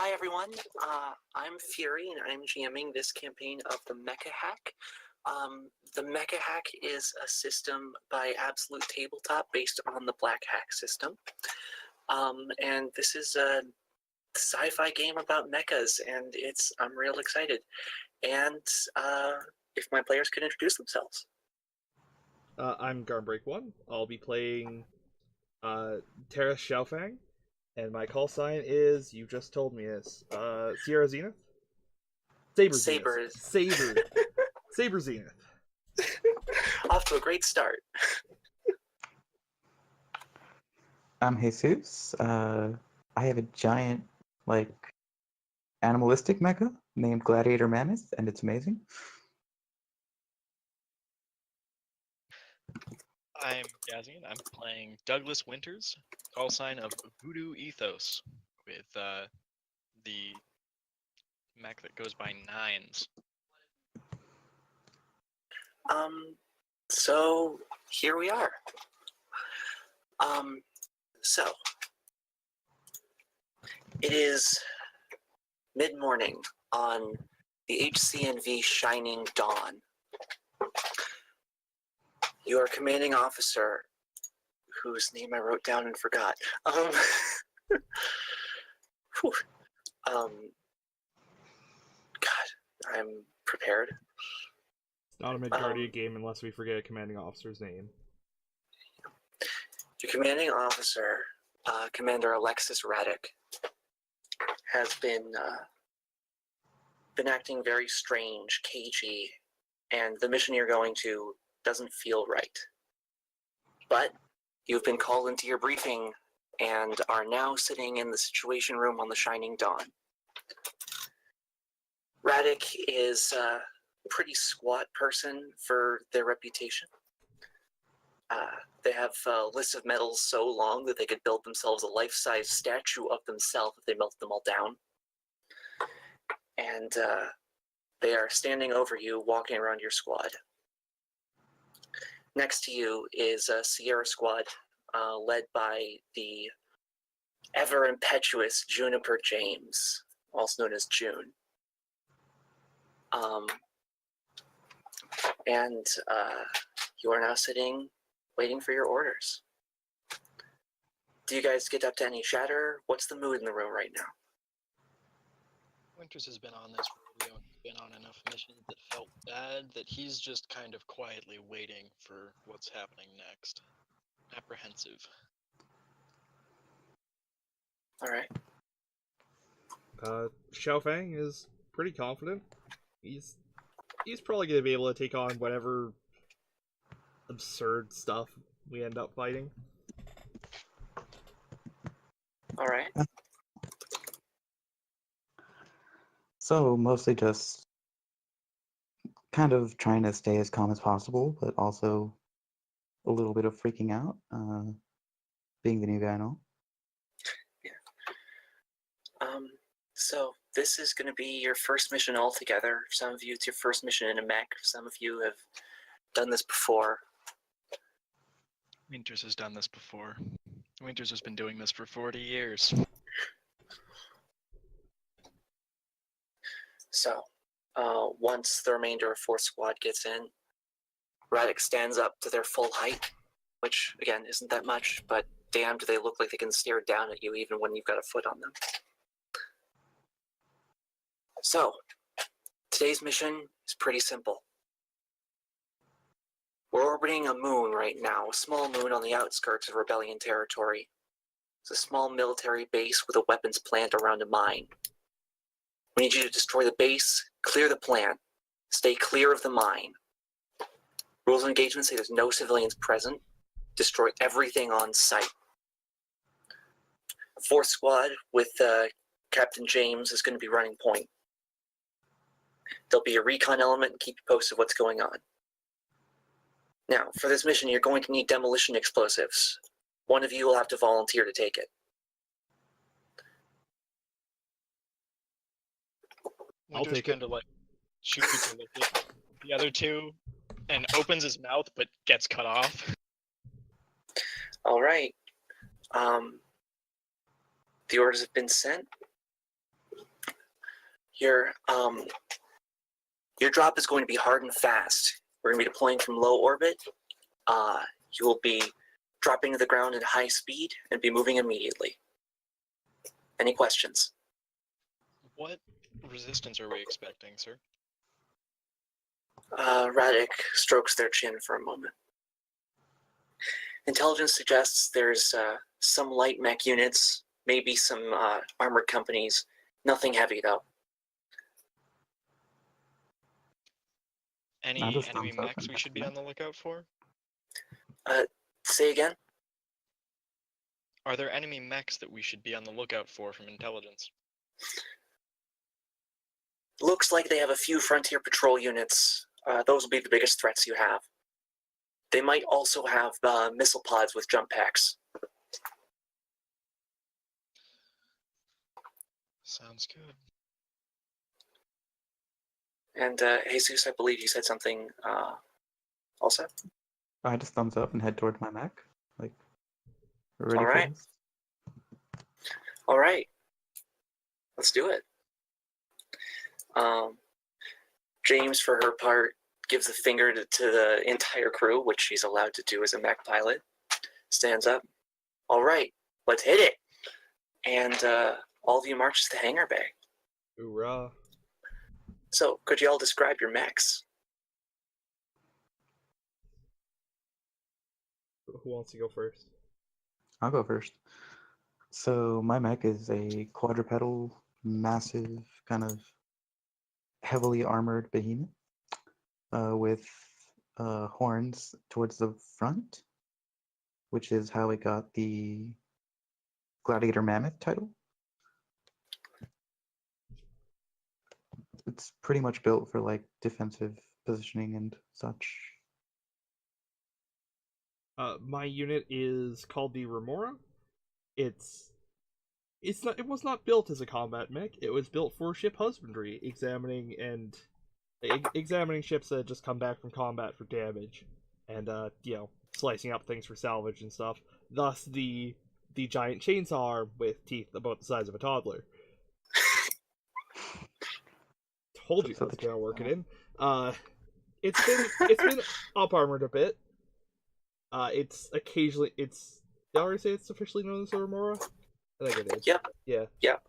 Hi everyone, I'm Fury and I'm GMing this campaign of the Mecha Hack. The Mecha Hack is a system by Absolute Tabletop based on the Black Hack system. And this is a sci-fi game about mechas, and I'm real excited. And if my players could introduce themselves. I'm Garmbreak1. I'll be playing Terra Xiaofang, and my call sign is, you just told me this, Sierra Zenith? Saber Zenith. Saber Zenith. Off to a great start. I'm Jesus. I have a giant, animalistic mecha named Gladiator Mammoth, and it's amazing. I'm Gazzien. I'm playing Douglas Winters, call sign of Voodoo Ethos, with the mech that goes by Nines. So here we are. So it is mid-morning on the HCNV Shining Dawn. Your commanding officer, whose name I wrote down and forgot. God, I'm prepared. It's not a Midgardia game unless we forget a commanding officer's name. Your commanding officer, Commander Alexis Radek, has been acting very strange, cagey, and the mission you're going to doesn't feel right. But you've been called into your briefing and are now sitting in the Situation Room on the Shining Dawn. Radek is a pretty squat person for their reputation. They have lists of medals so long that they could build themselves a life-size statue of themselves if they melted them all down. And they are standing over you, walking around your squad. Next to you is a Sierra squad led by the ever-impetuous Juniper James, also known as June. And you are now sitting, waiting for your orders. Do you guys get up to any chatter? What's the mood in the room right now? Winters has been on this rodeo and been on enough missions that felt bad that he's just kind of quietly waiting for what's happening next. Apprehensive. Alright. Xiaofang is pretty confident. He's probably going to be able to take on whatever absurd stuff we end up fighting. Alright. So, mostly just kind of trying to stay as calm as possible, but also a little bit of freaking out, being the new guy and all. Yeah. So this is going to be your first mission altogether. For some of you, it's your first mission in a mech. Some of you have done this before. Winters has done this before. Winters has been doing this for 40 years. So, once the remainder of 4th Squad gets in, Radek stands up to their full height, which, again, isn't that much, but damn, do they look like they can stare down at you even when you've got a foot on them. So, today's mission is pretty simple. We're orbiting a moon right now, a small moon on the outskirts of Rebellion territory. It's a small military base with a weapons plant around a mine. We need you to destroy the base, clear the plant, stay clear of the mine. Rules of engagement say there's no civilians present. Destroy everything on site. 4th Squad with Captain James is going to be running point. There'll be a recon element and keep you posted what's going on. Now, for this mission, you're going to need demolition explosives. One of you will have to volunteer to take it. Winters kind of shoots at the other two and opens his mouth but gets cut off. All right. The orders have been sent. Your your drop is going to be hard and fast. We're going to be deploying from low orbit. You will be dropping to the ground at high speed and be moving immediately. Any questions? What resistance are we expecting, sir? Radek strokes their chin for a moment. Intelligence suggests there's some light mech units, maybe some armored companies. Nothing heavy, though. Any I'll just enemy thumbs up mechs and we that's should be enough. on the lookout for? Say again? Are there enemy mechs that we should be on the lookout for from intelligence? Looks like they have a few Frontier Patrol units. Those will be the biggest threats you have. They might also have missile pods with jump packs. Sounds good. And Jesus, I believe you said something also? I just thumbs up and head toward my Mac. Like, we're ready Alright. for this. All right. Let's do it. James, for her part, gives a finger to the entire crew, which she's allowed to do as a mech pilot. Stands up. All right, let's hit it. And all of you marches to hangar bay. Hoorah. So, could you all describe your mechs? Who wants to go first? I'll go first. So my mech is a quadrupedal, massive, kind of heavily armored behemoth with horns towards the front, which is how it got the Gladiator Mammoth title. It's pretty much built for like defensive positioning and such. My unit is called the Remora. It was not built as a combat mech. It was built for ship husbandry, examining ships that just come back from combat for damage, and slicing up things for salvage and stuff. Thus the giant chainsaw arm with teeth about the size of a toddler. Told you So that's the gonna work it chainsaw. in. It's been up armored a bit. It's occasionally Did I already say it's officially known as the Remora? I think it is. Yep. Yeah. Yep.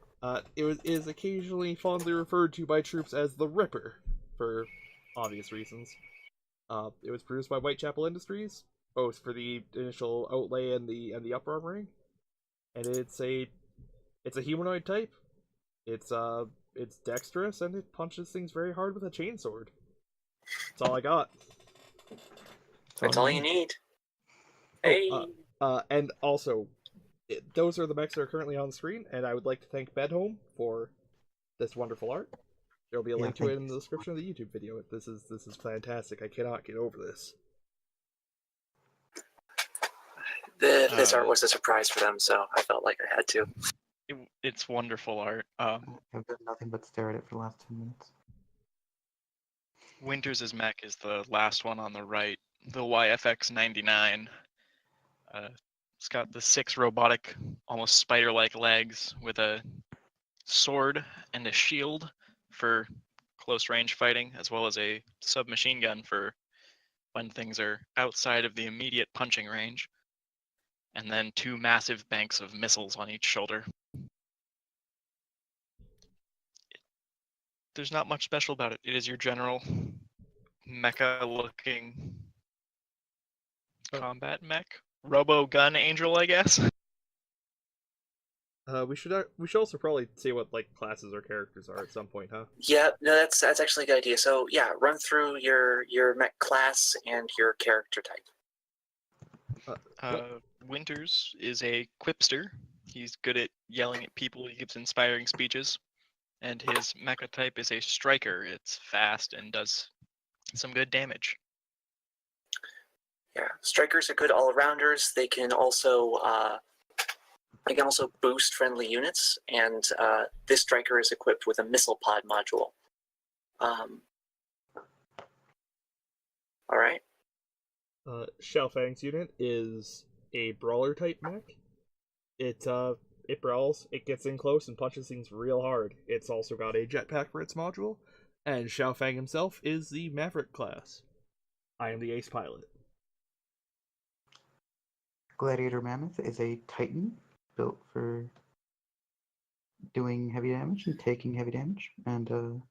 It is occasionally fondly referred to by troops as the Ripper, for obvious reasons. It was produced by Whitechapel Industries, both for the initial outlay and the upper armoring, and it's a humanoid type. It's dexterous and it punches things very hard with a chainsword. That's all I got. That's all you need. Oh, Hey. and also, those are the mechs that are currently on the screen, and I would like to thank Bedhome for this wonderful art. There'll be a Yeah, link to it thank in the you. description of the YouTube video. This is fantastic. I cannot get over this. This art was a surprise for them, so I felt like I had to. It's wonderful art. I've done nothing but stare at it for the last 10 minutes. Winters' mech is the last one on the right, the YFX-99. It's got the 6 robotic, almost spider-like legs with a sword and a shield for close range fighting, as well as a submachine gun for when things are outside of the immediate punching range, and then 2 massive banks of missiles on each shoulder. There's not much special about it. It is your general mecha-looking combat mech. Robo gun angel, I guess. We should also probably say what like classes or characters are at some point, huh? Yeah, no, that's actually a good idea. So yeah, run through your mech class and your character type. Winters is a quipster. He's good at yelling at people. He gives inspiring speeches. And his mecha type is a striker. It's fast and does some good damage. Yeah, strikers are good all-arounders. They can also boost friendly units, and this striker is equipped with a missile pod module. All right. Xiaofang's unit is a brawler type mech. It it brawls, it gets in close and punches things real hard. It's also got a jetpack for its module, and Xiaofang himself is the Maverick class. I am the ace pilot. Gladiator Mammoth is a Titan built for doing heavy damage and taking heavy damage, and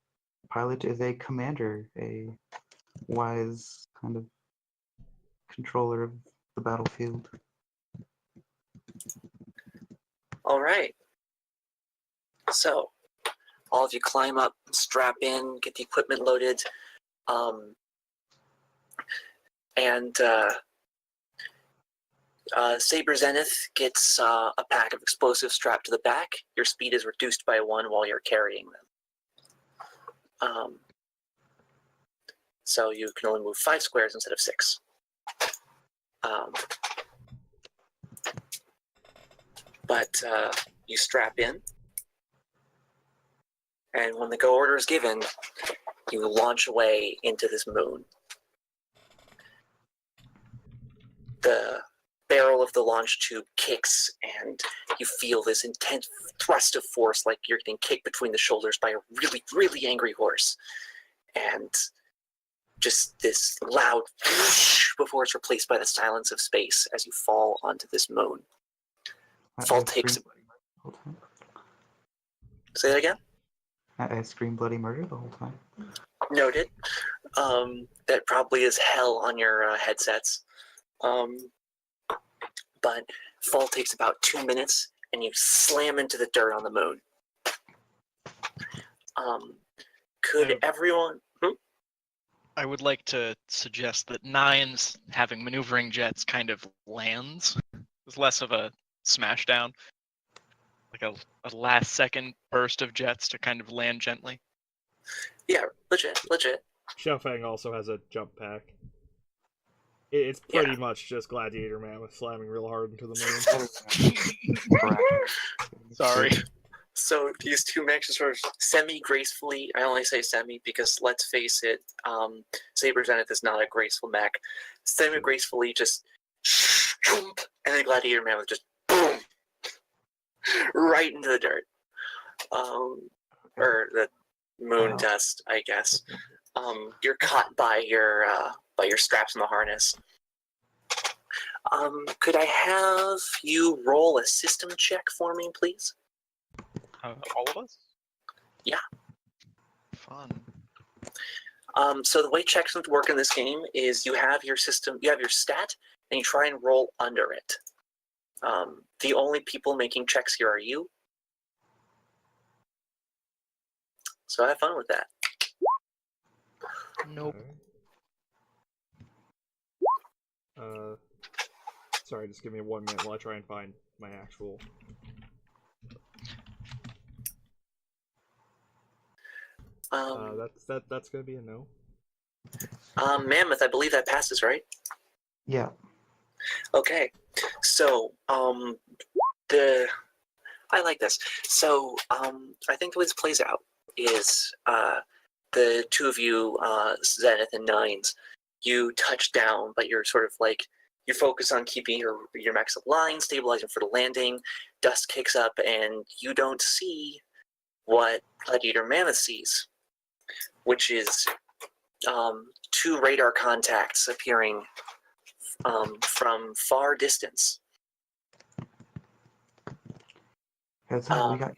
Pilot is a commander, a wise kind of controller of the battlefield. All right. So, all of you climb up, strap in, get the equipment loaded, and Saber Zenith gets a pack of explosives strapped to the back. Your speed is reduced by 1 while you're carrying them. So you can only move 5 squares instead of 6. But you strap in, and when the go order is given, you launch away into this moon. The barrel of the launch tube kicks, and you feel this intense thrust of force, like you're getting kicked between the shoulders by a really, really angry horse. And just this loud whoosh before it's replaced by the silence of space as you fall onto this moon. Fall takes... Say that again? I scream bloody murder the whole time. Noted. That probably is hell on your headsets. But fall takes about 2 minutes, and you slam into the dirt on the moon. Could everyone... I would like to suggest that Nine's having maneuvering jets kind of lands. It's less of a smashdown. Like a last second burst of jets to kind of land gently. Yeah, legit. Xiaofang also has a jump pack. It's pretty much just Gladiator Mammoth slamming real hard into the moon. Sorry. So these two mechs are sort of semi-gracefully, I only say semi because let's face it, Saber Zenith is not a graceful mech. Semi-gracefully just jump, and then Gladiator Mammoth just boom, right into the dirt. Or the moon dust, I guess. You're caught by your straps in the harness. Could I have you roll a system check for me, please? All of us? Yeah. Fun. So the way checks work in this game is you have your system, you have your stat, and you try and roll under it. The only people making checks here are you. So have fun with that. Nope. Sorry, just give me 1 minute while I try and find my actual... That's gonna be a no. Mammoth, I believe that passes, right? Yeah. Okay. So, I like this. So, I think the way this plays out is, the two of you, Zenith and Nines, you touch down, but you're sort of like, you focus on keeping your mechs aligned, stabilizing for the landing, dust kicks up, and you don't see what Gladiator Mammoth sees, which is 2 radar contacts appearing from far distance. That's how we got.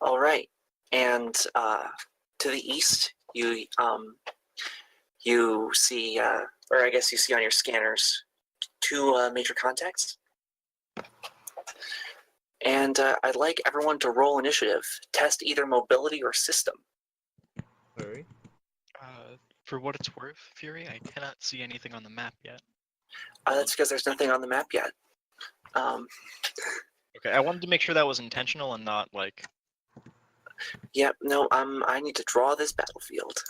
All right, and to the east, you see, or I guess you see on your scanners, 2 major contacts. And I'd like everyone to roll initiative. Test either mobility or system. Alright. For what it's worth, Fury, I cannot see anything on the map yet. That's because there's nothing on the map yet. Okay, I wanted to make sure that was intentional and not like... Yep, no, I need to draw this battlefield.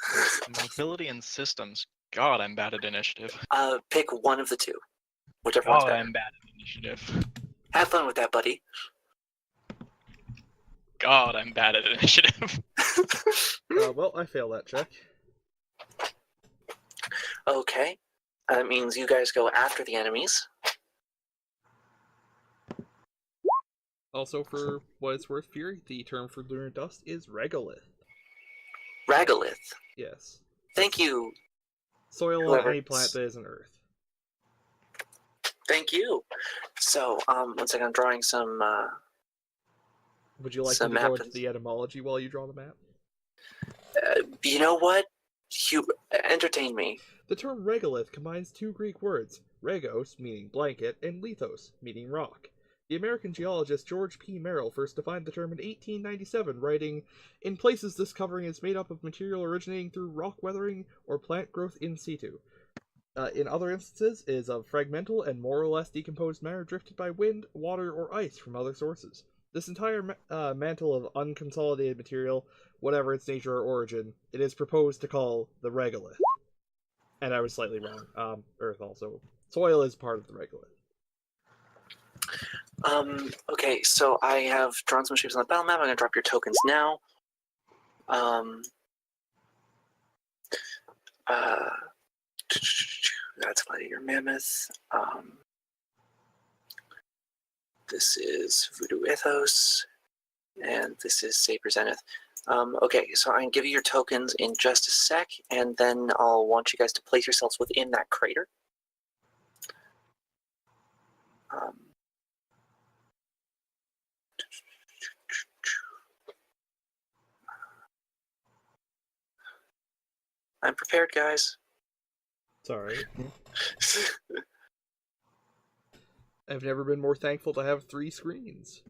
Mobility and systems. God, I'm bad at initiative. Pick one of the 2. Whichever one's God, better. I'm bad at initiative. Have fun with that, buddy. God, I'm bad at initiative. Well, I failed that check. Okay. That means you guys go after the enemies. Also, for what it's worth, Fury, the term for lunar dust is regolith. Regolith. Yes. Thank you. Soil on Whoever- any planet that isn't Earth. Thank you. So, one second, I'm drawing some. Would you like Some me to go map into the etymology while you draw the map? You know what? You entertain me. The term regolith combines two Greek words, regos, meaning blanket, and lithos, meaning rock. The American geologist George P. Merrill first defined the term in 1897, writing, "In places this covering is made up of material originating through rock weathering or plant growth in situ. In other instances, it is of fragmental and more or less decomposed matter drifted by wind, water, or ice from other sources. This entire mantle of unconsolidated material, whatever its nature or origin, it is proposed to call the regolith." And I was slightly wrong. Earth also. Soil is part of the regolith. Okay, so I have drawn some shapes on the battle map. I'm gonna drop your tokens now. That's Gladiator Mammoth. This is Voodoo Ethos, and this is Saber Zenith. Okay, so I can give you your tokens in just a sec, and then I'll want you guys to place yourselves within that crater. I'm prepared, guys. Sorry. I've never been more thankful to have 3 screens.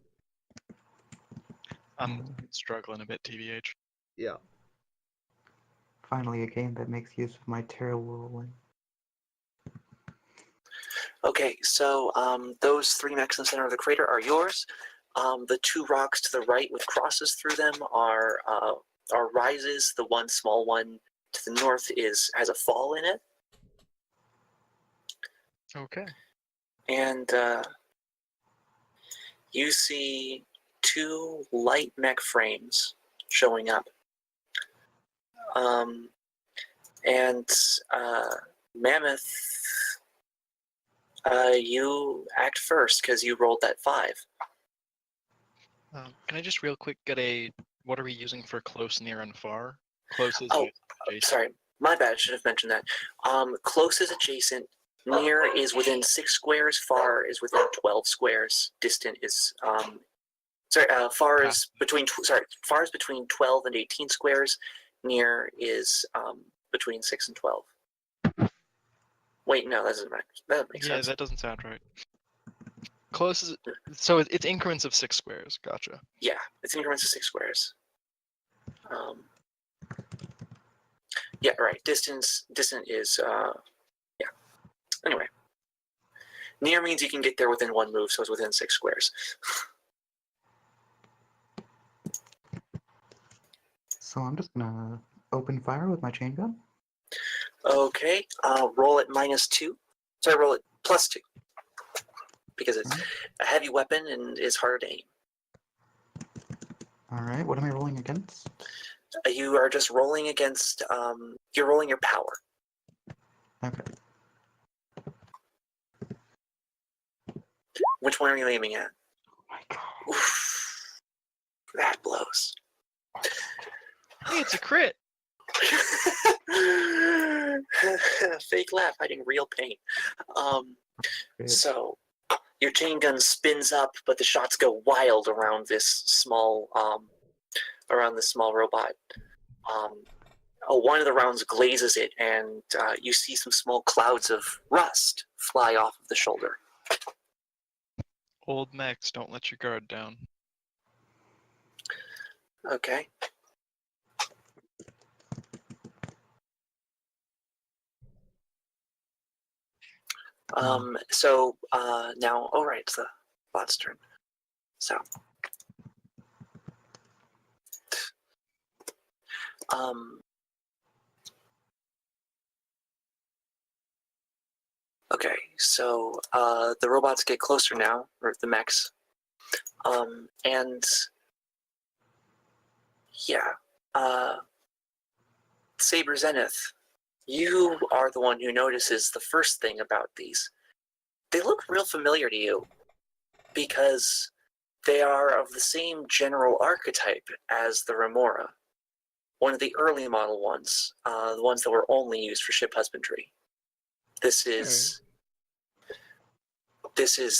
I'm struggling a bit, TBH. Yeah. Finally, a game that makes use of my terrible rolling. Okay, so those 3 mechs in the center of the crater are yours. The 2 rocks to the right with crosses through them are rises. The one small one to the north has a fall in it. Okay. And you see 2 light mech frames showing up. And Mammoth, you act first because you rolled that 5. Can I just real quick get what are we using for close, near, and far? Close is Oh, adjacent. sorry, my bad. Should have mentioned that. Close is adjacent. Near is within 6 squares. Far is within 12 squares. Distant is far is between far is between 12 and 18 squares. Near is between 6 and 12. Wait, no, that doesn't make Yeah, sense. that doesn't sound right. Close is so it's increments of 6 squares. Gotcha. Yeah, it's increments of 6 squares. Yeah, right. Distant is yeah. Anyway, near means you can get there within 1 move, so it's within 6 squares. So I'm just gonna open fire with my chain gun. Okay, roll it -2. Sorry, roll it +2 because it's a heavy weapon and is harder to aim. All right, what am I rolling against? You are just rolling against. You're rolling your power. Okay. Which one are you aiming at? Oh my god. Oof, that blows. Hey, it's a crit. Fake laugh hiding real pain. Great. So your chain gun spins up, but the shots go wild around this small robot. One of the rounds glazes it, and you see some small clouds of rust fly off of the shoulder. Old mechs, don't let your guard down. Okay. So now, all right, it's the bot's turn. So, okay, so the robots get closer now, or the mechs, and yeah, Saber Zenith, you are the one who notices the first thing about these. They look real familiar to you because They are of the same general archetype as the Remora, one of the early model ones, the ones that were only used for ship husbandry. This is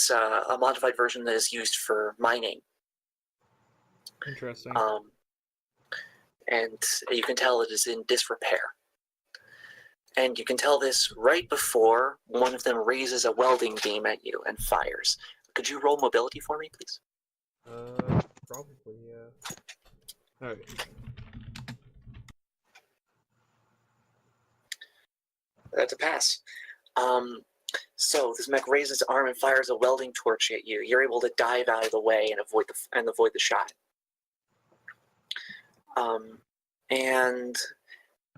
a modified version that is used for mining. Interesting. And you can tell it is in disrepair. And you can tell this right before one of them raises a welding beam at you and fires. Could you roll mobility for me, please? Probably, yeah. Alright. That's a pass. So this mech raises its arm and fires a welding torch at you. You're able to dive out of the way and avoid the shot. And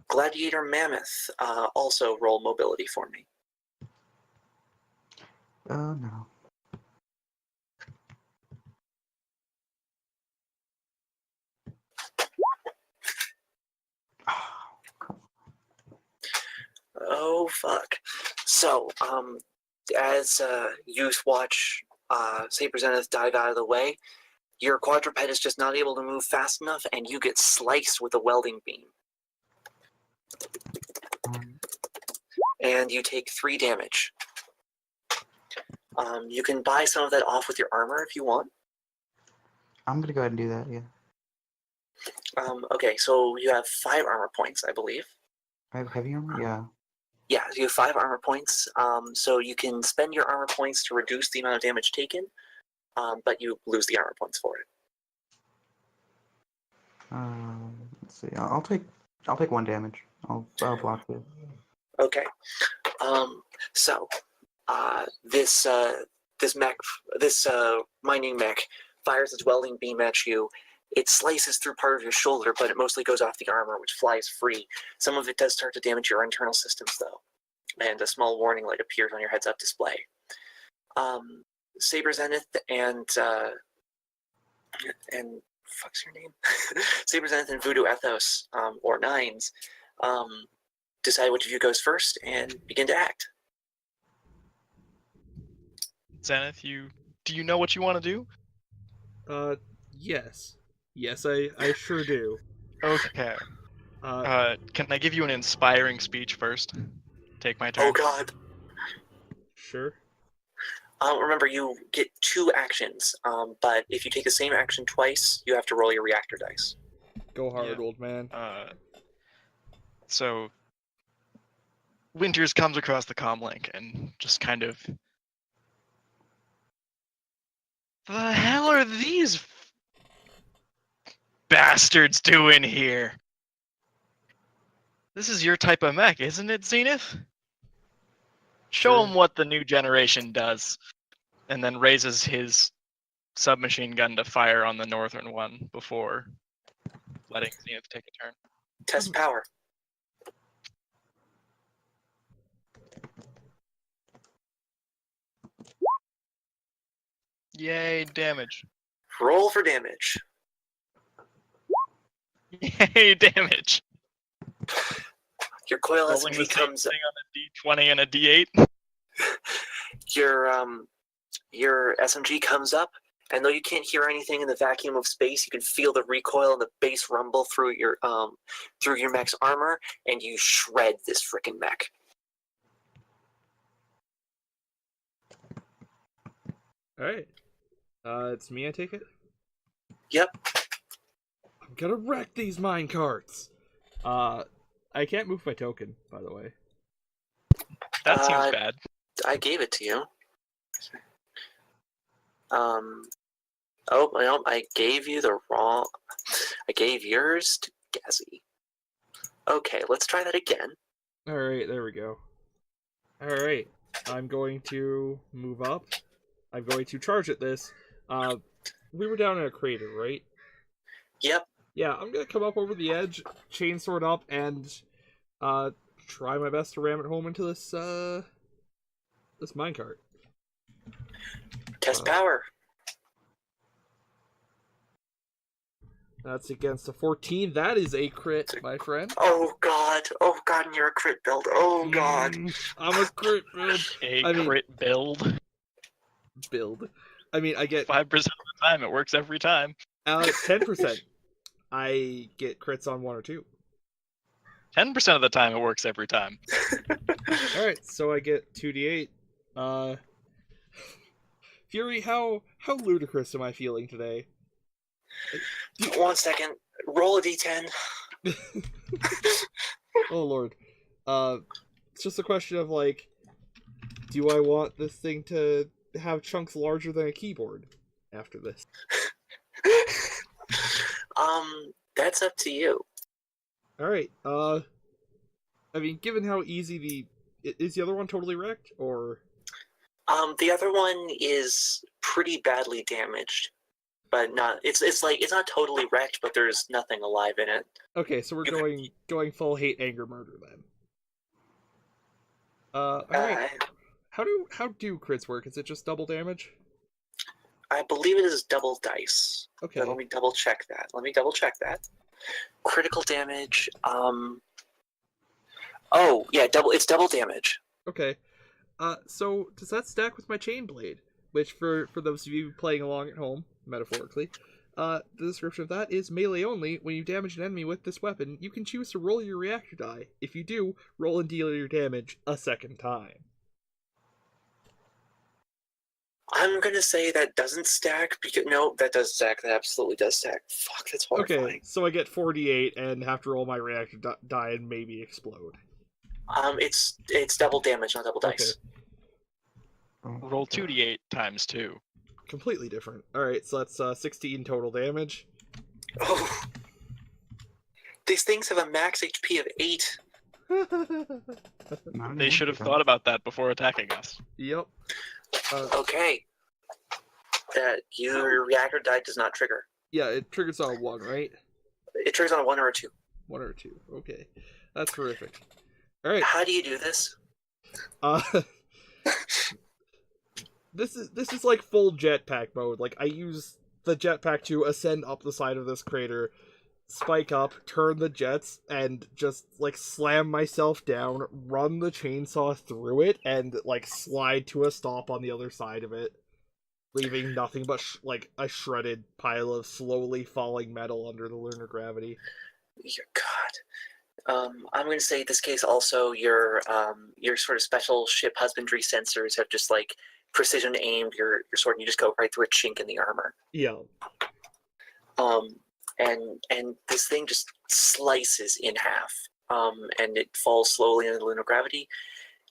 Gladiator Mammoth, also roll mobility for me. No. Oh fuck. So, as you watch Saber Zenith dive out of the way, your quadruped is just not able to move fast enough, and you get sliced with a welding beam. And you take 3 damage. You can buy some of that off with your armor if you want. I'm gonna go ahead and do that, yeah. Okay, so you have 5 armor points, I believe. I have heavy armor? Yeah. Yeah, you have 5 armor points. So you can spend your armor points to reduce the amount of damage taken, but you lose the armor points for it. Let's see. I'll take 1 damage. I'll block this. Okay. So this mining mech fires its welding beam at you. It slices through part of your shoulder, but it mostly goes off the armor, which flies free. Some of it does start to damage your internal systems, though, and a small warning light appears on your heads-up display. Saber Zenith and fuck's your name? Saber Zenith and Voodoo Ethos, or Nines, decide which of you goes first and begin to act. Zenith, do you know what you want to do? Yes. Yes, I sure do. Okay. Can I give you an inspiring speech first? Take my turn. Oh god. Sure. Remember, you get 2 actions, but if you take the same action twice, you have to roll your reactor dice. Go hard, Yeah. old man. So Winters comes across the comlink and just kind of, the hell are these bastards doing here? This is your type of mech, isn't it, Zenith? Show Sure. them what the new generation does. And then raises his submachine gun to fire on the northern one before letting Zenith take a turn. Test power. Yay, damage. Roll for damage. Yay, damage. Your coil Rolling the SMG same comes. thing on a D20 and a D8. Your SMG comes up, and though you can't hear anything in the vacuum of space, you can feel the recoil and the bass rumble through your mech's armor, and you shred this frickin' mech. Alright. It's me, I take it? Yep. I'm gonna wreck these mine carts! I can't move my token, by the way. That seems bad. I gave it to you. Oh, well, I gave you the wrong. I gave yours to Gazzy. Okay, let's try that again. Alright, there we go. Alright, I'm going to move up. I'm going to charge at this. We were down in a crater, right? Yep. Yeah, I'm gonna come up over the edge, chainsword up, and try my best to ram it home into this minecart. Test power. That's against a 14. That is a crit, my friend. Oh god, and you're a crit build. Oh god. I'm a crit build. Crit build. I mean, I get 5% of the time, it works every time. 10%. I get crits on 1 or 2. 10% of the time, it works every time. All right, so I get 2d8. Fury, how ludicrous am I feeling today? 1 second. Roll a d10. Oh lord. It's just a question of like, do I want this thing to have chunks larger than a keyboard after this? That's up to you. All right. I mean, given how easy is the other one totally wrecked, or The other one is pretty badly damaged, but not. It's not totally wrecked, but there's nothing alive in it. okay, so we're going full hate, anger, murder then. All right. How do crits work? Is it just double damage? I believe it is double dice. Okay. But let me double check that. Critical damage. Oh yeah, it's double damage. Okay. So does that stack with my chain blade? Which, for those of you playing along at home, metaphorically, the description of that is melee only. When you damage an enemy with this weapon, you can choose to roll your reactor die. If you do, roll and deal your damage a second time. I'm gonna say that doesn't stack because no, that does stack. That absolutely does stack. Fuck, that's horrifying. Okay, so I get 48 and have to roll my reactor die and maybe explode. It's double damage, not double dice. Roll 2d8 times 2. Completely different. Alright, so that's 16 total damage. Oh, these things have a max HP of 8. They should have thought about that before attacking us. Yep. Okay. That your reactor die does not trigger. Yeah, it triggers on a 1, right? It triggers on a 1 or a 2. 1 or 2. Okay. That's terrific. Alright. How do you do this? This is like full jetpack mode. Like, I use the jetpack to ascend up the side of this crater, spike up, turn the jets, and just, like, slam myself down, run the chainsaw through it, and, like, slide to a stop on the other side of it, leaving nothing but, like, a shredded pile of slowly falling metal under the lunar gravity. Your God. I'm going to say in this case also your sort of special ship husbandry sensors have just, like, precision aimed your sword and you just go right through a chink in the armor. Yeah. And this thing just slices in half, and it falls slowly into the lunar gravity,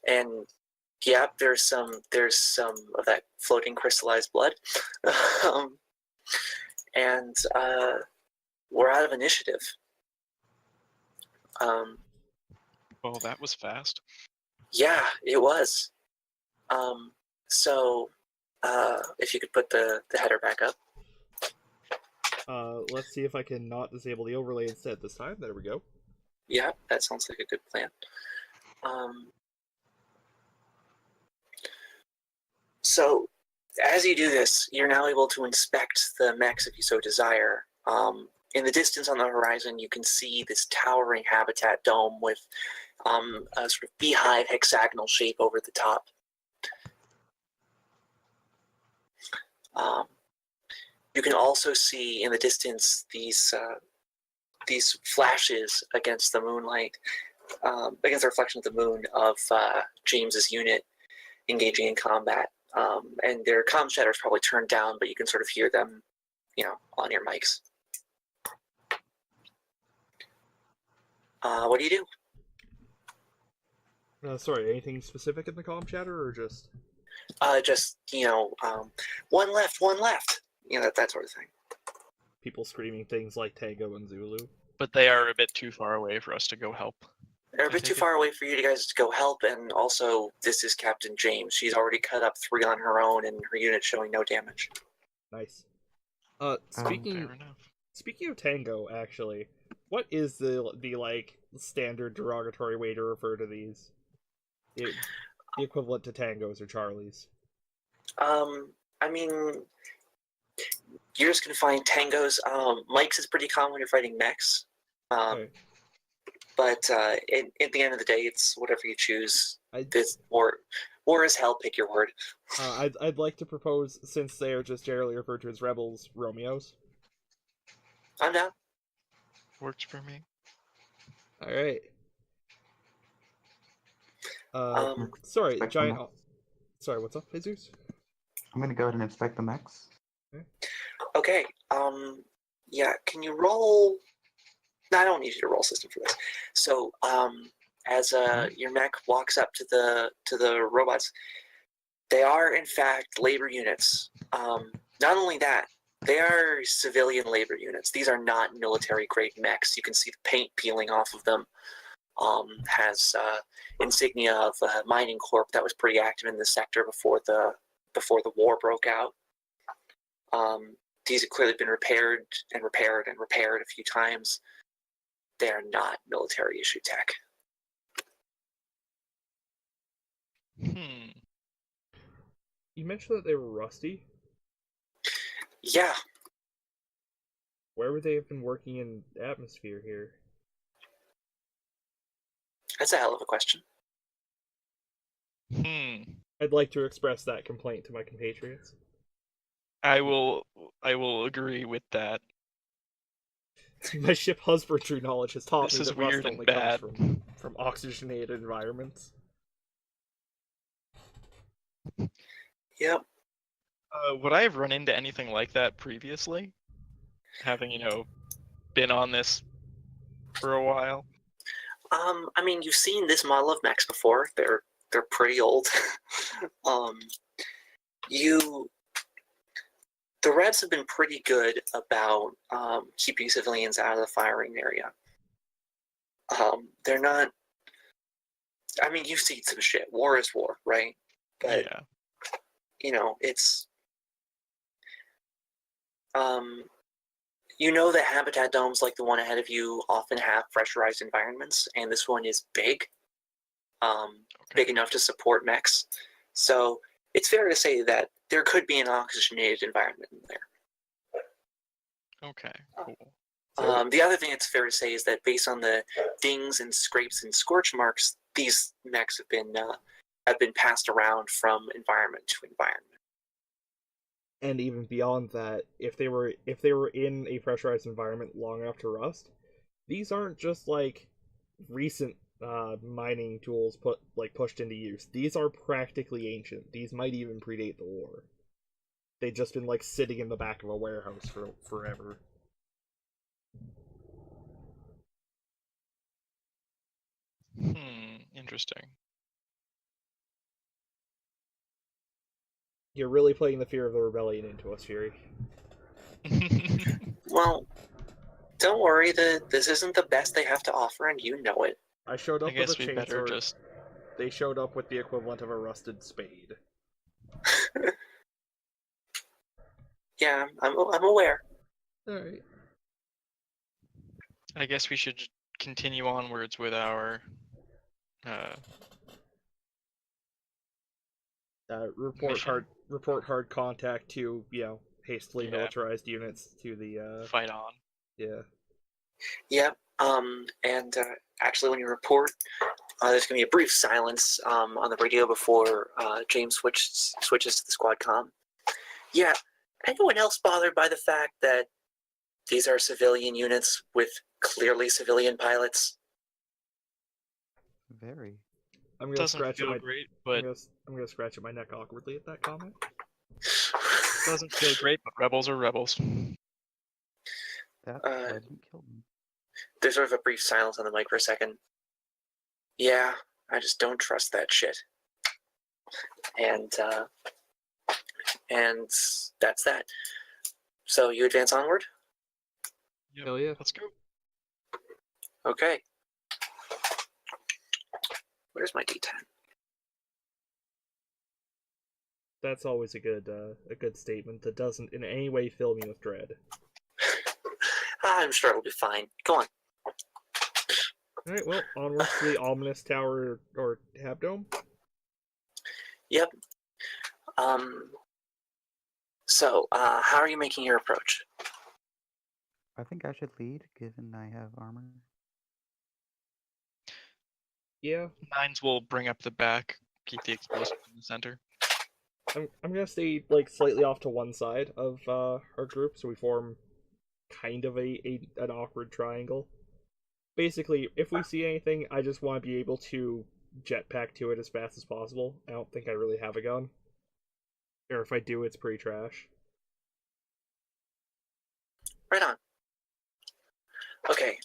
and yeah, there's some of that floating crystallized blood, and we're out of initiative. Well, that was fast. Yeah, it was. So, if you could put the header back up. Let's see if I can not disable the overlay instead this time. There we go. Yeah, that sounds like a good plan. So, as you do this, you're now able to inspect the mechs if you so desire. In the distance on the horizon, you can see this towering habitat dome with a sort of beehive hexagonal shape over the top. You can also see in the distance these flashes against the moonlight, against the reflection of the moon of James's unit engaging in combat. And their comm chatter is probably turned down, but you can sort of hear them, on your mics. What do you do? Sorry, anything specific in the comm chatter, or just? Just, one left, that sort of thing. People screaming things like Tango and Zulu. But they are a bit too far away for us to go help. They're a bit too far away for you guys to go help, and also, this is Captain James. She's already cut up 3 on her own, and her unit's showing no damage. Nice. Fair Speaking of Tango, actually, what is the like standard derogatory way to refer to these? The equivalent to Tangos or Charlies. I mean, you're just gonna find Tangos. Mike's is pretty common when you're fighting mechs. Okay. But at the end of the day, it's whatever you choose. I- It's more War as hell, pick your word. I'd like to propose, since they are just generally referred to as rebels, Romeos. I'm down. Works for me. All right. Sorry, Inspect giant. them. Sorry, what's up, Jesus? I'm gonna go ahead and inspect the mechs. Okay. Yeah. Can you roll? No, I don't need you to roll system for this. So, as your mech walks up to the robots, they are in fact labor units. Not only that, they are civilian labor units. These are not military grade mechs. You can see the paint peeling off of them. Has insignia of mining corp that was pretty active in the sector before the war broke out. These have clearly been repaired and repaired and repaired a few times. They are not military issue tech. You mentioned that they were rusty. Yeah. Where would they have been working in atmosphere here? That's a hell of a question. I'd like to express that complaint to my compatriots. I will agree with that. My ship husbandry knowledge has taught This me is that rust weird and only bad. comes from oxygenated environments. Yep. Would I have run into anything like that previously? Having, been on this for a while? I mean, you've seen this model of mechs before. They're pretty old. The Reds have been pretty good about keeping civilians out of the firing area. They're not. I mean, you've seen some shit. War is war, right? But Yeah. It's. That habitat domes like the one ahead of you often have pressurized environments, and this one is big. Big enough to support mechs. So it's fair to say that there could be an oxygenated environment in there. Okay, cool. The other thing it's fair to say is that based on the dings and scrapes and scorch marks, these mechs have been passed around from environment to environment. And even beyond that, if they were in a pressurized environment long enough to rust, these aren't just like recent mining tools pushed into use. These are practically ancient. These might even predate the war. They've just been sitting in the back of a warehouse for forever. Interesting. You're really playing the fear of the rebellion into us, Fury. Well, don't worry. This isn't the best they have to offer, and you know it. I showed up I guess with a we better chainsaw. just... They showed up with the equivalent of a rusted spade. Yeah, I'm aware. Alright. I guess we should continue onwards with our... report hard contact to, hastily Yeah. militarized units to the, fight on. yeah. Yep. And actually, when you report, there's going to be a brief silence on the radio before James switches to the squad comm. Yeah. Anyone else bothered by the fact that these are civilian units with clearly civilian pilots? Very. I'm gonna Doesn't scratch feel my great, but I'm gonna scratch at my neck awkwardly at that comment. doesn't feel great. But rebels are rebels. That's why I didn't kill them. There's sort of a brief silence on the mic for a second. Yeah, I just don't trust that shit. And that's that. So you advance onward? Yep. Hell yeah. Let's go. Okay. Where's my D10? That's always a good statement that doesn't in any way fill me with dread. I'm sure it'll be fine. Go on. Alright, well, onwards to the ominous tower or habdome. Yep. So, how are you making your approach? I think I should lead, given I have armor. Yeah. Nines will bring up the back keep the explosive in the center. I'm gonna stay like slightly off to one side of our group, so we form kind of an awkward triangle. Basically, if we see anything, I just want to be able to jetpack to it as fast as possible. I don't think I really have a gun, or if I do, it's pretty trash. Right on. Okay.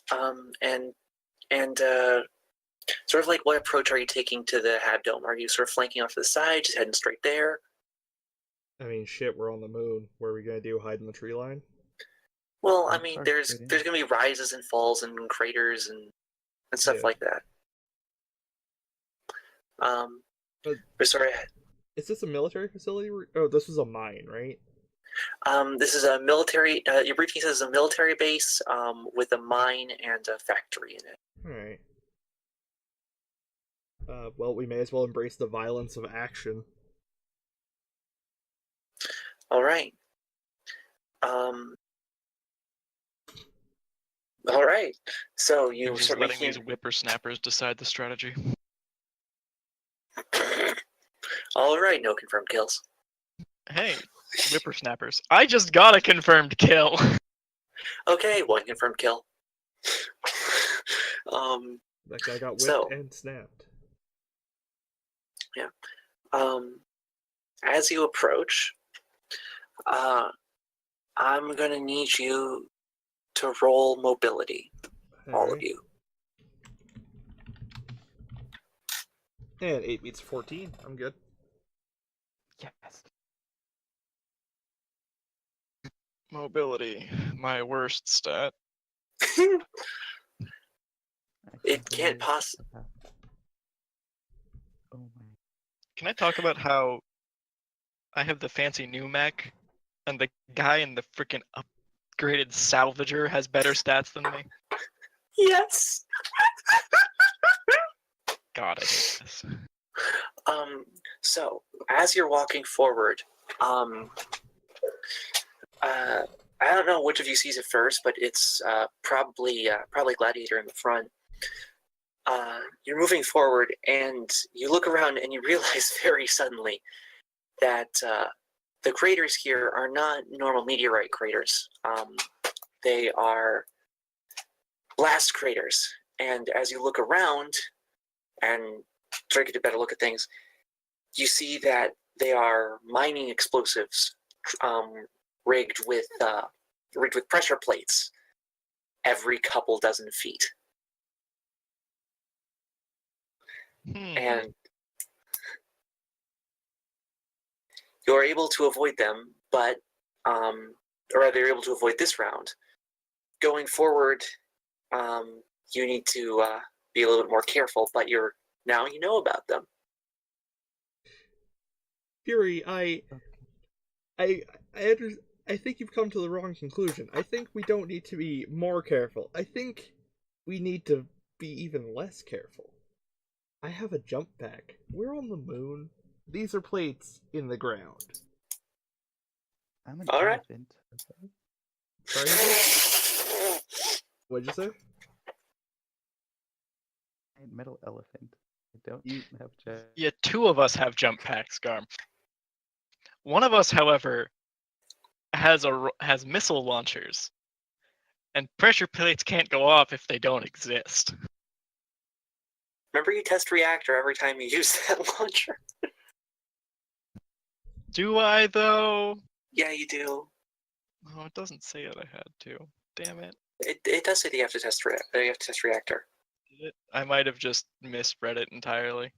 And sort of like, what approach are you taking to the Hab Dome? Are you sort of flanking off to the side, just heading straight there? I mean, shit, we're on the moon. What are we gonna do? Hide in the tree line? Well, I Let's mean, start there's straight in. there's gonna be rises and falls and craters and stuff Yeah. like that. But sorry, Is this a military facility? Oh, this was a mine, right? this is a military. Your briefing says a military base with a mine and a factory in it. Alright. Well, we may as well embrace the violence of action. All right. All right. So you We're just start letting making. these whippersnappers decide the strategy. All right. No confirmed kills. Hey, whippersnappers. I just got a confirmed kill. Okay, one confirmed kill. That guy got whipped So- and snapped. As you approach, I'm gonna need you to roll mobility, all of Alright. you. And 8 beats 14. I'm good. Yes. Mobility, my worst stat. It can't possibly. Oh my. Can I talk about how I have the fancy new mech, and the guy in the freaking upgraded salvager has better stats than me? Yes. God, I hate this. So as you're walking forward, I don't know which of you sees it first, but it's probably Gladiator in the front. You're moving forward, and you look around, and you realize very suddenly that the craters here are not normal meteorite craters. They are blast craters. And as you look around and try to get a better look at things, you see that they are mining explosives rigged with pressure plates every couple dozen feet. And you're able to avoid them, but or rather, you're able to avoid this round. Going forward, you need to be a little bit more careful. But now you know about them. Fury, I think you've come to the wrong conclusion. I think we don't need to be more careful. I think we need to be even less careful. I have a jump pack. We're on the moon. These are plates in the ground. I'm an All right. elephant. Sorry, what'd you say? I'm a metal elephant. I don't have jet. Yeah, two of us have jump packs, Garm. One of us, however, has missile launchers, and pressure plates can't go off if they don't exist. Remember, you test reactor every time you use that launcher. Do I though? Yeah, you do. Oh, it doesn't say that I had to. Damn it. It does say that you have to test reactor. Did it? I might have just misread it entirely.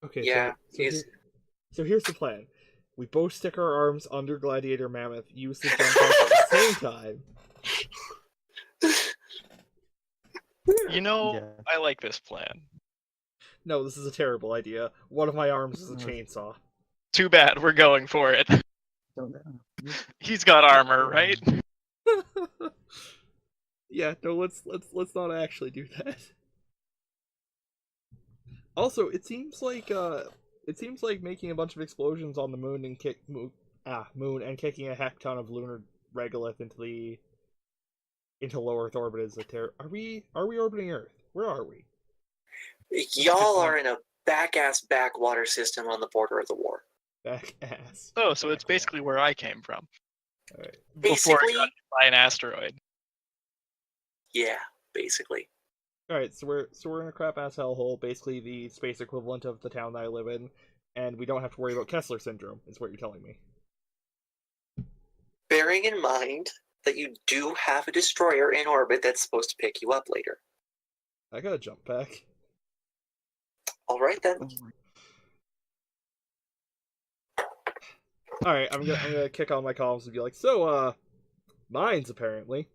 Okay, Yeah, so here's the plan. We both stick our arms under Gladiator Mammoth, use the jump pack at the same time. You know, Yeah. I like this plan. No, this is a terrible idea. One of my arms is a No, chainsaw. Too bad, we're going for it. Don't know. He's got armor, right? Yeah, no, let's not actually do that. Also, it seems like making a bunch of explosions on the moon and moon and kicking a heck ton of lunar regolith into low Earth orbit is a terror. Are we orbiting Earth? Where are we? Y'all are in a back-ass backwater system on the border of the war. Back ass. Oh, so it's Back basically where I came from. Alright. Before I Basically, got hit by an asteroid. yeah, basically. Alright, so we're in a crap ass hellhole, basically the space equivalent of the town that I live in, and we don't have to worry about Kessler syndrome, is what you're telling me. Bearing in mind that you do have a destroyer in orbit that's supposed to pick you up later. I got a jump pack. Alright then. Oh my- Alright, I'm gonna kick on my columns and be like, so, mines apparently.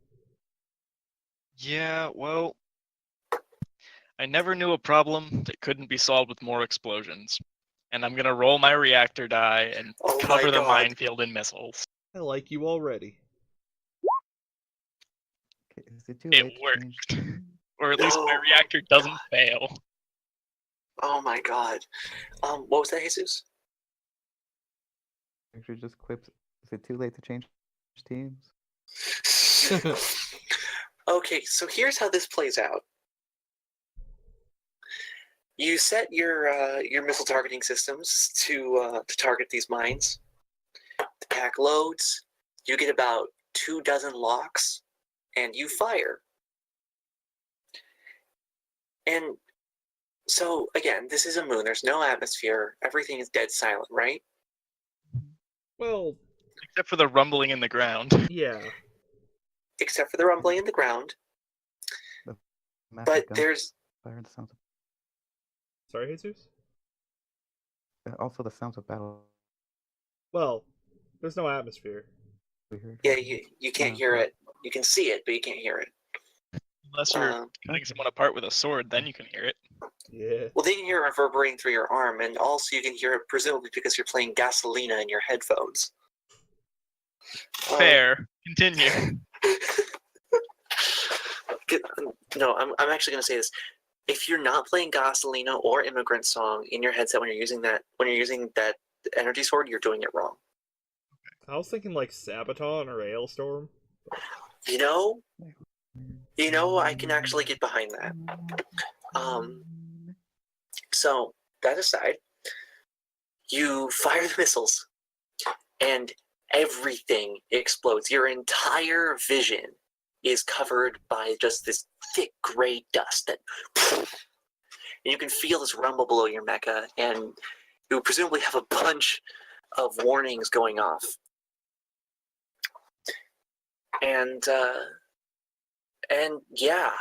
Yeah, well, I never knew a problem that couldn't be solved with more explosions. And I'm gonna roll my reactor die and Oh my cover the God. minefield in missiles. I like you already. Okay, is it too It late to worked. change teams? Or at least my Oh my reactor doesn't God. fail. Oh my god. What was that, Jesus? Actually, just quips. Is it too late to change teams? Okay, so here's how this plays out. You set your missile targeting systems to target these mines. The pack loads. You get about 24 locks, and you fire. And so again, this is a moon. There's no atmosphere. Everything is dead silent, right? Well, Except for the rumbling in the ground. yeah. Except for the rumbling in the ground. Massive But gun there's fire and the sounds Sorry, Jesus? also the sounds of battle. Well, there's no atmosphere. We heard. yeah, you can't Oh, hear okay. it. You can see it, but you can't hear it. Unless you're Um, cutting Okay. someone apart with a sword, then you can hear it. Yeah. Well, then you can hear it reverberating through your arm, and also you can hear it presumably because you're playing Gasolina in your headphones. Fair. Continue. No, I'm actually going to say this. If you're not playing Gasolina or Immigrant Song in your headset when you're using that energy sword, you're doing it wrong. I was thinking like Sabaton or Ailstorm. You know, I can actually get behind that. So that aside, you fire the missiles, and everything explodes. Your entire vision is covered by just this thick gray dust that, and you can feel this rumble below your mecha, and you presumably have a bunch of warnings going off. And yeah,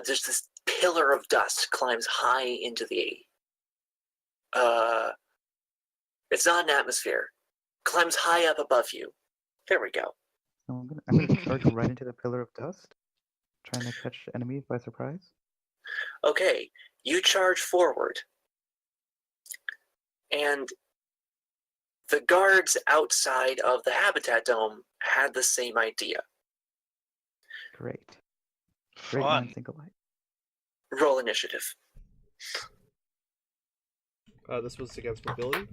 there's this pillar of dust climbs high into the. It's not an atmosphere. Climbs high up above you. There we go. So I'm gonna charge right into the pillar of dust, trying to catch the enemy by surprise. Okay, you charge forward, and the guards outside of the habitat dome had the same idea. Great. Great Fun. minds think alike. Roll initiative. This was against mobility?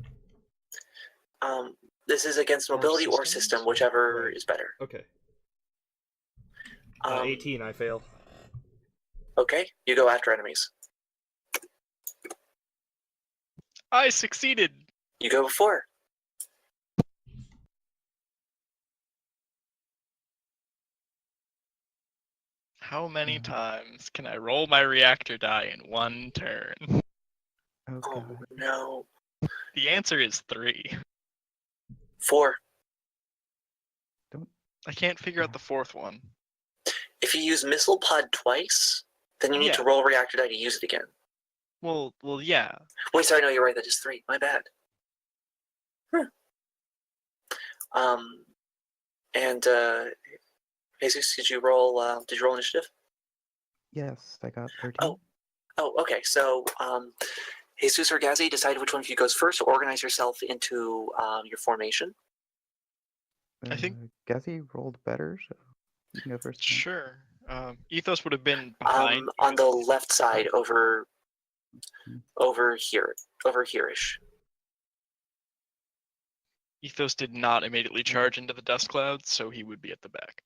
This is against Or mobility or systems? system, whichever Right. is better. Okay. 18. 18, I fail. Okay, you go after enemies. I succeeded. You go before. How many times can I roll my reactor die in one turn? Oh Oh god. no. The answer is 3. 4. I can't figure out the fourth one. If you use missile pod twice, then you need Yeah. to roll reactor die to use it again. Well, yeah. Wait, sorry, no, you're right. That is 3. My bad. And Jesus, did you roll initiative? Yes, I got 13. Oh, okay. So, Jesus or Gazzy, decide which one of you goes first. Organize yourself into your formation. I think- Gazzy rolled better, so you can go first. Then. Sure. Ethos would have been behind. On the left side, over here-ish. Ethos did not immediately charge into the dust clouds, so he would be at the back.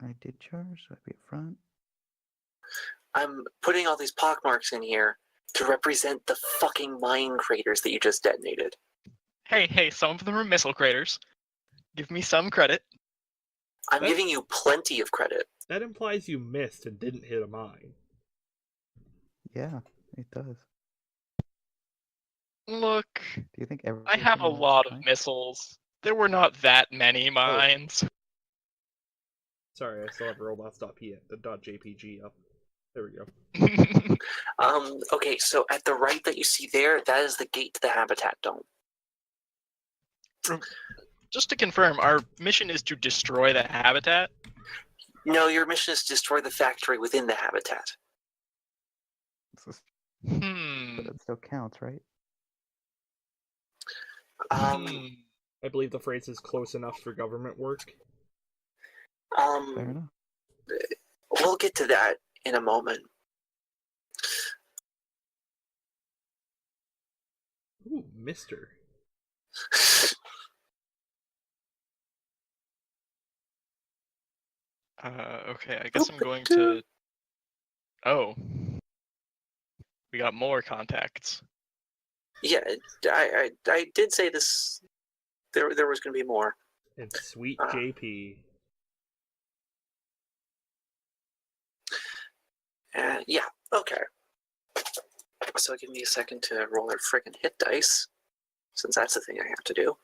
I did charge, so I'd be up front. I'm putting all these pockmarks in here to represent the fucking mine craters that you just detonated. Hey, some of them are missile craters. Give me some credit. I'm That- giving you plenty of credit. That implies you missed and didn't hit a mine. Yeah, it does. Look, Do you think I everything have a was lot of fine? missiles. There were not that many mines. Sorry, I still have robots.jpg up. There we go. Okay, so at the right that you see there, that is the gate to the habitat dome. Just to confirm, our mission is to destroy the habitat. No, your mission is to destroy the factory within the habitat. But it still counts, right? Um, I believe the phrase is close enough for government work. Fair enough. We'll get to that in a moment. Ooh, Mister. Okay, I guess I'm going to. Oh, we got more contacts. Yeah, I did say this. There was going to be more. And sweet Uh. JP. Yeah, okay. So give me a second to roll our friggin' hit dice, since that's the thing I have to do.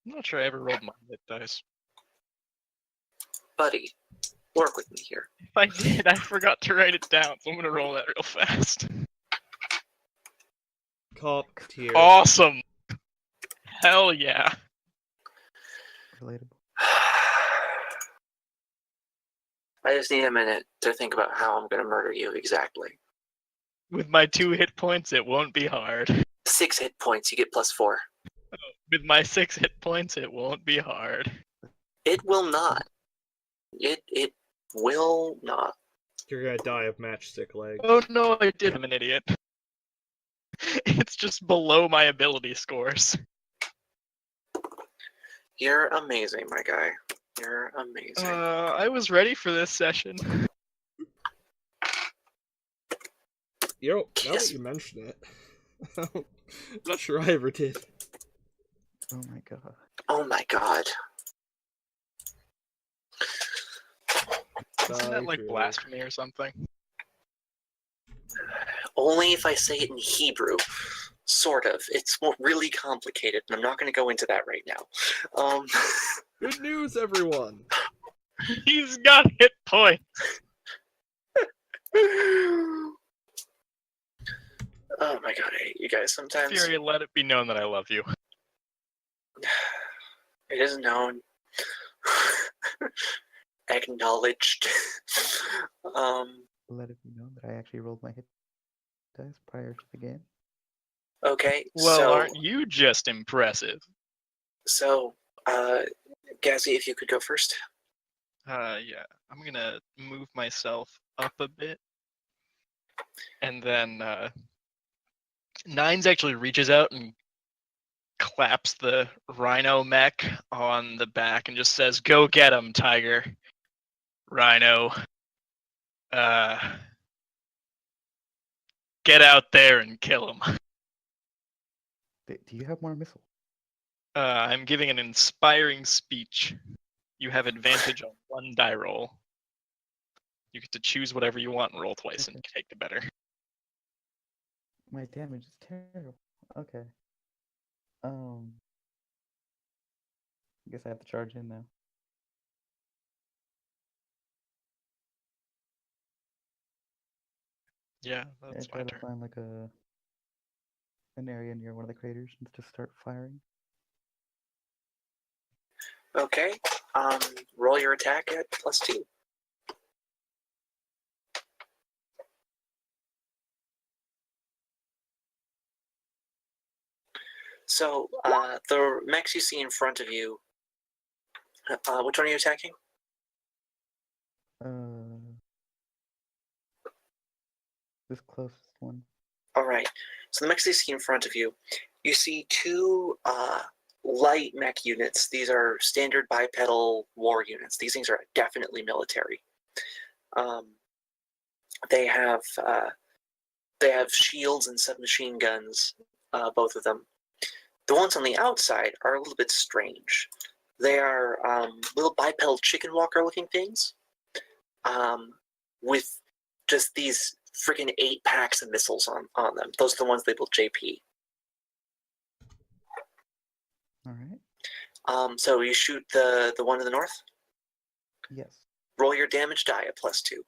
I'm not sure I ever rolled my hit dice. Buddy, work with me here. If I did, I forgot to write it down, so I'm gonna roll that real fast. Cop tier. Awesome! Hell yeah! Relatable. I just need a minute to think about how I'm going to murder you exactly. With my 2 hit points, it won't be hard. 6 hit points, you get +4. With my 6 hit points, it won't be hard. It will not. It will not. You're gonna die of matchstick leg. Oh no, I did. I'm an idiot. It's just below my ability scores. You're amazing, my guy. You're amazing. I was ready for this session. Now Yes. that you mention it, I'm not sure I ever did. Oh my god. Oh my god. Isn't that like True. blasphemy or something? Only if I say it in Hebrew. Sort of. It's really complicated, and I'm not going to go into that right now. Good news, everyone! He's got hit points. Oh my god, I hate you guys sometimes. Fury, let it be known that I love you. It is known. Acknowledged. Let it be known that I actually rolled my hit dice prior to the game. Okay, Well, aren't you just impressive? so, Gazzy, if you could go first. Yeah. I'm gonna move myself up a bit. And then, Nines actually reaches out and claps the Rhino mech on the back and just says, "Go get him, Tiger. Rhino. Get out there and kill him." Do you have more missiles? I'm giving an inspiring speech. You have advantage on 1 die roll. You get to choose whatever you want and roll twice and take the better. My damage is terrible. Okay. I guess I have to charge in now. Yeah, I that's try my to turn. find like an area near one of the craters and just start firing. Okay, roll your attack at +2. So, the mechs you see in front of you, which one are you attacking? This closest one. Alright, so the mechs you see in front of you, you see 2 light mech units. These are standard bipedal war units. These things are definitely military. They have shields and submachine guns, both of them. The ones on the outside are a little bit strange. They are little bipedal chicken walker looking things, with just these freaking 8 packs of missiles on them. Those are the ones labeled JP. All right. So you shoot the one in the north. Yes. Roll your damage die at +2.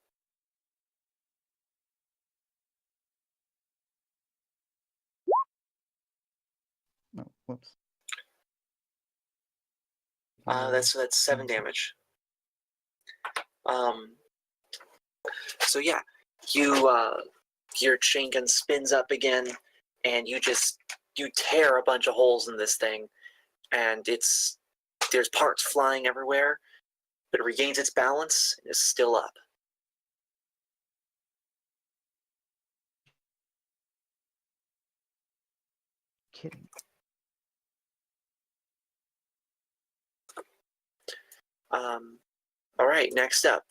No. Whoops. That's 7 okay. damage. So yeah, you your chain gun spins up again, and you tear a bunch of holes in this thing, and there's parts flying everywhere, but it regains its balance and is still up. Kidding. All right, next up.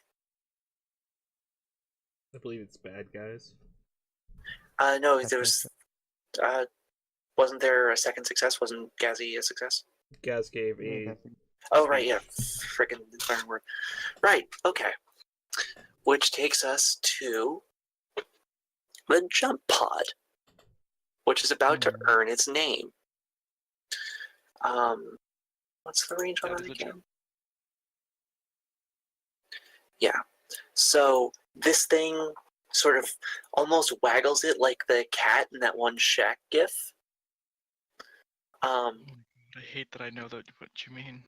I believe it's bad guys. No, That's there was. Wasn't there a second success? Wasn't Gazzien a success? Gaz gave Yeah, a that's it. Oh, right, yeah. Frickin' inspiring word. Right, okay. Which takes us to the jump pod, which is about to earn its name. What's the range on That that is a again? jump. Yeah. So this thing sort of almost waggles it like the cat in that one Shaq gif. Oh my God, I hate that I know what you mean.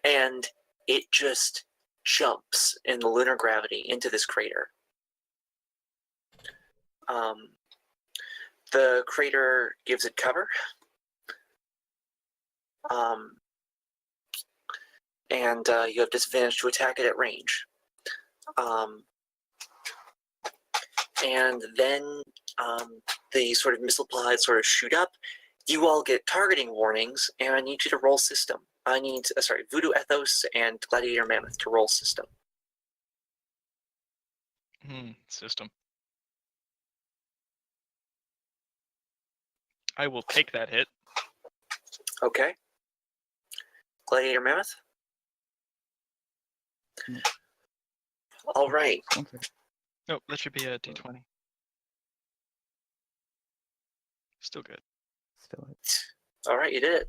And it just jumps in the lunar gravity into this crater. The crater gives it cover. And you have disadvantage to attack it at range. And then the sort of missile pods sort of shoot up. You all get targeting warnings, and I need you to roll system. I need, Voodoo Ethos and Gladiator Mammoth to roll system. System. I will take that hit. Okay. Gladiator Mammoth? All right. One second. Oh, that should be a d20. Still good. Still it. All right, you did it.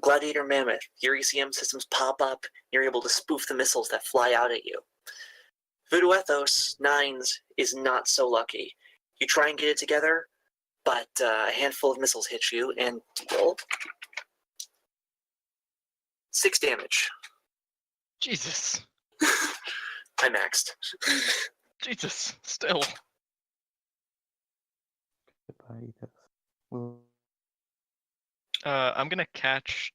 Gladiator Mammoth, your ECM systems pop up. You're able to spoof the missiles that fly out at you. Voodoo Ethos 9s is not so lucky. You try and get it together, but a handful of missiles hit you and deal 6 damage. Jesus. I maxed. Jesus. Still. Goodbye, Ethos. Well, I'm gonna catch.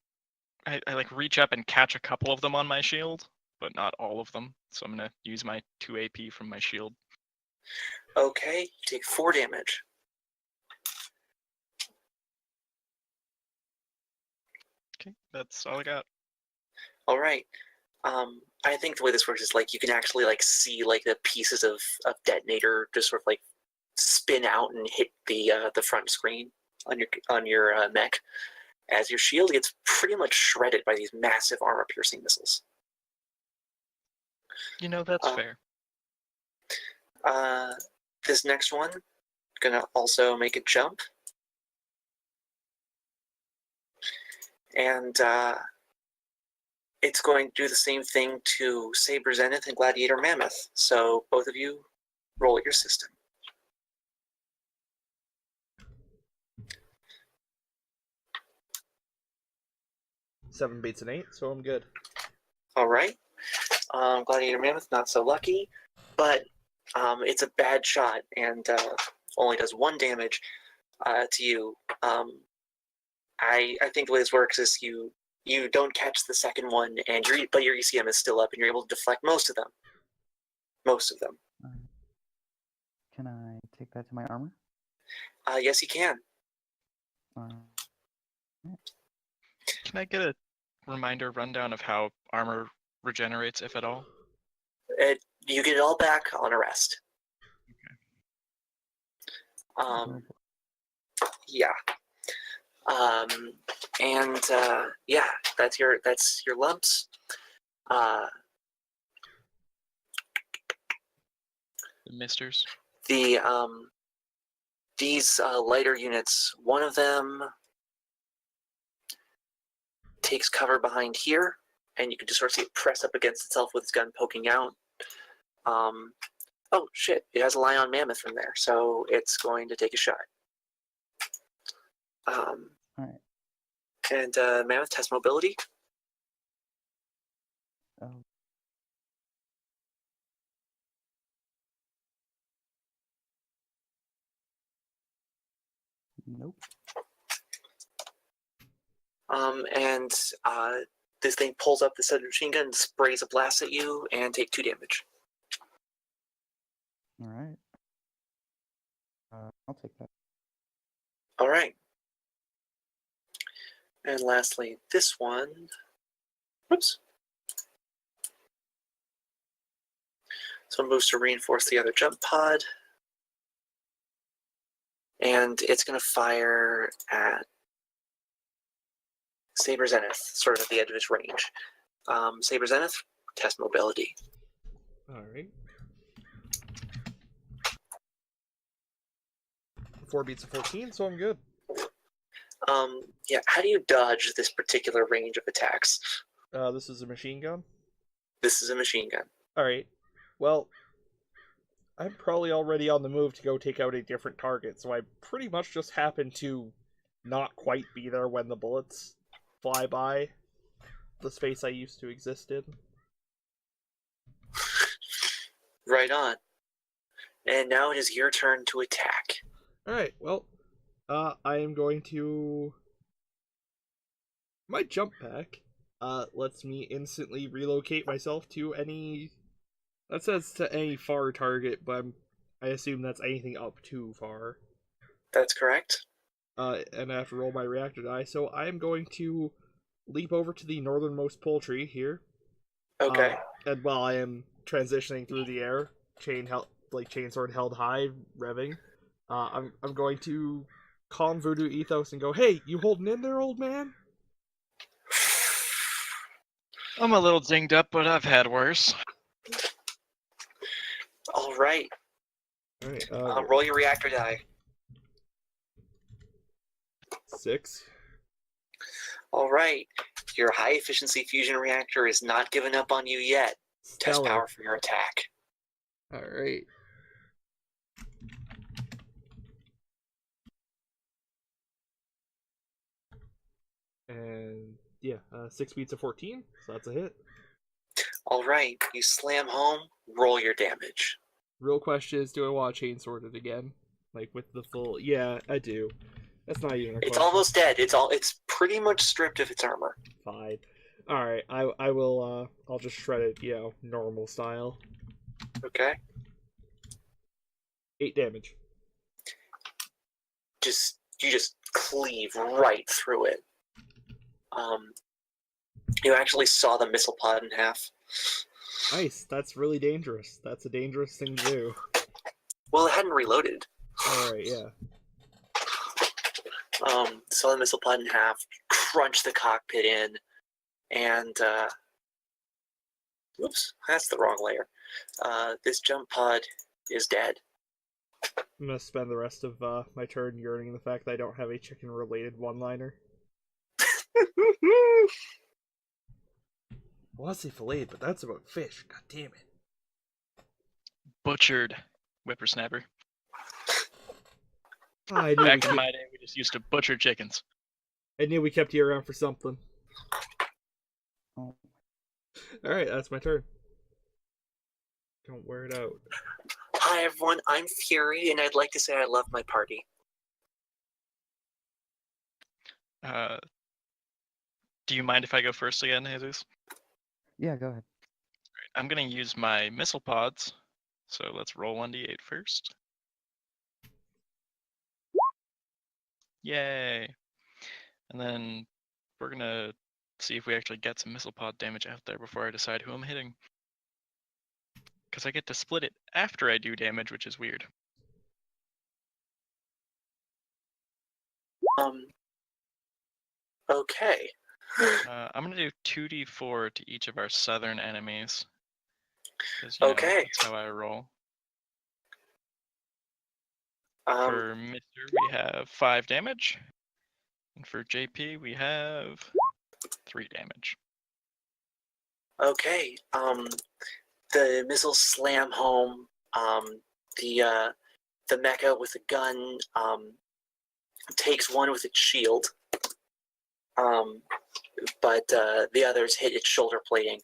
I like reach up and catch a couple of them on my shield, but not all of them. So I'm gonna use my 2 AP from my shield. Okay, you take 4 damage. Okay, that's all I got. All right. I think the way this works is like you can actually like see like the pieces of detonator just sort of like spin out and hit the front screen on your mech, as your shield gets pretty much shredded by these massive armor-piercing missiles. You know, that's fair. This next one, gonna also make a jump. And it's going to do the same thing to Saber Zenith and Gladiator Mammoth. So both of you roll your system. Seven beats an 8, so I'm good. All right. Gladiator Mammoth, not so lucky, but it's a bad shot and only does 1 damage to you. I think the way this works is you don't catch the second one, and but your ECM is still up, and you're able to deflect most of them. Most of them. can I take that to my armor? Yes, you can. Can I get a reminder rundown of how armor regenerates, if at all? You get it all back on arrest. Oh, Yeah. And yeah, that's your lumps. The misters. These lighter units, one of them takes cover behind here, and you can just sort of see it press up against itself with its gun poking out. Oh shit! It has a lion mammoth from there, so it's going to take a shot. Alright. And mammoth test mobility. Oh. Nope. And this thing pulls up the submachine gun and sprays a blast at you, and take 2 damage. Alright. I'll take that. All right. And lastly, this one. Whoops. So it moves to reinforce the other jump pod. And it's going to fire at Saber Zenith, sort of at the edge of its range. Saber Zenith, test mobility. Alright. 4 beats of 14, so I'm good. Yeah, how do you dodge this particular range of attacks? This is a machine gun. This is a machine gun. Alright. Well, I'm probably already on the move to go take out a different target, so I pretty much just happen to not quite be there when the bullets fly by the space I used to exist in. Right on. And now it is your turn to attack. Alright, well, I am going to... My jump pack lets me instantly relocate myself to any... That says to any far target, but I assume that's anything up too far. That's correct. And I have to roll my reactor die, so I am going to leap over to the northernmost poultry here. Okay. And while I am transitioning through the air, chainsword held high, revving, I'm going to calm Voodoo Ethos and go, "Hey, you holding in there, old man?" I'm a little dinged up, but I've had worse. All right. Alright, Roll your reactor die. 6. All right. Your high efficiency fusion reactor is not giving up on you yet. Test Stellar. power for your attack. Alright. And yeah, 6 beats of 14, so that's a hit. All right. You slam home. Roll your damage. Real question is, do I want to chainsword it again? Like with the full... Yeah, I do. That's not even a question. It's almost dead. It's pretty much stripped of its armor. Fine. Alright, I will, I'll just shred it, normal style. Okay. 8 damage. You just cleave right through it. You actually saw the missile pod in half. Nice, that's really dangerous. That's a dangerous thing to do. Well, it hadn't reloaded. Alright, yeah. Saw the missile pod in half, crunch the cockpit in, and oops, that's the wrong layer. This jump pod is dead. I'm gonna spend the rest of my turn yearning the fact that I don't have a chicken-related one-liner. I want to say filleted, but that's about fish. God damn it. Butchered whippersnapper. Oh, I knew Back in my day, we just used to butcher chickens. I knew we kept you around for something. Oh. Alright, that's my turn. Don't wear it out. Hi everyone, I'm Fury, and I'd like to say I love my party. Do you mind if I go first again, Jesus? Yeah, go ahead. I'm going to use my missile pods. So let's roll 1d8 first. Yay. And then we're going to see if we actually get some missile pod damage out there before I decide who I'm hitting. Because I get to split it after I do damage, which is weird. Okay. I'm gonna do 2d4 to each of our southern enemies. 'Cause, Okay. that's how I roll. Um, For Mr. we have 5 damage. And for JP we have 3 damage. okay. The missiles slam home. The mecha with the gun takes one with its shield. But the others hit its shoulder plating.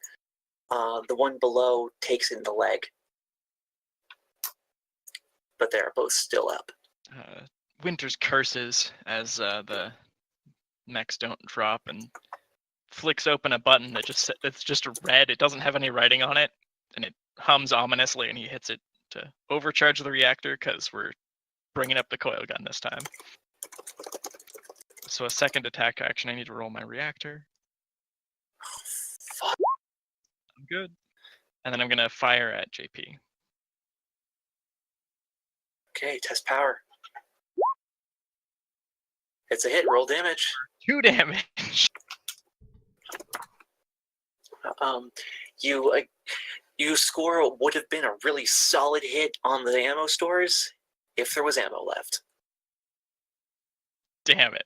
The one below takes in the leg. But they're both still up. Winter's curses as the mechs don't drop and flicks open a button that it's just red. It doesn't have any writing on it, and it hums ominously, and he hits it to overcharge the reactor because we're bringing up the coil gun this time. So a second attack action, I need to roll my reactor. Fuck. I'm good. And then I'm gonna fire at JP. Okay, test power. It's a hit. Roll damage. 2 damage. You score what would have been a really solid hit on the ammo stores if there was ammo left. Damn it.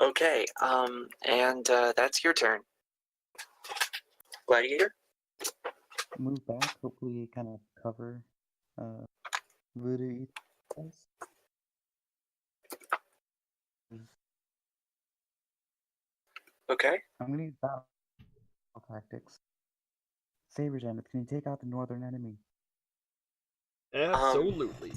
Okay, and that's your turn. Gladiator? Move back, hopefully kind of cover Voodoo guys. Okay. I'm gonna use battle tactics. Saber Janet, can you take out the northern enemy? Absolutely.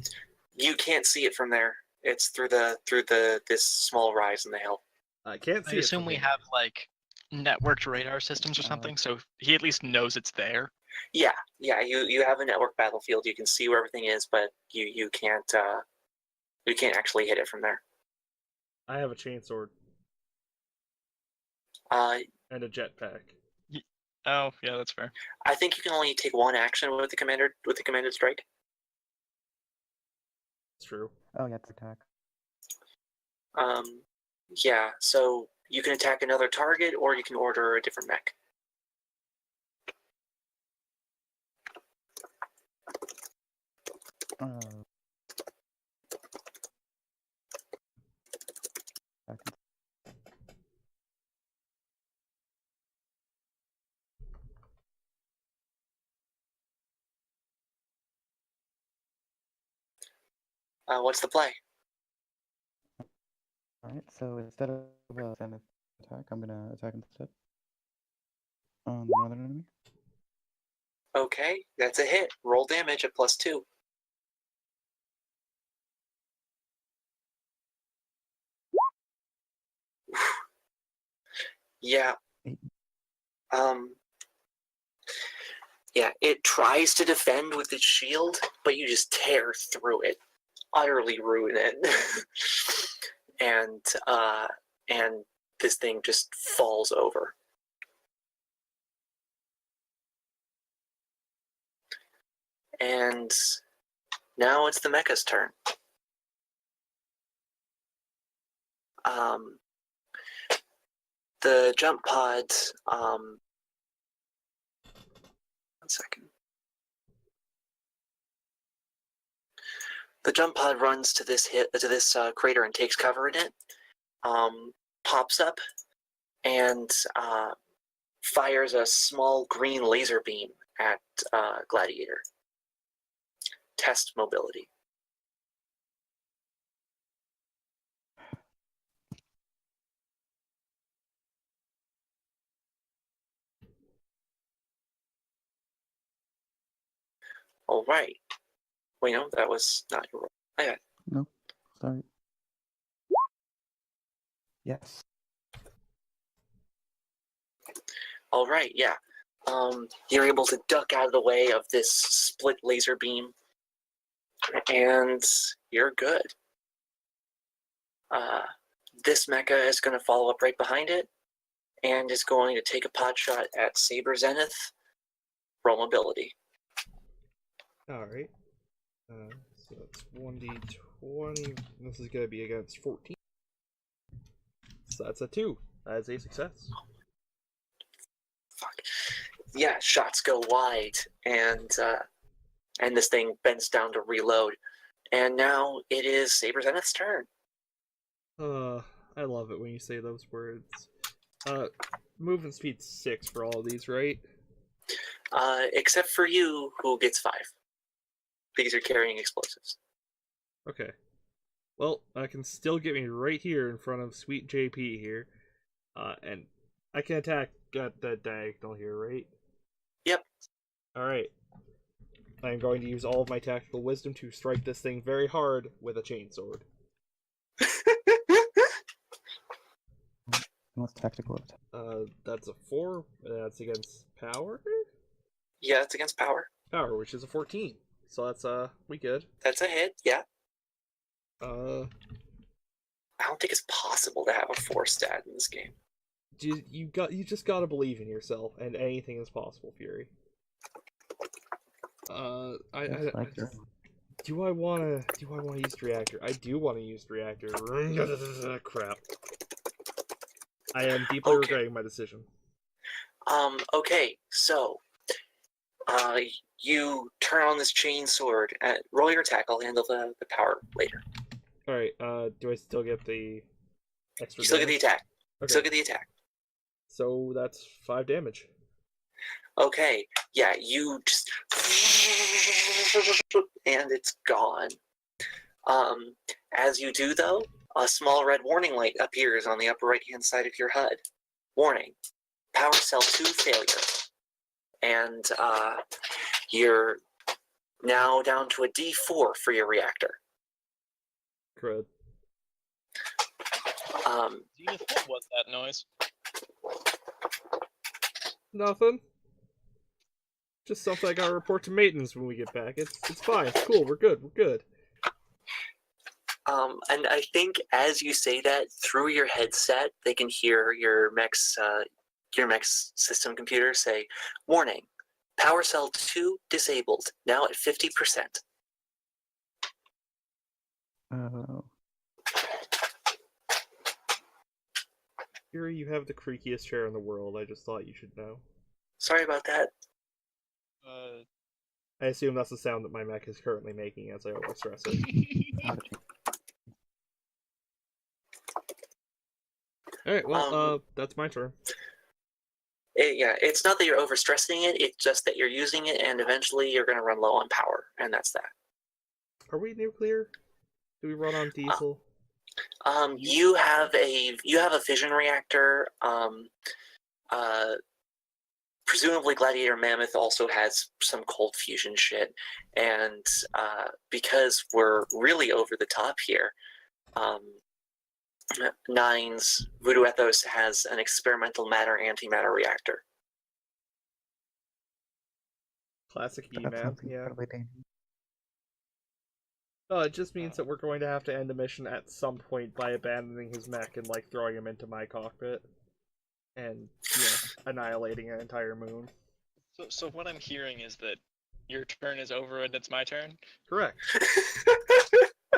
You can't see it from there. It's through this small rise in the hill. I can't see I it assume from we here. have like networked radar systems or something, so he at least knows it's there. Yeah. You have a network battlefield. You can see where everything is, but you can't actually hit it from there. I have a chainsword Uh, and a jetpack. Oh, yeah, that's fair. I think you can only take one action with the commanded strike. It's true. Oh yeah, it's attack. Yeah. So you can attack another target, or you can order a different mech. I can- What's the play? Alright, so instead of a zenith attack, I'm gonna attack instead. On the northern enemy. Okay, that's a hit. Roll damage at +2. Yeah. Yeah, it tries to defend with its shield, but you just tear through it, utterly ruin it, and this thing just falls over. And now it's the mecha's turn. The jump pod. One second. The jump pod runs to this crater and takes cover in it. Pops up and fires a small green laser beam at Gladiator. Test mobility. All right. Wait, no, that was not your roll. Okay. Nope. Sorry. Yes. All right, yeah. You're able to duck out of the way of this split laser beam, and you're good. This mecha is going to follow up right behind it and is going to take a pot shot at Saber Zenith. Roll mobility. Alright. So it's 1d20. This is going to be against 14. So that's a 2. That is a success. Fuck. Yeah, shots go wide, and this thing bends down to reload. And now it is Saber Zenith's turn. I love it when you say those words. Movement speed 6 for all of these, right? Except for you, who gets 5. Because you're carrying explosives. Okay. Well, I can still get me right here in front of Sweet JP here. And I can attack at the diagonal here, right? Yep. Alright. I'm going to use all of my tactical wisdom to strike this thing very hard with a chainsword. What's tactical attack? That's a 4. That's against power? Yeah, it's against power. Power, which is a 14. So that's, we good. That's a hit, yeah. I I don't think it's possible to have a 4 stat in this game. you just gotta believe in yourself, and anything is possible, Fury. Do I wanna use the reactor? I do wanna use the reactor. Crap. I am deeply regretting my decision. Okay, so you turn on this chain sword. Roll your attack. I'll handle the power later. Alright, do I still get the extra You still get the damage? attack. Okay. Still get the attack. So that's 5 damage. Okay, yeah, you just and it's gone. As you do though, a small red warning light appears on the upper right-hand side of your HUD. Warning: Power Cell 2 failure. And you're now down to a D4 for your reactor. Crud. Zenith, what was that noise? Nothing. Just something I gotta report to maintenance when we get back. It's fine. It's cool. We're good. We're good. And I think as you say that through your headset, they can hear your mech's system computer say, "Warning: Power Cell 2 disabled. Now at 50%." Fury, you have the creakiest chair in the world. I just thought you should know. Sorry about that. I assume that's the sound that my mech is currently making as I overstress it. Alright, well, that's my turn. It's not that you're overstressing it, it's just that you're using it, and eventually you're going to run low on power, and that's that. Are we nuclear? Do we run on diesel? You have a fission reactor. Presumably Gladiator Mammoth also has some cold fusion shit, and because we're really over the top here, Nine's Voodoo Ethos has an experimental matter antimatter reactor. Classic That E-Man, sounds yeah. incredibly dangerous. It just means that we're going to have to end the mission at some point by abandoning his mech and, like, throwing him into my cockpit. And, annihilating an entire moon. So what I'm hearing is that your turn is over and it's my turn? Correct.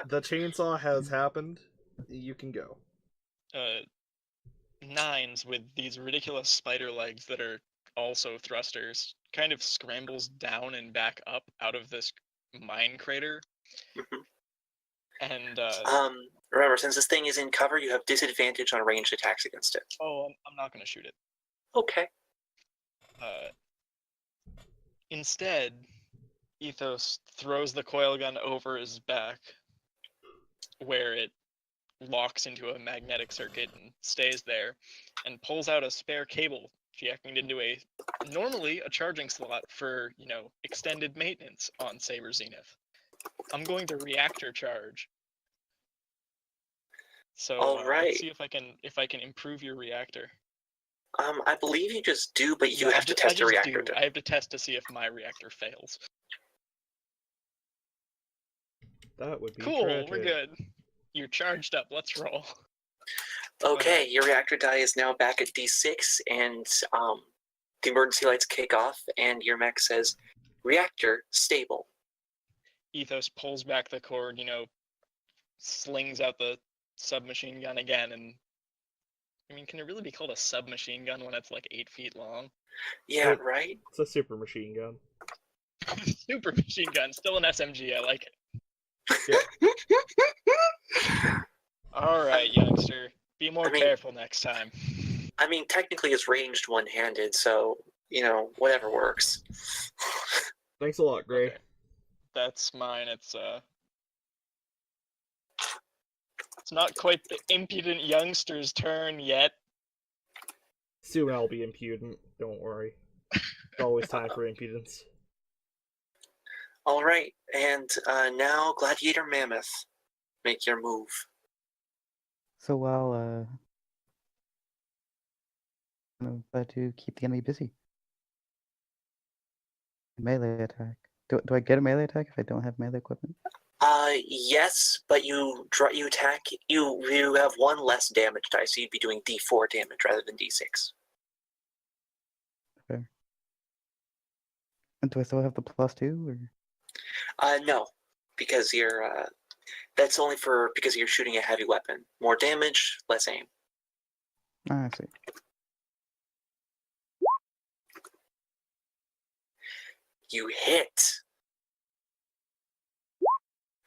The chainsaw has happened. You can go. Nines with these ridiculous spider legs that are also thrusters kind of scrambles down and back up out of this mine crater. And remember, since this thing is in cover, you have disadvantage on ranged attacks against it. oh, I'm not going to shoot it. Okay. Instead, Ethos throws the coil gun over his back, where it locks into a magnetic circuit and stays there, and pulls out a spare cable, jacking into normally a charging slot for, extended maintenance on Saber Zenith. I'm going to reactor charge. So All right. let's see if I can improve your reactor. I believe you just do, but you Yeah, have to test a reactor. I have to test to see if my reactor fails. That would be Cool, tragic. we're good. You're charged up. Let's roll. Okay, your reactor die is now back at D6, and the emergency lights kick off, and your mech says, "Reactor stable." Ethos pulls back the cord, slings out the submachine gun again, and I mean, can it really be called a submachine gun when it's like 8 feet long? Yeah, Well- right? It's a super machine gun. Super machine gun, still an SMG. I like it. Yeah. All right, youngster, be more I mean- careful next time. I mean, technically it's ranged one-handed, so, whatever works. Thanks a lot, Gray. Okay. That's mine. It's not quite the impudent youngster's turn yet. Soon I'll be impudent. Don't worry. It's always time for impudence. All right, and now Gladiator Mammoth, make your move. So I'll try to keep the enemy busy. Melee attack. Do I get a melee attack if I don't have melee equipment? Yes, but you attack. You have one less damage die, so you'd be doing D4 damage rather than D6. Fair. And do I still have the +2 or? No, because that's only because you're shooting a heavy weapon. More damage, less aim. Ah, I see. You hit.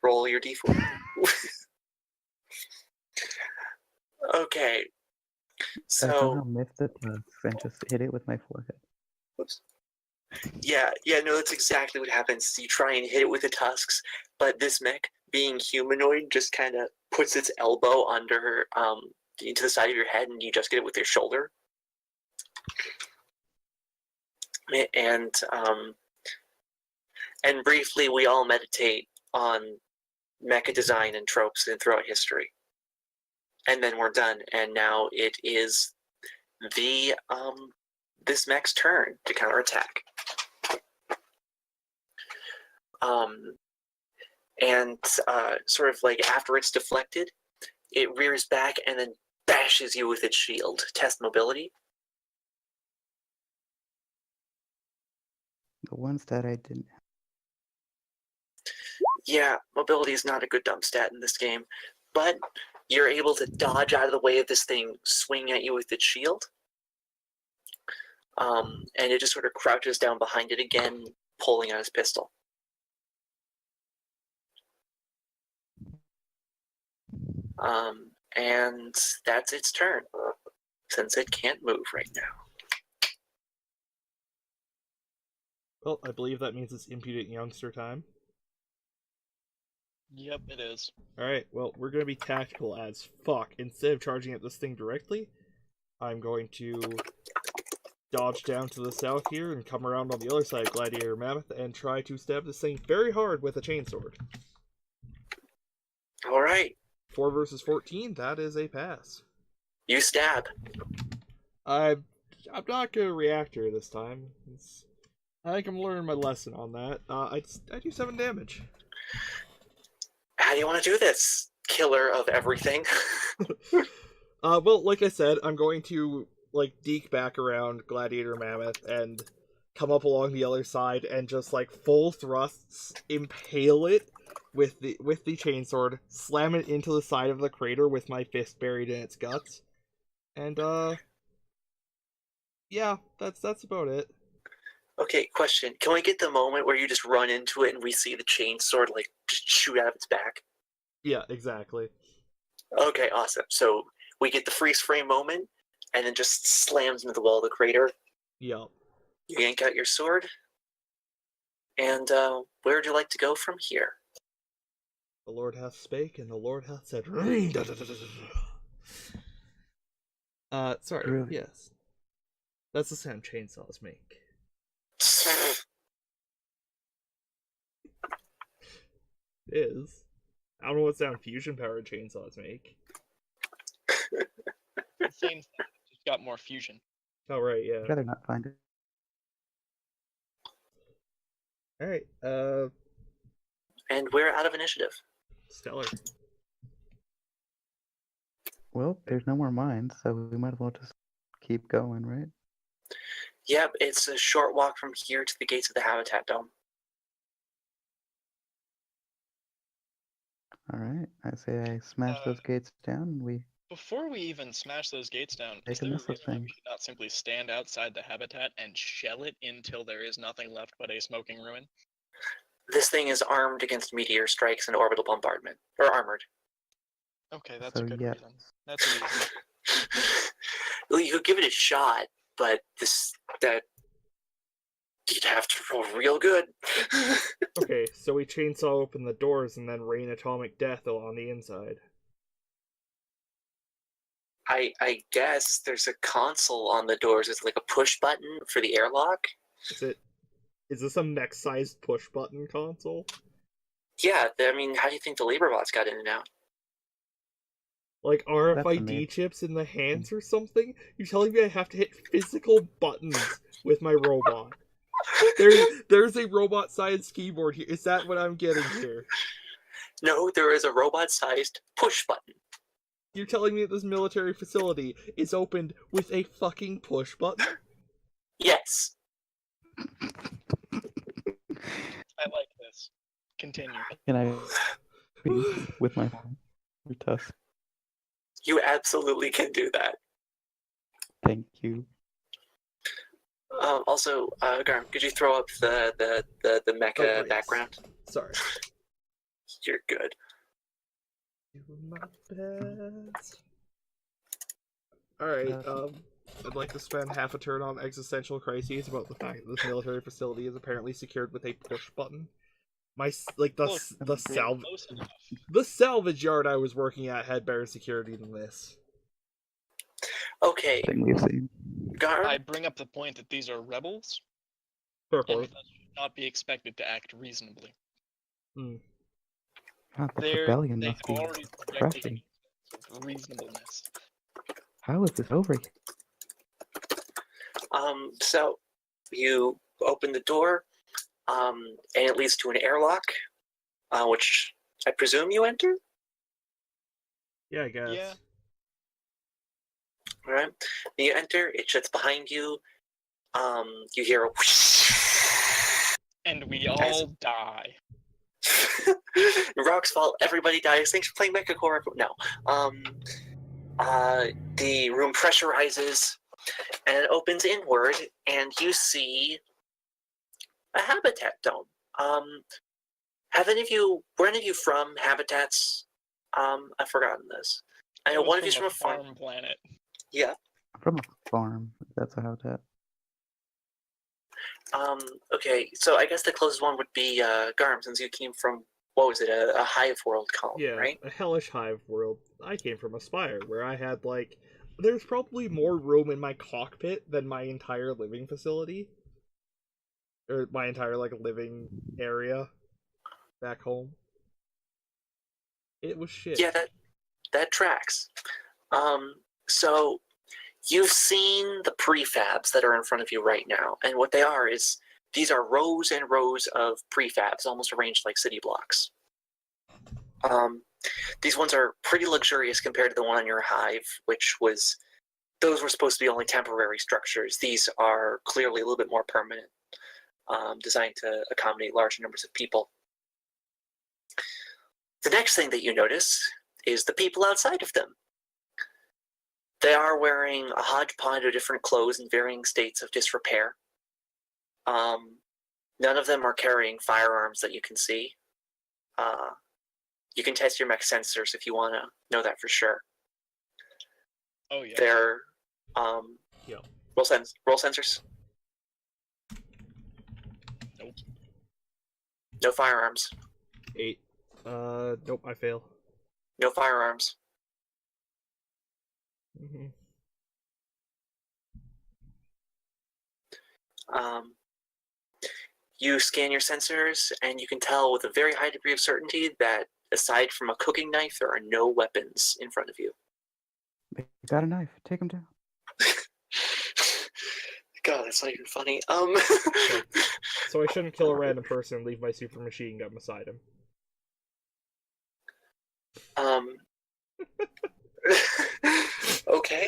Roll your D4. Okay. I So, somehow missed the tusks and just hit it with my forehead. oops. Yeah, no, that's exactly what happens. You try and hit it with the tusks, but this mech, being humanoid, just kind of puts its elbow under, into the side of your head, and you just get it with your shoulder. And briefly, we all meditate on mecha design and tropes throughout history. And then we're done, and now it is this mech's turn to counterattack. And sort of like after it's deflected, it rears back and then bashes you with its shield. Test mobility. The ones that I didn't have. Yeah, mobility is not a good dump stat in this game, but you're able to dodge out of the way of this thing swinging at you with its shield. And it just sort of crouches down behind it again, pulling out his pistol. And that's its turn, since it can't move right now. Well, I believe that means it's impudent youngster time. Yep, it is. Alright, well, we're gonna be tactical as fuck. Instead of charging at this thing directly, I'm going to dodge down to the south here and come around on the other side of Gladiator Mammoth and try to stab this thing very hard with a chainsword. All right, 4 versus 14, that is a pass. you stab. I'm not gonna reactor this time. I think I'm learning my lesson on that. I do 7 damage. How do you want to do this, killer of everything? Well, like I said, I'm going to deke back around Gladiator Mammoth and come up along the other side and just full thrusts impale it with the chainsword, slam it into the side of the crater with my fist buried in its guts, and yeah, that's about it. Okay, question. Can we get the moment where you just run into it and we see the chainsword just shoot out of its back? Yeah, exactly. Okay, awesome. So we get the freeze frame moment and then just slams into the wall of the crater. Yep. You yank out your sword. And where would you like to go from here? The Lord hath spake, and the Lord hath said. Sorry. Really? Yes. That's the sound chainsaws make. It is. I don't know what sound fusion powered chainsaws make. Same thing, just got more fusion. Oh right, yeah. I'd rather not find it. Alright, And we're out of initiative. stellar. Well, there's no more mines, so we might as well just keep going, right? Yep, it's a short walk from here to the gates of the Habitat Dome. All right. I say I smash those gates down, and we Before we even smash those gates down, Make is a there a missile reason why thing. we should not simply stand outside the habitat and shell it until there is nothing left but a smoking ruin? This thing is armed against meteor strikes and orbital bombardment, or armored. Okay, that's So a good yes. reason. That's a reason. Well, you could give it a shot, but that you'd have to roll real good. Okay, so we chainsaw open the doors and then rain atomic death on the inside. I guess there's a console on the doors. It's like a push button for the airlock. Is this a mech-sized push-button console? Yeah, I mean, how do you think the labor bots got in and out? Like That's RFID amazing. chips in the hands or something? You're telling me I have to hit physical buttons with my robot? There's a robot-sized keyboard here. Is that what I'm getting here? No, there is a robot-sized push button. You're telling me that this military facility is opened with a fucking push button? Yes. I like this. Continue. Can I speak with my horn or tusk? You absolutely can do that. Thank you. Also, Garm, could you throw up the mecha Oh, right. background? Sorry. You're good. Doing my best. Alright, I'd like to spend half a turn on existential crises about the fact that this military facility is apparently secured with a push button. The salvage yard I was working at had better security than this. Okay, Thing we've seen. Garm, I bring up the point that these are rebels, Fair and point. thus should not be expected to act reasonably. God, the They rebellion have must be already rejected pressing. any sense of reasonableness. How is this over yet? so you open the door, and it leads to an airlock, which I presume you enter. Yeah, I guess. Yeah. All right, you enter. It shuts behind you. You hear a whoosh. And we all die. Rocks fall. Everybody dies. Thanks for playing Mecha Core. No. The room pressurizes and it opens inward, and you see a habitat dome. Were any of you from habitats? I've forgotten this. I know It was one of you's from from a farm planet. Yeah. From a farm. That's a habitat. Okay, so I guess the closest one would be Garm, since you came from, what was it, a hive world colony, Yeah, right? a hellish hive world. I came from a spire where I had there's probably more room in my cockpit than my entire living facility. Or my entire living area back home. It was shit. Yeah, that tracks. So you've seen the prefabs that are in front of you right now, and what they are is these are rows and rows of prefabs, almost arranged like city blocks. These ones are pretty luxurious compared to the one on your hive, those were supposed to be only temporary structures. These are clearly a little bit more permanent, designed to accommodate large numbers of people. The next thing that you notice is the people outside of them. They are wearing a hodgepodge of different clothes in varying states of disrepair. None of them are carrying firearms that you can see. You can test your mech sensors if you want to know that for sure. Oh yeah. They're Yeah. roll sensors. Nope. No firearms. 8. Nope, I fail. No firearms. Mm-hmm. You scan your sensors, and you can tell with a very high degree of certainty that aside from a cooking knife, there are no weapons in front of you. They got a knife. Take him down. God, that's not even funny. So I shouldn't kill a random person and leave my super machine gun beside him.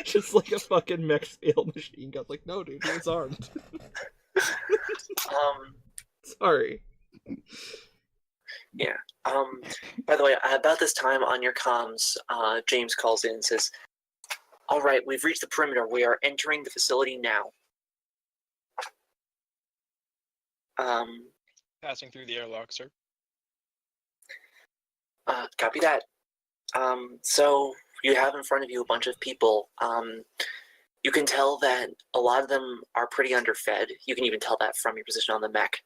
Just like a fucking mech scale machine gun. Like, no, dude, he was armed. Sorry. Yeah. By the way, about this time on your comms, James calls in and says, "All right, we've reached the perimeter. We are entering the facility now." Passing through the airlock, sir. Copy that. So you have in front of you a bunch of people. You can tell that a lot of them are pretty underfed. You can even tell that from your position on the mech.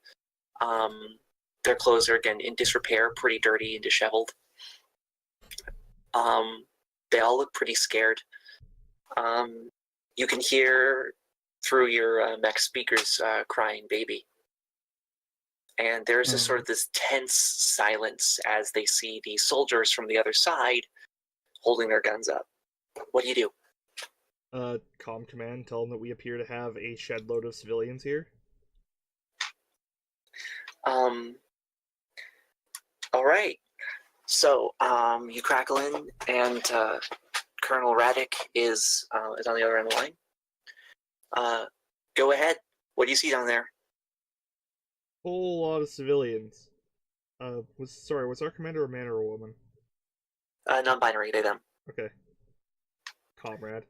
Their clothes are, again, in disrepair, pretty dirty and disheveled. They all look pretty scared. You can hear through your mech speakers crying baby. And there's this sort of this tense silence as they see the soldiers from the other side holding their guns up. What do you do? Comm command, tell them that we appear to have a shed load of civilians here. All right. So, you crackle in, and Colonel Raddick is on the other end of the line. Go ahead. What do you see down there? Whole lot of civilians. Was our commander a man or a woman? Non-binary, they, them. Okay. Comrade.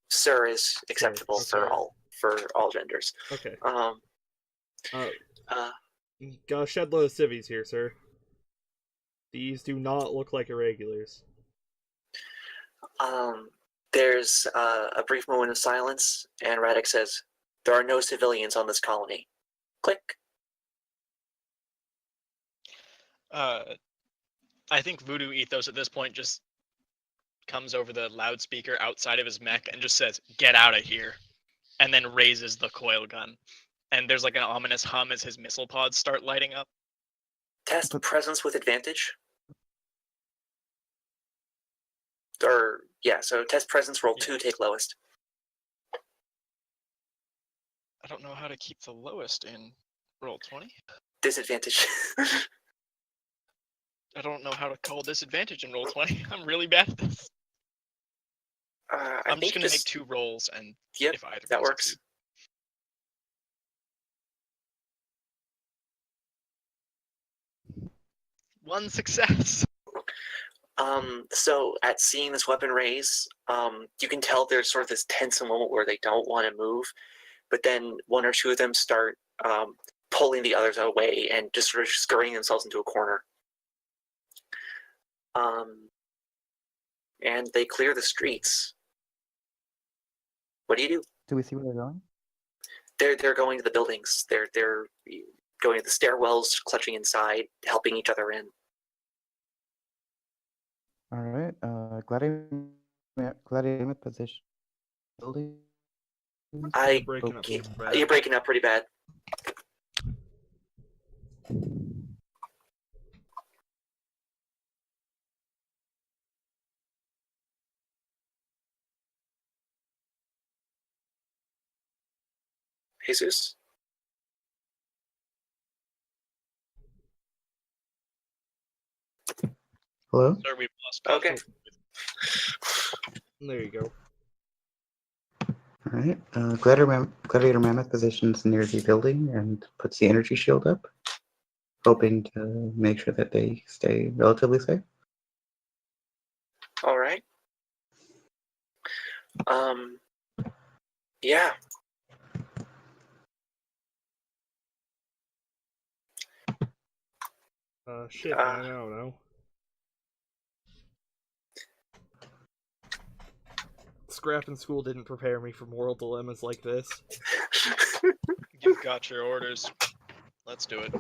Sir is acceptable okay. for all genders. Okay. Uh, Got a shed load of civvies here, sir. These do not look like irregulars. There's a brief moment of silence, and Raddick says, "There are no civilians on this colony." Click. I think Voodoo Ethos at this point just comes over the loudspeaker outside of his mech and just says, "Get out of here," and then raises the coil gun. And there's like an ominous hum as his missile pods start lighting up. Test presence with advantage. Or, yeah, so test presence, roll 2, take lowest. I don't know how to keep the lowest in roll 20. Disadvantage. I don't know how to call disadvantage in roll 20. I'm really bad at this. I'm just going to make 2 rolls, and yep, if either that one works. succeeds. One success. So at seeing this weapon raise, you can tell there's sort of this tense moment where they don't want to move, but then 1 or 2 of them start pulling the others away and just sort of scurrying themselves into a corner. And they clear the streets. What do you do? Do we see where they're going? They're going to the buildings. They're going to the stairwells, clutching inside, helping each other in. All right. Gladiator position. Building. You're breaking up. You're breaking up pretty bad. Jesus? Hello? Sir, we've lost Okay. There you go. All right. Gladiator Mammoth positions near the building and puts the energy shield up, hoping to make sure that they stay relatively safe. All right. Yeah. Shit, man, I don't know. Scrap in school didn't prepare me for moral dilemmas like this. You've got your orders. Let's do it.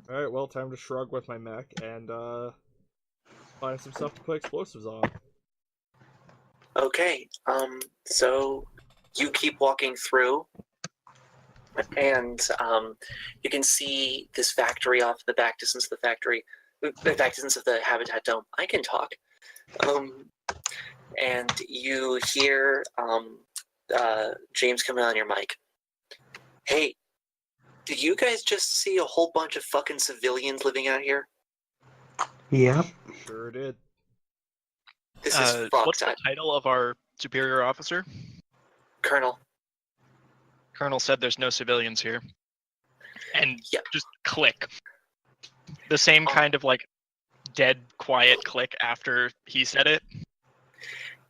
Alright, well, time to shrug with my mech and find some stuff to put explosives on. Okay. So you keep walking through, and you can see this factory off the back distance of the factory, the back distance of the Habitat Dome. I can talk. And you hear James coming on your mic. Hey, did you guys just see a whole bunch of fucking civilians living out here? Yep. Sure did. This is What's fucked. the title of our superior officer? Colonel. Colonel said there's no civilians here. And Yep. just click. The same kind of like dead quiet click after he said it.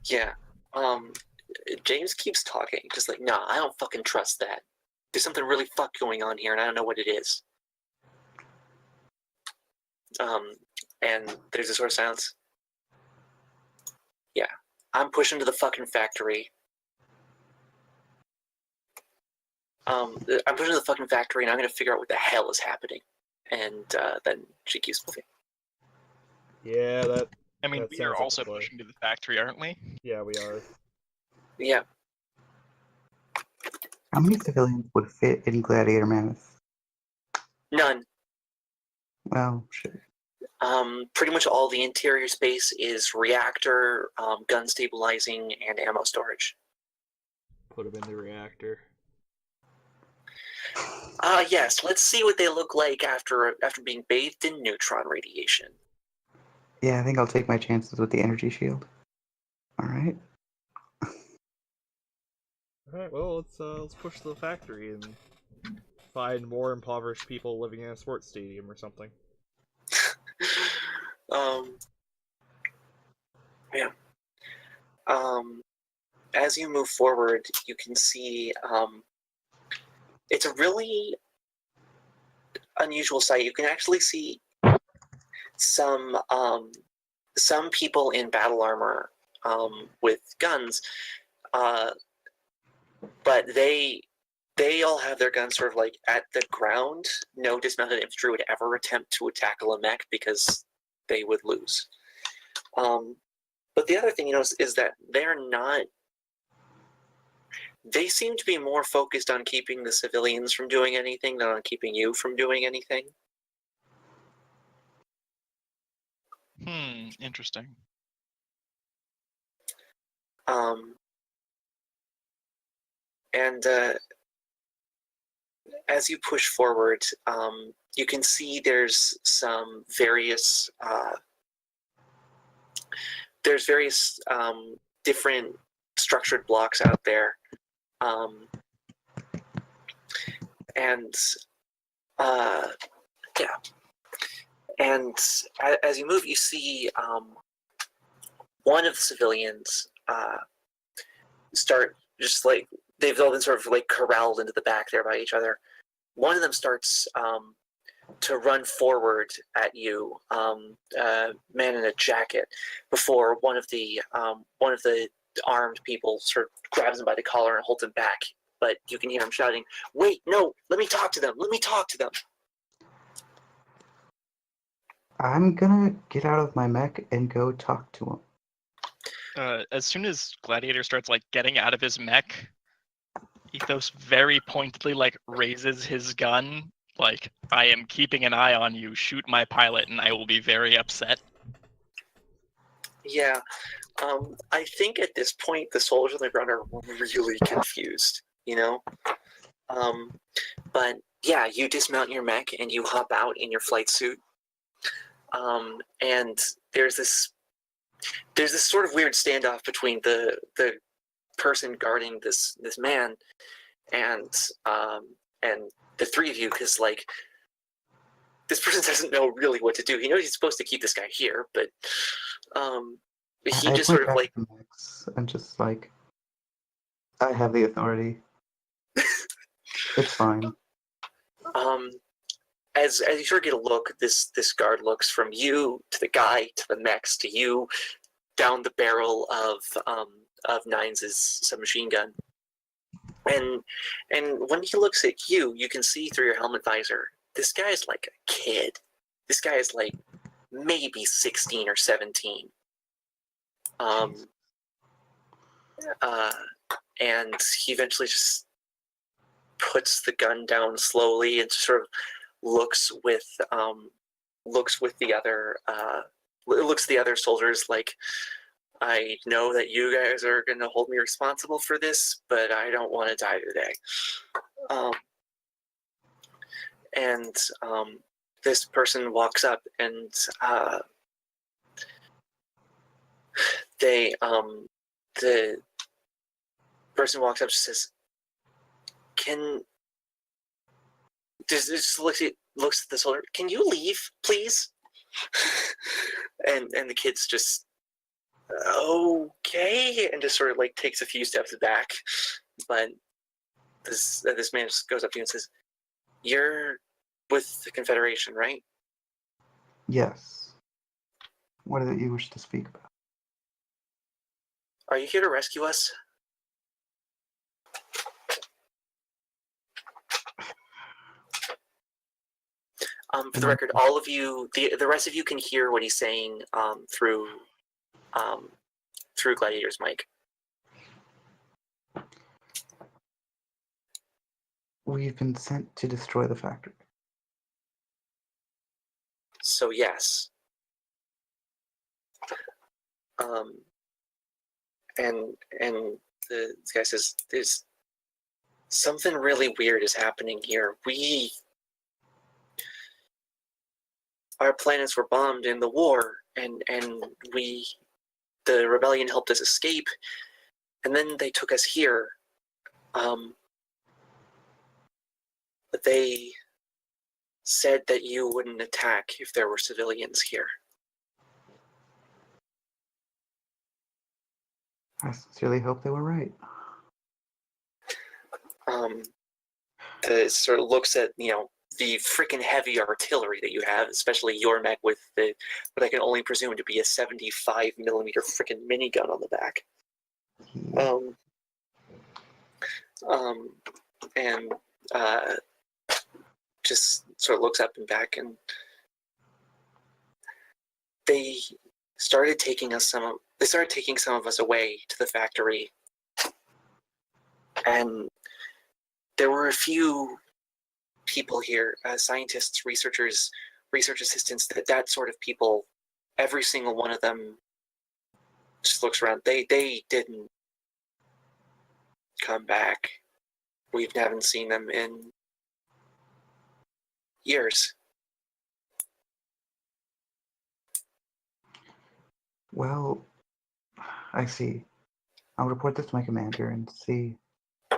Yeah. James keeps talking, just like, nah, I don't fucking trust that. There's something really fucked going on here, and I don't know what it is. And there's a sort of silence. Yeah. I'm pushing to the fucking factory. I'm pushing to the fucking factory, and I'm gonna figure out what the hell is happening. And then she keeps moving. Yeah, that. I mean, That we sounds are like also the play. pushing to the factory, aren't we? Yeah, we are. Yeah. How many civilians would fit in Gladiator Mammoth? None. Well, shit. Pretty much all the interior space is reactor, gun stabilizing, and ammo storage. Put them in the reactor. Yes, let's see what they look like after being bathed in neutron radiation. Yeah, I think I'll take my chances with the energy shield. All right. All right. Well, let's push to the factory and find more impoverished people living in a sports stadium or something. Yeah. As you move forward, you can see it's a really unusual sight. You can actually see some people in battle armor with guns, but they all have their guns sort of like at the ground. No dismounted infantry would ever attempt to tackle a mech because they would lose. But the other thing you notice is that they're not. They seem to be more focused on keeping the civilians from doing anything than on keeping you from doing anything. Interesting. And as you push forward, you can see there's some various different structured blocks out there, and yeah. And as you move, you see one of the civilians start just like they've all been sort of like corralled into the back there by each other. One of them starts to run forward at you, man in a jacket, before one of the armed people sort of grabs him by the collar and holds him back. But you can hear him shouting, "Wait, no! Let me talk to them! Let me talk to them!" I'm gonna get out of my mech and go talk to him. As soon as Gladiator starts like getting out of his mech, Ethos very pointedly like raises his gun, like, I am keeping an eye on you, shoot my pilot and I will be very upset. Yeah, I think at this point the soldiers on the ground are really confused, you know? But yeah, you dismount your mech and you hop out in your flight suit. And there's this sort of weird standoff between the person guarding this man and the three of you, because like this person doesn't know really what to do. He knows he's supposed to keep this guy here, but he I just point sort of back like to the mechs and just like, I have the authority. It's fine. as you sort of get a look, this guard looks from you to the guy to the mechs to you down the barrel of Nines' submachine gun. And when he looks at you, you can see through your helmet visor, this guy's like a kid. This guy is like maybe 16 or 17. And he eventually just puts the gun down slowly and sort of looks with the other soldiers like, I know that you guys are going to hold me responsible for this, but I don't want to die today. And this person walks up and The person walks up and says, just looks at the soldier. Can you leave, please? and the kid's just okay, and just sort of like takes a few steps back. But this man just goes up to you and says, "You're with the Confederation, right?" Yes. What is it you wish to speak about? Are you here to rescue us? For the record, all of you, the rest of you can hear what he's saying through Gladiator's mic. We've been sent to destroy the factory. So yes. And the guy says, "There's something really weird is happening here. Our planets were bombed in the war, and the rebellion helped us escape, and then they took us here. But they said that you wouldn't attack if there were civilians here." I sincerely hope they were right. The sort of looks at, the freaking heavy artillery that you have, especially your mech with what I can only presume to be a 75 millimeter freaking minigun on the back. And just sort of looks up and back, and they started taking some of us away to the factory, and there were a few people here, scientists, researchers, research assistants, that sort of people. Every single one of them just looks around. They didn't come back. We haven't seen them in years. Well, I see. I'll report this to my commander and see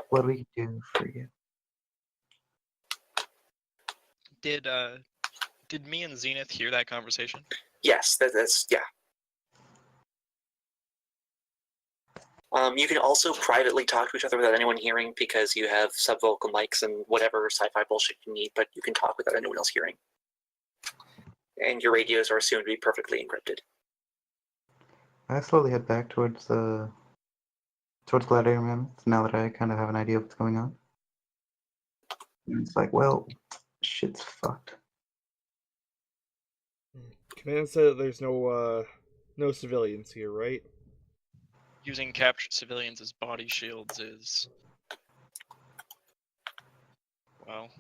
what we can do for you. Did me and Zenith hear that conversation? Yes, that's yeah. You can also privately talk to each other without anyone hearing, because you have subvocal mics and whatever sci-fi bullshit you need, but you can talk without anyone else hearing. And your radios are assumed to be perfectly encrypted. I slowly head back towards Gladiator Mammoth, now that I kind of have an idea of what's going on. And it's like, well, shit's fucked. Command said that there's no civilians here, right? Using captured civilians as body shields is, well,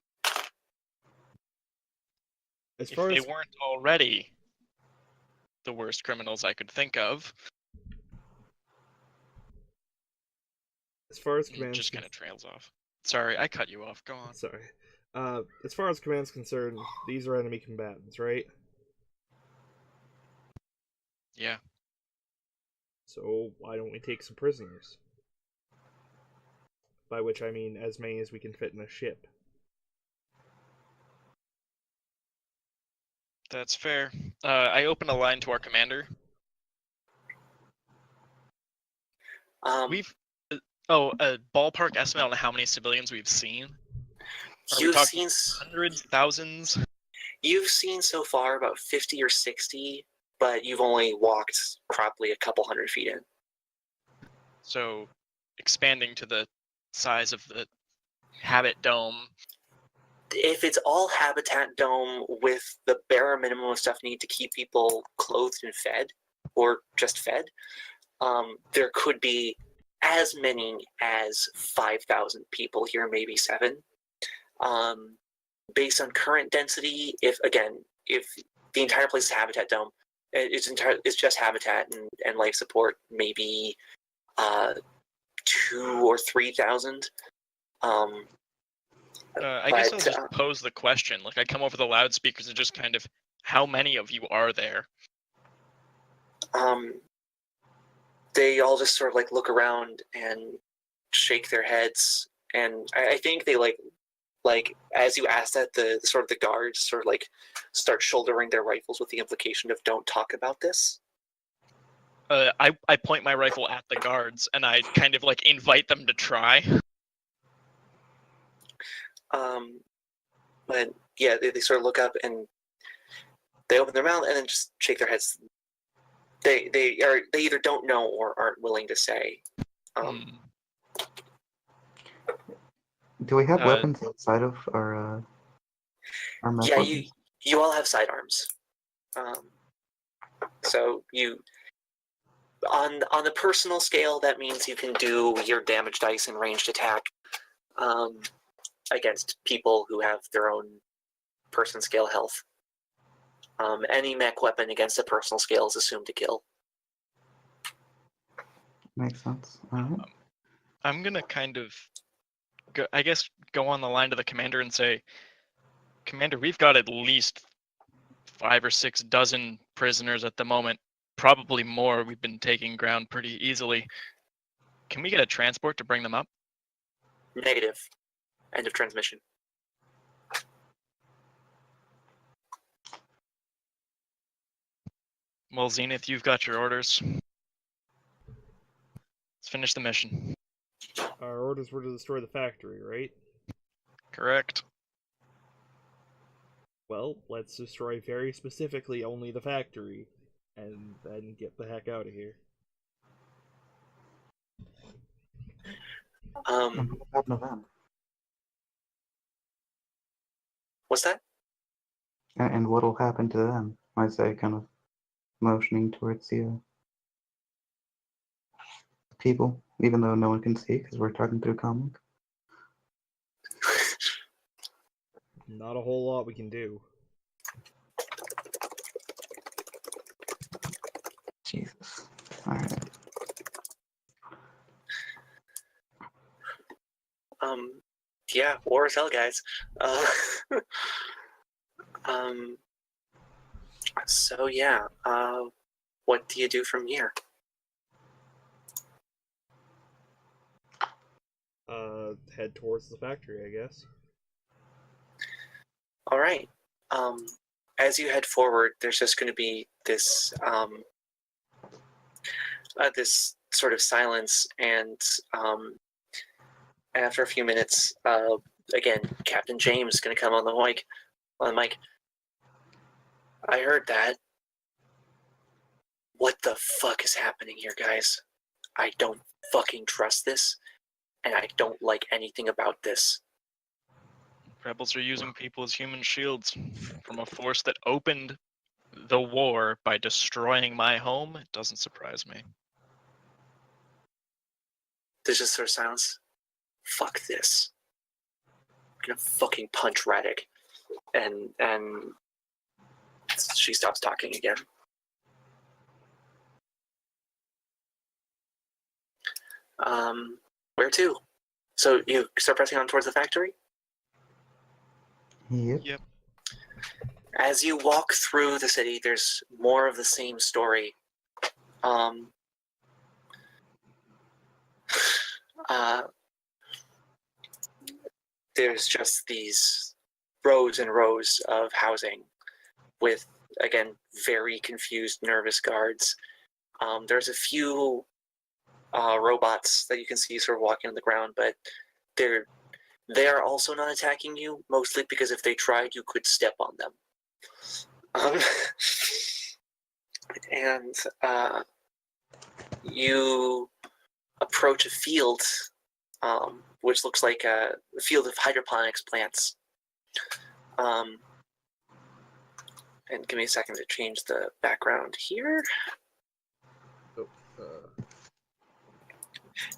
As if far they as weren't already the worst criminals I could think of. command, just kind of trails off. Sorry, I cut you off. Go on. Sorry. As far as command's concerned, these are enemy combatants, right? Yeah. So why don't we take some prisoners? By which I mean as many as we can fit in a ship. That's fair. I open a line to our commander. We've a ballpark estimate on how many civilians we've seen. Are we talking hundreds, thousands? You've seen so far about 50 or 60, but you've only walked probably a couple 100 feet in. So, expanding to the size of the Habit Dome. If it's all Habitat Dome with the bare minimum of stuff needed to keep people clothed and fed, or just fed, there could be as many as 5,000 people here, maybe 7. Based on current density, if the entire place is Habitat Dome, it's just habitat and life support, maybe 2,000 or 3,000. I guess I'll just pose the question. Like, I come over the loudspeakers and just kind of, how many of you are there? they all just sort of like look around and shake their heads, and I think they like as you ask that, the sort of the guards sort of like start shouldering their rifles with the implication of "Don't talk about this." I point my rifle at the guards and I kind of like invite them to try. But yeah, they sort of look up and they open their mouth and then just shake their heads. They either don't know or aren't willing to say. Do we have Uh, weapons outside of our mech Yeah, weapons? you all have sidearms. So you on the personal scale, that means you can do your damage dice and ranged attack against people who have their own person scale health. Any mech weapon against a personal scale is assumed to kill. Makes sense. All right. I'm gonna kind of, I guess, go on the line to the commander and say, Commander, we've got at least 5 or 6 dozen prisoners at the moment, probably more. We've been taking ground pretty easily. Can we get a transport to bring them up? Negative. End of transmission. Well, Zenith, you've got your orders. Let's finish the mission. Our orders were to destroy the factory, right? Correct. Well, let's destroy very specifically only the factory, and then get the heck out of here. And what happened to them? What's that? And what'll happen to them? I say, kind of motioning towards the people, even though no one can see because we're talking through comic. Not a whole lot we can do. Jesus. All right. Yeah, war is hell, guys. So yeah, what do you do from here? Head towards the factory, I guess. All right. As you head forward, there's just going to be this this sort of silence, and after a few minutes, again, Captain James is going to come on the mic. I heard that. What the fuck is happening here, guys? I don't fucking trust this, and I don't like anything about this. Rebels are using people as human shields from a force that opened the war by destroying my home. It doesn't surprise me. There's just sort of silence. Fuck this. I'm gonna fucking punch Radek. And she stops talking again. Where to? So you start pressing on towards the factory? Yep. Yep. As you walk through the city, there's more of the same story. There's just these rows and rows of housing with, again, very confused, nervous guards. There's a few robots that you can see sort of walking on the ground, but they're also not attacking you, mostly because if they tried, you could step on them. And you approach a field, which looks like a field of hydroponics plants. And give me a second to change the background here.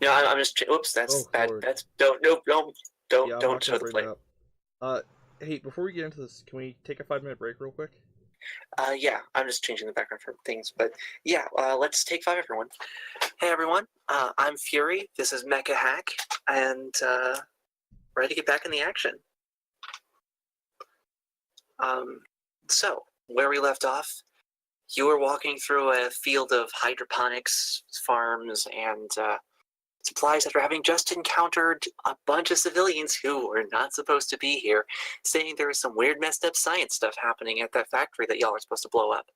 No, I'm just. Oops, that's bad. Lord. That's don't Yeah, I'm don't not show gonna the bring play. it up. Hey, before we get into this, can we take a 5-minute break real quick? Yeah, I'm just changing the background for things, but yeah, let's take 5, everyone. Hey, everyone. I'm Fury. This is Mecha Hack, and ready to get back in the action. So where we left off, You are walking through a field of hydroponics farms and supplies after having just encountered a bunch of civilians who were not supposed to be here, saying there was some weird messed up science stuff happening at that factory that y'all are supposed to blow up.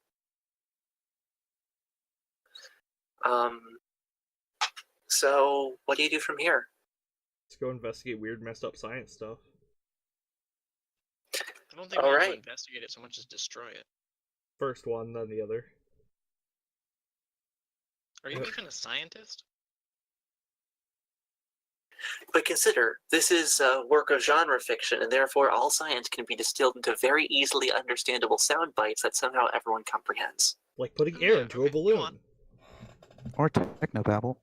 So what do you do from here? Let's go investigate weird, messed up science stuff. I don't think we need Alright. to investigate it so much as destroy it. First one, then the other. Are you even a scientist? But consider, this is a work of genre fiction, and therefore all science can be distilled into very easily understandable sound bites that somehow everyone comprehends. Like putting Oh, air yeah, into okay, a go balloon. on. Or technobabble.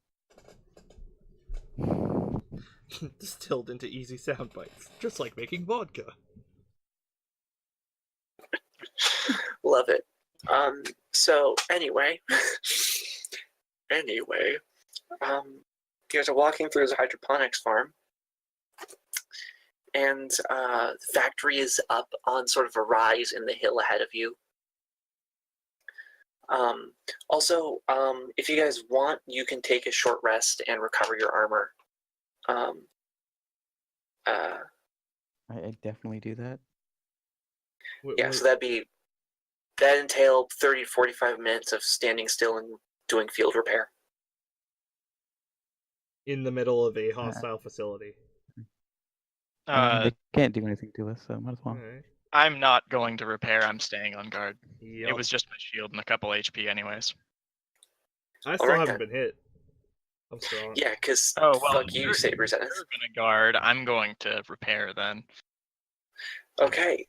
Distilled into easy sound bites. Just like making vodka. Love it. So anyway, you guys are walking through this hydroponics farm, and the factory is up on sort of a rise in the hill ahead of you. Also, if you guys want, you can take a short rest and recover your armor. I definitely do that. Yeah, so that entailed 30 to 45 minutes of standing still and doing field repair. In the middle of a hostile facility. I mean, they can't do anything to us, so might as well. Alright. I'm not going to repair. I'm staying on guard. Yep. It was just my shield and a couple HP anyways. I still Alright, haven't been hit. I'm strong. Yeah, because Oh, well, fuck you, Saber Zenith. You're gonna guard. I'm going to repair then. Okay,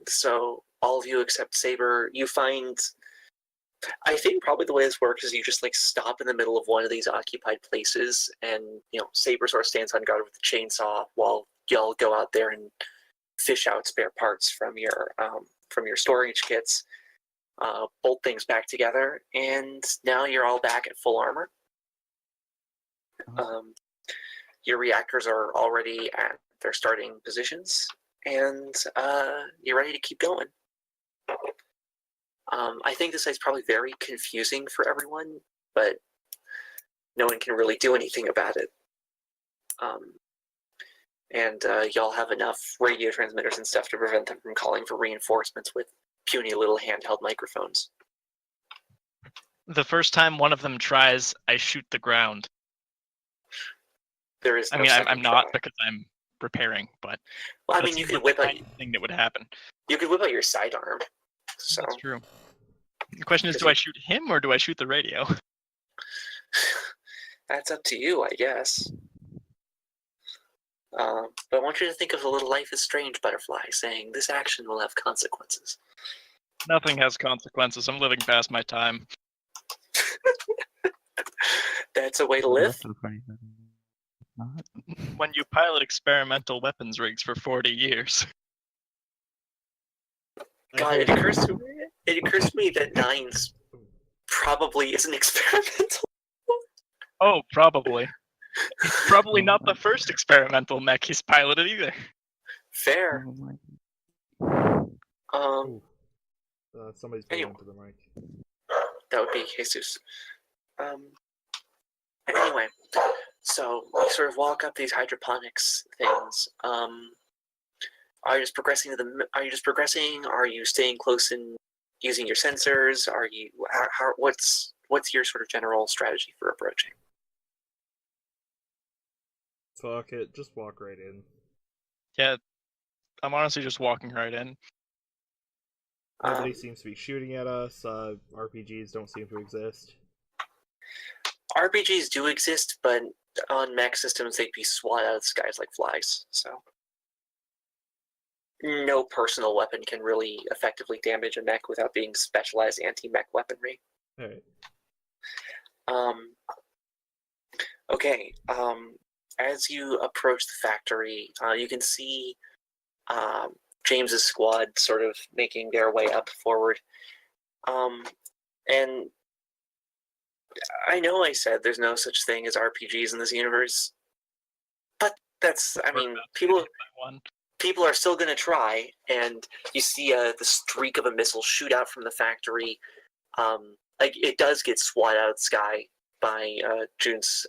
so all of you except Saber, you find... I think probably the way this works is you just like stop in the middle of one of these occupied places, and Saber sort of stands on guard with the chainsaw while y'all go out there and fish out spare parts from your storage kits, bolt things back together, and now you're all back at full armor. Your reactors are already at their starting positions, and you're ready to keep going. I think this is probably very confusing for everyone, but no one can really do anything about it. And y'all have enough radio transmitters and stuff to prevent them from calling for reinforcements with puny little handheld microphones. The first time one of them tries, I shoot the ground. There is. I No mean, second I'm not try. because I'm repairing, but Well, I that mean, you seems could like whip the out. kind of thing that would happen. You could whip out your sidearm. So That's true. The question is, Does do I shoot him or do I shoot the radio? that's up to you, I guess. But I want you to think of the little Life is Strange butterfly saying, "This action will have consequences." Nothing has consequences. I'm living past my time. That's a way to The live. rest of the party doesn't. Not. When you pilot experimental weapons rigs for 40 years. God, it occurs to me that Nines probably isn't experimental. Oh, probably. It's probably not the first experimental mech he's piloted either. Fair. Oh my. Um, Somebody's going Anyway. into the mic. that would be Jesus. Anyway, so you sort of walk up these hydroponics things. Are you just progressing Are you just progressing? Are you staying close and using your sensors? Are you? What's your sort of general strategy for approaching? Fuck it, just walk right in. Yeah, I'm honestly just walking right in. Nobody seems to be shooting at us. RPGs don't seem to exist. RPGs do exist, but on mech systems, they'd be swat out of the skies like flies. So no personal weapon can really effectively damage a mech without being specialized anti-mech weaponry. Alright. Okay. As you approach the factory, you can see James's squad sort of making their way up forward. And I know I said there's no such thing as RPGs in this universe, but that's, I mean, people are still going to try, and you see the streak of a missile shoot out from the factory, Like it does get swatted out of the sky by June's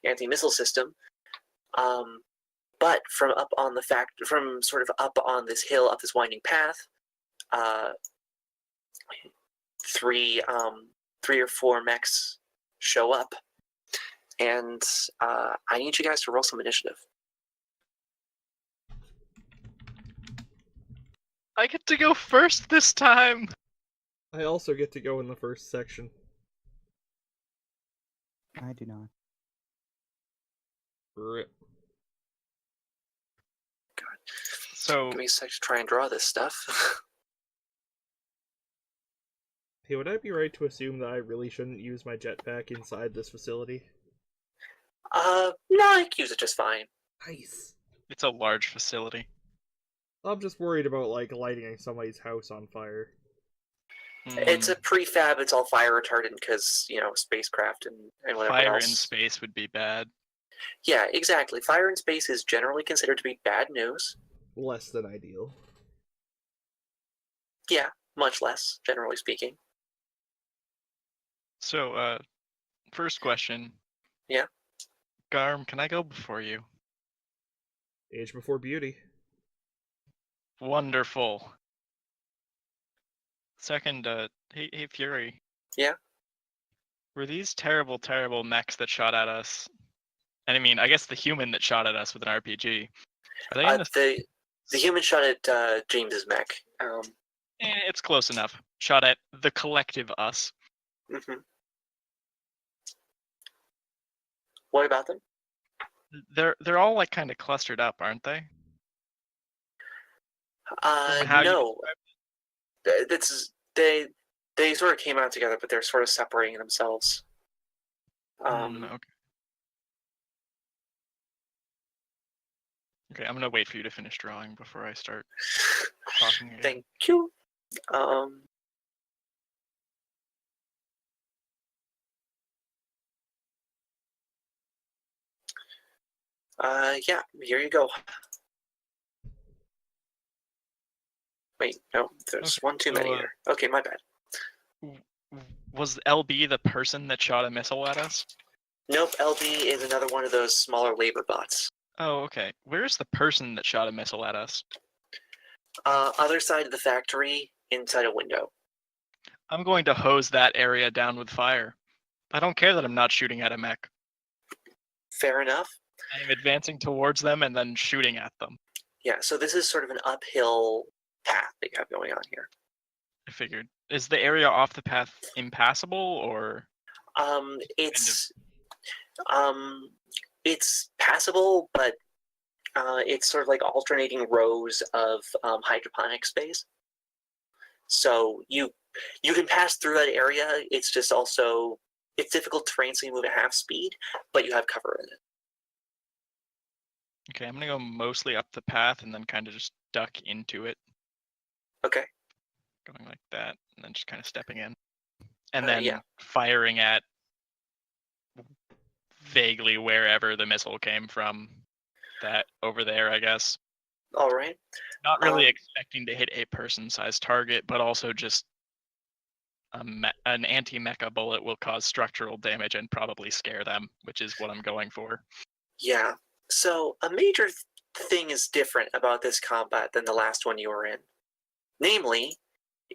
anti-missile system. But from sort of up on this hill, up this winding path, three or four mechs show up, and I need you guys to roll some initiative. I get to go first this time. I also get to go in the first section. I do not. Rip. So Give me a sec to try and draw this stuff. Hey, would I be right to assume that I really shouldn't use my jetpack inside this facility? No, I can use it just fine. Nice. it's a large facility. I'm just worried about, like, lighting somebody's house on fire. It's a prefab. It's all fire retardant because spacecraft and whatever Fire else. in space would be bad. Yeah, exactly. Fire in space is generally considered to be bad news. Less than ideal. Yeah, much less, generally speaking. So, first question. Yeah. Garm, can I go before you? Age before beauty. Wonderful. Second, hey Fury. Yeah? Were these terrible, terrible mechs that shot at us? And I mean, I guess the human that shot at us with an RPG. Are they in The human shot at James's mech. It's close enough. Shot at the collective us. Mhm. What about them? They're all like kind of clustered up, aren't they? How you No. They sort of came out together, but they're sort of separating themselves. Okay. Okay, I'm gonna wait for you to finish drawing before I start talking again. Thank you. Yeah, here you go. Wait, no, there's Okay, one too many so, here. Okay, my bad. Was LB the person that shot a missile at us? Nope, LB is another one of those smaller labor bots. Oh, okay. Where's the person that shot a missile at us? Other side of the factory, inside a window. I'm going to hose that area down with fire. I don't care that I'm not shooting at a mech. Fair enough. I'm advancing towards them and then shooting at them. Yeah, so this is sort of an uphill path that you have going on here. I figured. Is the area off the path impassable or? It's passable, but it's sort of like alternating rows of hydroponic space. So you can pass through that area. It's just also it's difficult terrain, so you move at half speed, but you have cover in it. Okay, I'm gonna go mostly up the path and then kind of just duck into it. Okay. Going like that, and then just kind of stepping in. And then yeah. firing at vaguely wherever the missile came from. That over there, I guess. All right. Not really expecting to hit a person-sized target, but also just an anti-mecha bullet will cause structural damage and probably scare them, which is what I'm going for. Yeah. So a major thing is different about this combat than the last one you were in. Namely,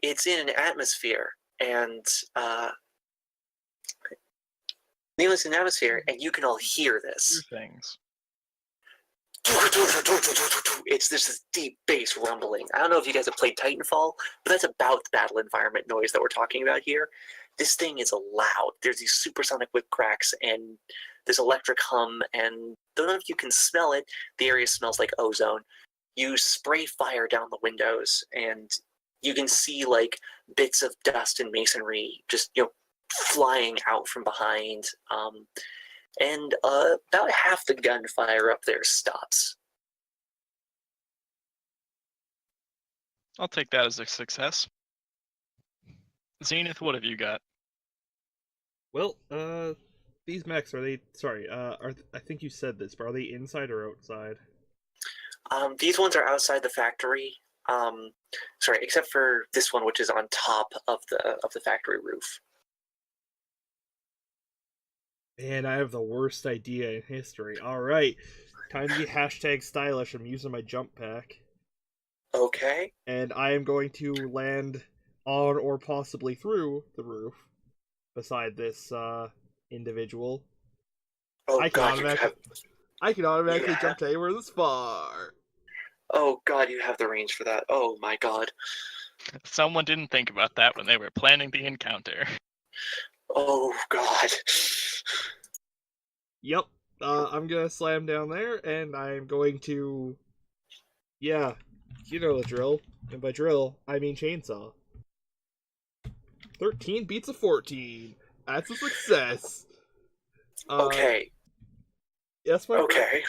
it's in an atmosphere, and you can all hear this. Two things. It's this deep bass rumbling. I don't know if you guys have played Titanfall, but that's about the battle environment noise that we're talking about here. This thing is loud. There's these supersonic whip cracks and this electric hum, and though none of you can smell it, the area smells like ozone. You spray fire down the windows, and you can see like bits of dust and masonry just flying out from behind. And about half the gunfire up there stops. I'll take that as a success. Zenith, what have you got? Well, these mechs, are they, sorry, I think you said this, but are they inside or outside? These ones are outside the factory. Sorry, except for this one, which is on top of the factory roof. Man, I have the worst idea in history. Alright, time to be hashtag stylish. I'm using my jump pack. Okay. And I am going to land on or possibly through the roof beside this individual. Oh I can God, automatically have- jump to anywhere this far. Oh God, you have the range for that. Oh my God. Someone didn't think about that when they were planning the encounter. Oh God. Yep. I'm gonna slam down there, and I'm going to... Yeah, you know the drill. And by drill, I mean chainsaw. 13 beats a 14. That's a success. Okay. Yes, my friend? Okay.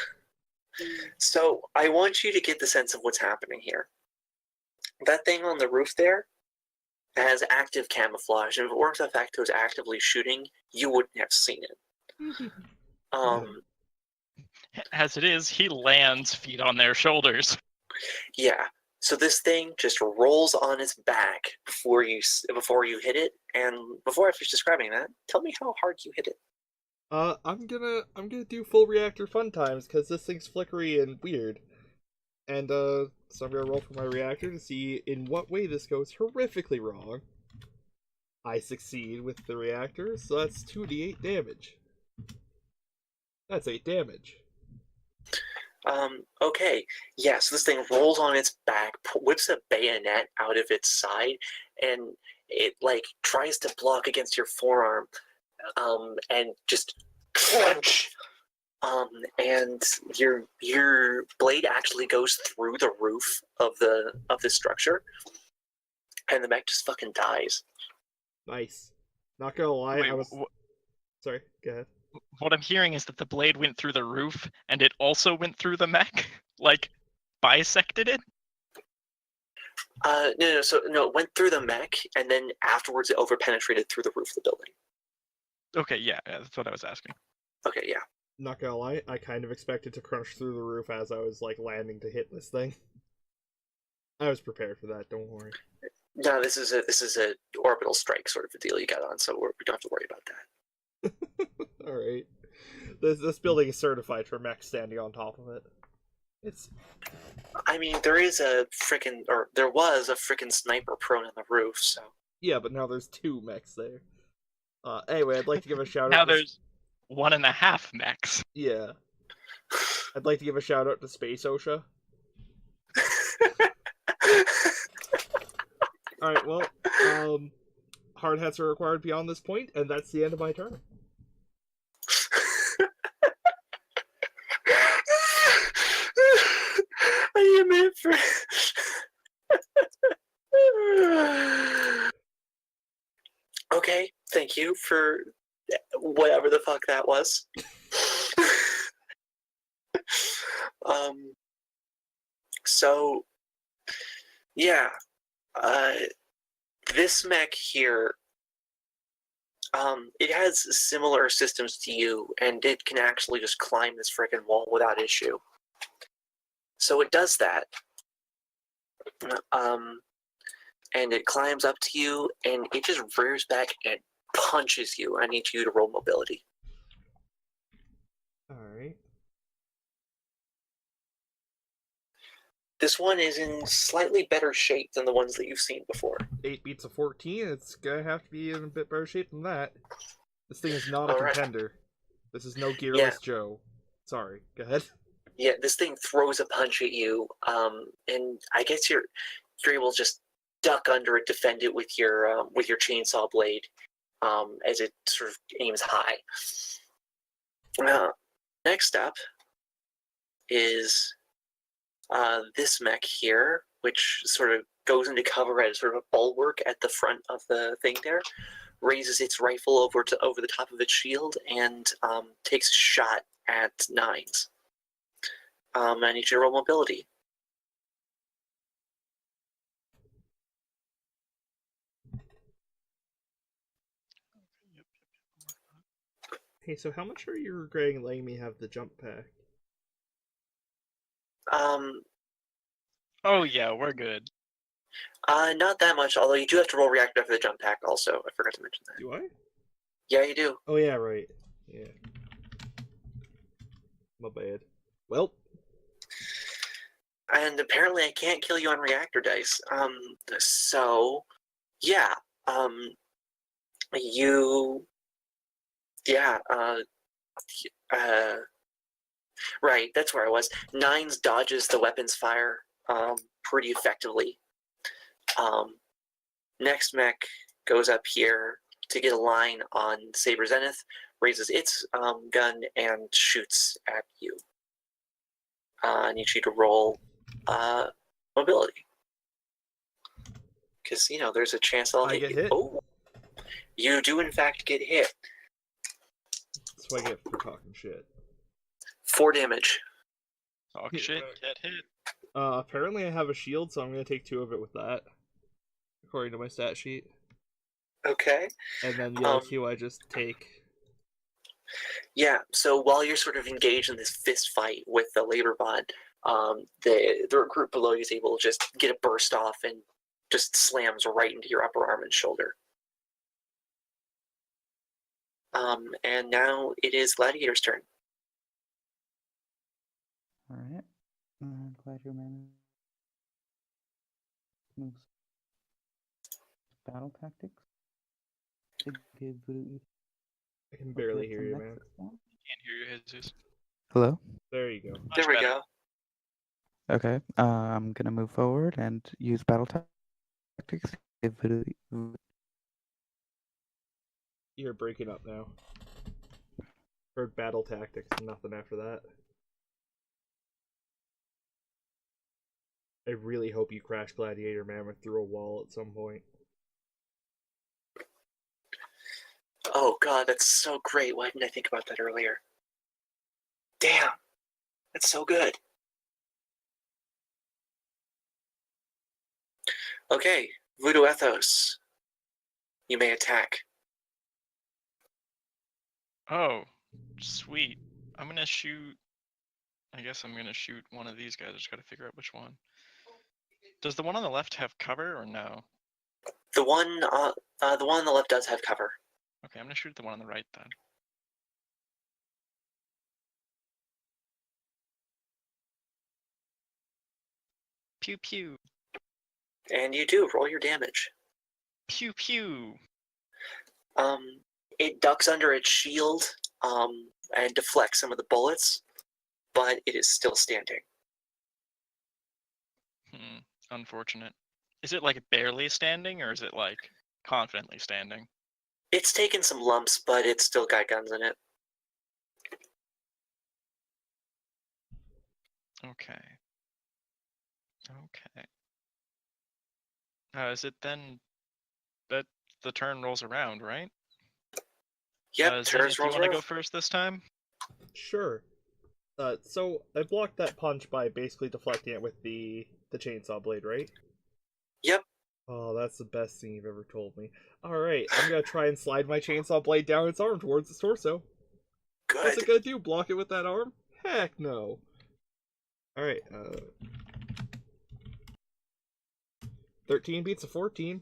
So I want you to get the sense of what's happening here. That thing on the roof there has active camouflage, and if it weren't for the fact it was actively shooting, you wouldn't have seen it. As it is, he lands feet on their shoulders. Yeah. So this thing just rolls on its back before you hit it, and before I finish describing that, tell me how hard you hit it. I'm gonna do full reactor fun times because this thing's flickery and weird, and so I'm gonna roll for my reactor to see in what way this goes horrifically wrong. I succeed with the reactor, so that's 2d8 damage. That's 8 damage. Okay. Yeah, so this thing rolls on its back, whips a bayonet out of its side, and it, like, tries to block against your forearm, and just crunch. And your blade actually goes through the roof of the structure, and the mech just fucking dies. Nice. Not gonna lie, Wait, I was... Sorry, go ahead. what I'm hearing is that the blade went through the roof, and it also went through the mech? Like, bisected it? No, so no, it went through the mech, and then afterwards it overpenetrated through the roof of the building. Okay, yeah, that's what I was asking. Okay, yeah. Not gonna lie, I kind of expected to crunch through the roof as I was, like, landing to hit this thing. I was prepared for that, don't worry. No, this is a orbital strike sort of a deal you got on, so we don't have to worry about that. Alright. This building is certified for mech standing on top of it. It's... I mean, there was a frickin' sniper prone on the roof, so. Yeah, but now there's 2 mechs there. Anyway, I'd like to give a shout out Now to... there's 1.5 mechs. Yeah. I'd like to give a shout out to Space OSHA. Alright, well, hard hats are required beyond this point, and that's the end of my turn. I am it for. Okay, thank you for whatever the fuck that was. So, yeah, this mech here, it has similar systems to you, and it can actually just climb this freaking wall without issue. So it does that. And it climbs up to you, and it just rears back and punches you. I need you to roll mobility. Alright. This one is in slightly better shape than the ones that you've seen before. 8 beats of 14, it's gonna have to be in a bit better shape than that. This thing is not a Alright. contender. This is no Gearless Yeah. Joe. Sorry, go ahead. Yeah, this thing throws a punch at you, and I guess you're able to just duck under it, defend it with your chainsaw blade, as it sort of aims high. Next up is this mech here, which sort of goes into cover as sort of a bulwark at the front of the thing there, raises its rifle over the top of its shield, and takes a shot at Nines. I need you to roll mobility. Hey, so how much are you regretting letting me have the jump pack? Oh yeah, we're good. Not that much, although you do have to roll reactor after the jump pack also. I forgot to mention that. Do I? Yeah, you do. Oh yeah, right. Yeah. My bad. Well, And apparently I can't kill you on reactor dice. So, yeah. You... Yeah, right, that's where I was. Nines dodges the weapon's fire, pretty effectively. Next mech goes up here to get a line on Saber Zenith, raises its gun, and shoots at you. I need you to roll mobility. Because, there's a chance I'll I hit get you. hit? Oh, you do in fact get hit. that's what I get for talking shit. 4 damage. Talk Yeah. shit, get hit. Apparently I have a shield, so I'm gonna take 2 of it with that, according to my stat sheet. Okay. And then the other 2 I just take. Yeah, so while you're sort of engaged in this fist fight with the labor bond, the recruit below you is able to just get a burst off and just slams right into your upper arm and shoulder. And now it is Gladiator's turn. All right. Gladiator man moves. Battle tactics. To give Voodoo I can barely hear some you, next man. response. Can't hear you, Jesus. Hello. There you go. There we go. Okay. I'm gonna move forward and use battle tactics. To give Voodoo. You're breaking up now. Heard battle tactics, nothing after that. I really hope you crash Gladiator Mammoth through a wall at some point. Oh god, that's so great. Why didn't I think about that earlier? Damn, that's so good. Okay, Voodoo Ethos. You may attack. Oh, sweet. I'm gonna shoot. I guess I'm gonna shoot one of these guys. I just gotta figure out which one. Does the one on the left have cover or no? The one on the left does have cover. Okay, I'm gonna shoot the one on the right then. Pew pew. And you do roll your damage. Pew pew. It ducks under its shield, and deflects some of the bullets, but it is still standing. Unfortunate. Is it like barely standing or is it like confidently standing? It's taken some lumps, but it's still got guns in it. Okay. Okay. Is it then that the turn rolls around, right? Yep, Zenith, turns you rolls want to go around. first this time? Sure. So I blocked that punch by basically deflecting it with the chainsaw blade, right? Yep. Oh, that's the best thing you've ever told me. Alright, I'm gonna try and slide my chainsaw blade down its arm towards its torso. What's Good. it gonna do? Block it with that arm? Heck no. Alright, 13 beats a 14.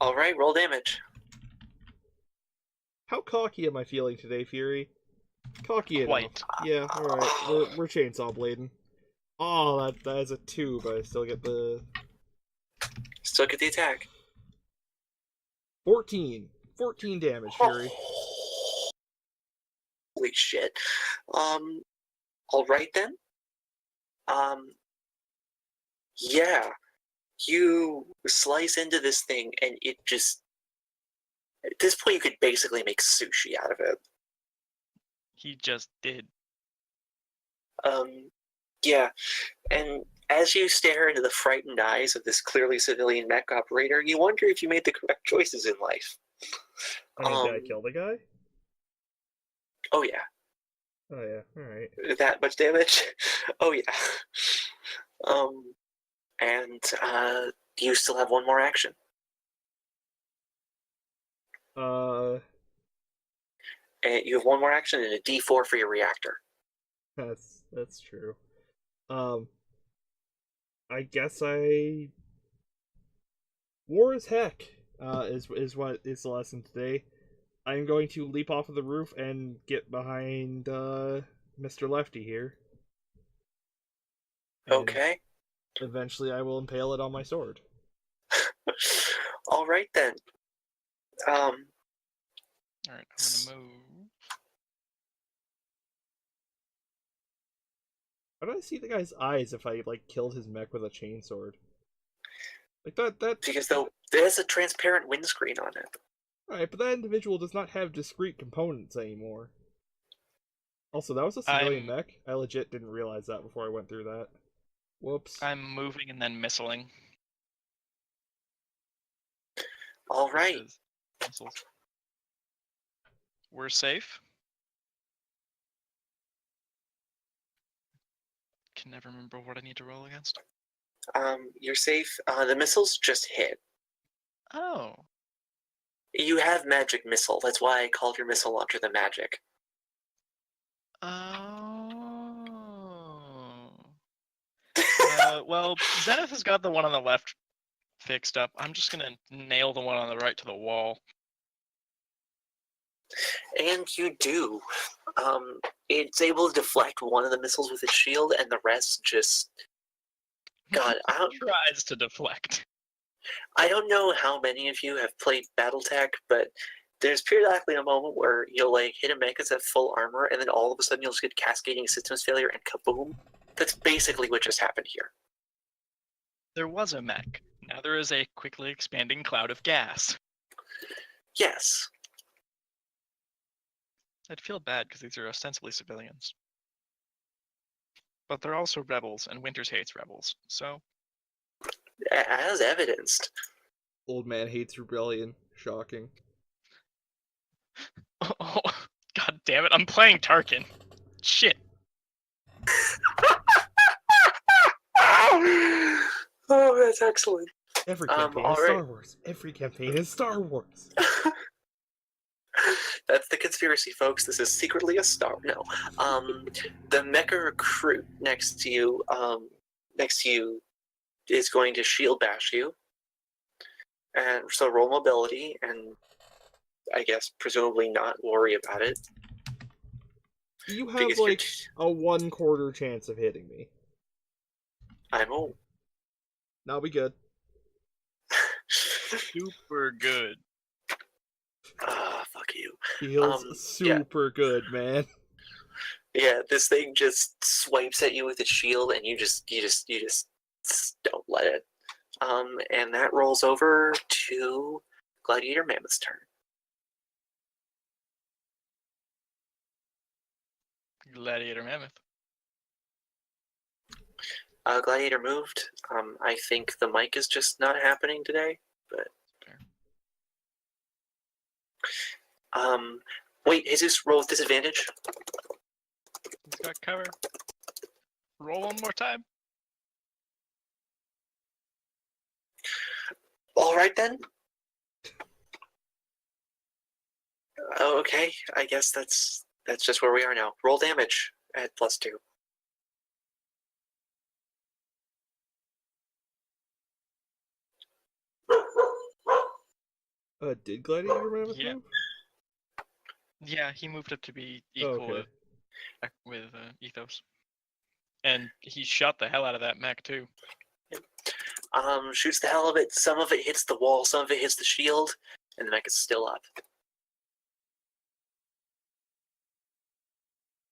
All right, roll damage. How cocky am I feeling today, Fury? Cocky enough. Quite. Yeah, alright. We're chainsaw blading. Oh, that is a 2, but I still get the... Still get the attack. 14. 14 damage, Fury. Holy shit. All right then. Yeah. You slice into this thing, and it just... At this point, you could basically make sushi out of it. He just did. Yeah. And as you stare into the frightened eyes of this clearly civilian mech operator, you wonder if you made the correct choices in life. I mean, did I kill the guy? Oh yeah. Oh yeah, alright. That much damage? Oh yeah. And you still have one more action. And you have one more action and a D4 for your reactor. That's true. I guess war is heck. Is what is the lesson today. I'm going to leap off of the roof and get behind Mr. Lefty here. And Okay. eventually, I will impale it on my sword. All right then. All right, I'm gonna move. How did I see the guy's eyes if I like killed his mech with a chainsword? Like that. Because there's a transparent windscreen on it. Alright, but that individual does not have discrete components anymore. Also, that was a civilian mech. I legit didn't realize that before I went through that. Whoops. I'm moving and then missiling. All right. because missiles. We're safe. Can never remember what I need to roll against. You're safe. The missiles just hit. Oh. You have magic missile. That's why I called your missile launcher the magic. Oh. Well, Zenith has got the one on the left fixed up. I'm just gonna nail the one on the right to the wall. And you do. It's able to deflect one of the missiles with its shield, and the rest just. God, Tries to deflect. I don't know how many of you have played BattleTech, but there's periodically a moment where you'll like hit a mech that's at full armor, and then all of a sudden you'll just get cascading systems failure and kaboom. That's basically what just happened here. There was a mech. Now there is a quickly expanding cloud of gas. Yes. I'd feel bad because these are ostensibly civilians. But they're also rebels, and Winters hates rebels, so... As evidenced. Old man hates rebellion. Shocking. Oh, god damn it, I'm playing Tarkin. Shit. Oh, that's excellent. Every campaign is Star Wars. Every campaign is Star Wars. That's the conspiracy, folks. This is secretly a star. No. The mecha recruit next to you is going to shield bash you. And so roll mobility and I guess presumably not worry about it. You have like a 1/4 chance of hitting me. I'm old. Now we good. Super good. Fuck you. Feels super good, man. Yeah, this thing just swipes at you with its shield, and you just don't let it. And that rolls over to Gladiator Mammoth's turn. Gladiator Mammoth. Gladiator moved. I think the mic is just not happening today, but. Wait, Jesus, roll with disadvantage. He's got cover. Roll one more time. All right then. Okay, I guess that's just where we are now. Roll damage at +2. Did Gladiator Mammoth move? Yeah, he moved up to be equal with Ethos. And he shot the hell out of that mech too. Shoots the hell of it. Some of it hits the wall, some of it hits the shield, and the mech is still up.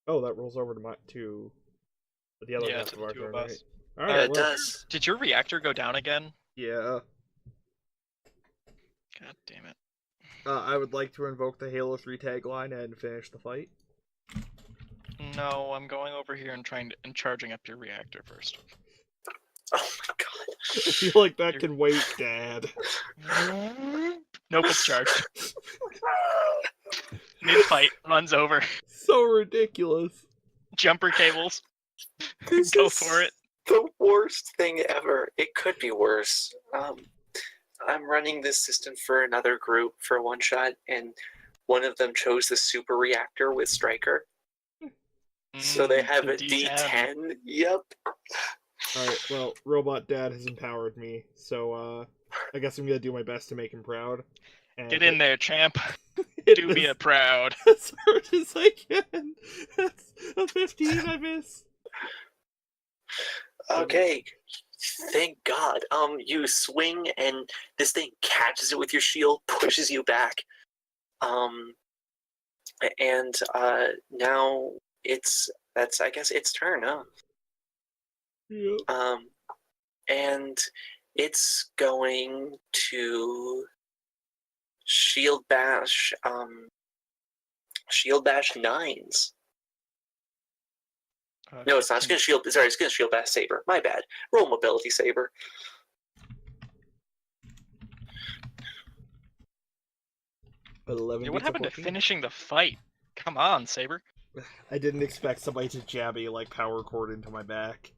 Oh, that rolls over to the other half of our turn, right? All right, it does. Did your reactor go down again? Yeah. God damn it. I would like to invoke the Halo 3 tagline and finish the fight. No, I'm going over here and charging up your reactor first. Oh my god. I feel like that can wait, Dad. Nope, it's charged. Mid-fight, runs over. So ridiculous. Jumper cables. This Go is for it. The worst thing ever. It could be worse. I'm running this system for another group for one shot, and one of them chose the super reactor with Striker. So they have a D10. Yep. Alright, well, Robot Dad has empowered me, so I guess I'm gonna do my best to make him proud. And Get in there, champ. hit Do me this a proud. as hard as I can. That's a 15, I miss. Okay. Thank God. You swing and this thing catches it with your shield, pushes you back. And now I guess its turn, huh? Yep. And it's going to shield bash nines. No, it's not. It's gonna shield. Sorry, it's gonna shield bash saber. My bad. Roll mobility saber. 11 Yeah, what beats a happened to 14. finishing the fight? Come on, Saber. I didn't expect somebody to jab a power cord into my back.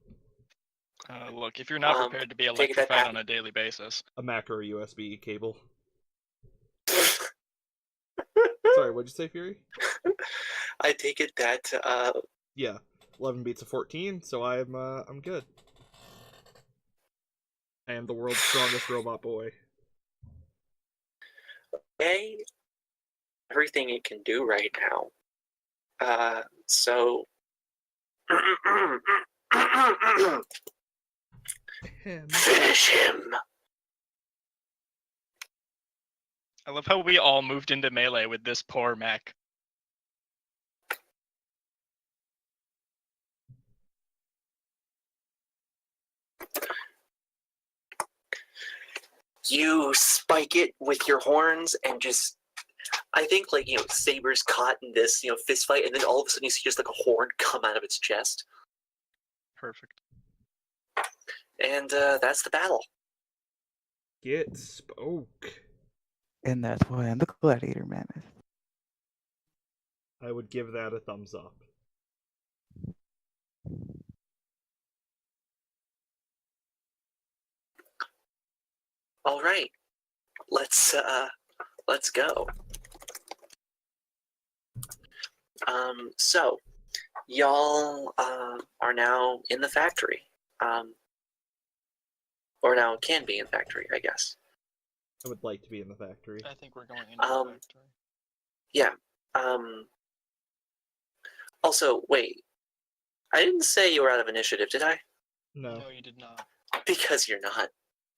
Look, if you're not prepared to be take that electrified back. on a daily basis, A macro USB cable. Sorry, what'd you say, Fury? I take it that Yeah, 11 beats a 14, so I'm good. I am the world's strongest robot boy. A, everything it can do right now. So finish him. I love how we all moved into melee with this poor mech. You spike it with your horns and just, I think, Saber's caught in this, fist fight, and then all of a sudden you see just like a horn come out of its chest. Perfect. And that's the battle. Get spoke. And that's why I'm the gladiator mammoth. I would give that a thumbs up. All right, let's go. So y'all are now in the factory, or now can be in factory, I guess. I would like to be in the factory. I think we're going into the factory. Yeah. Also, wait. I didn't say you were out of initiative, did I? No. No, you did not. Because you're not.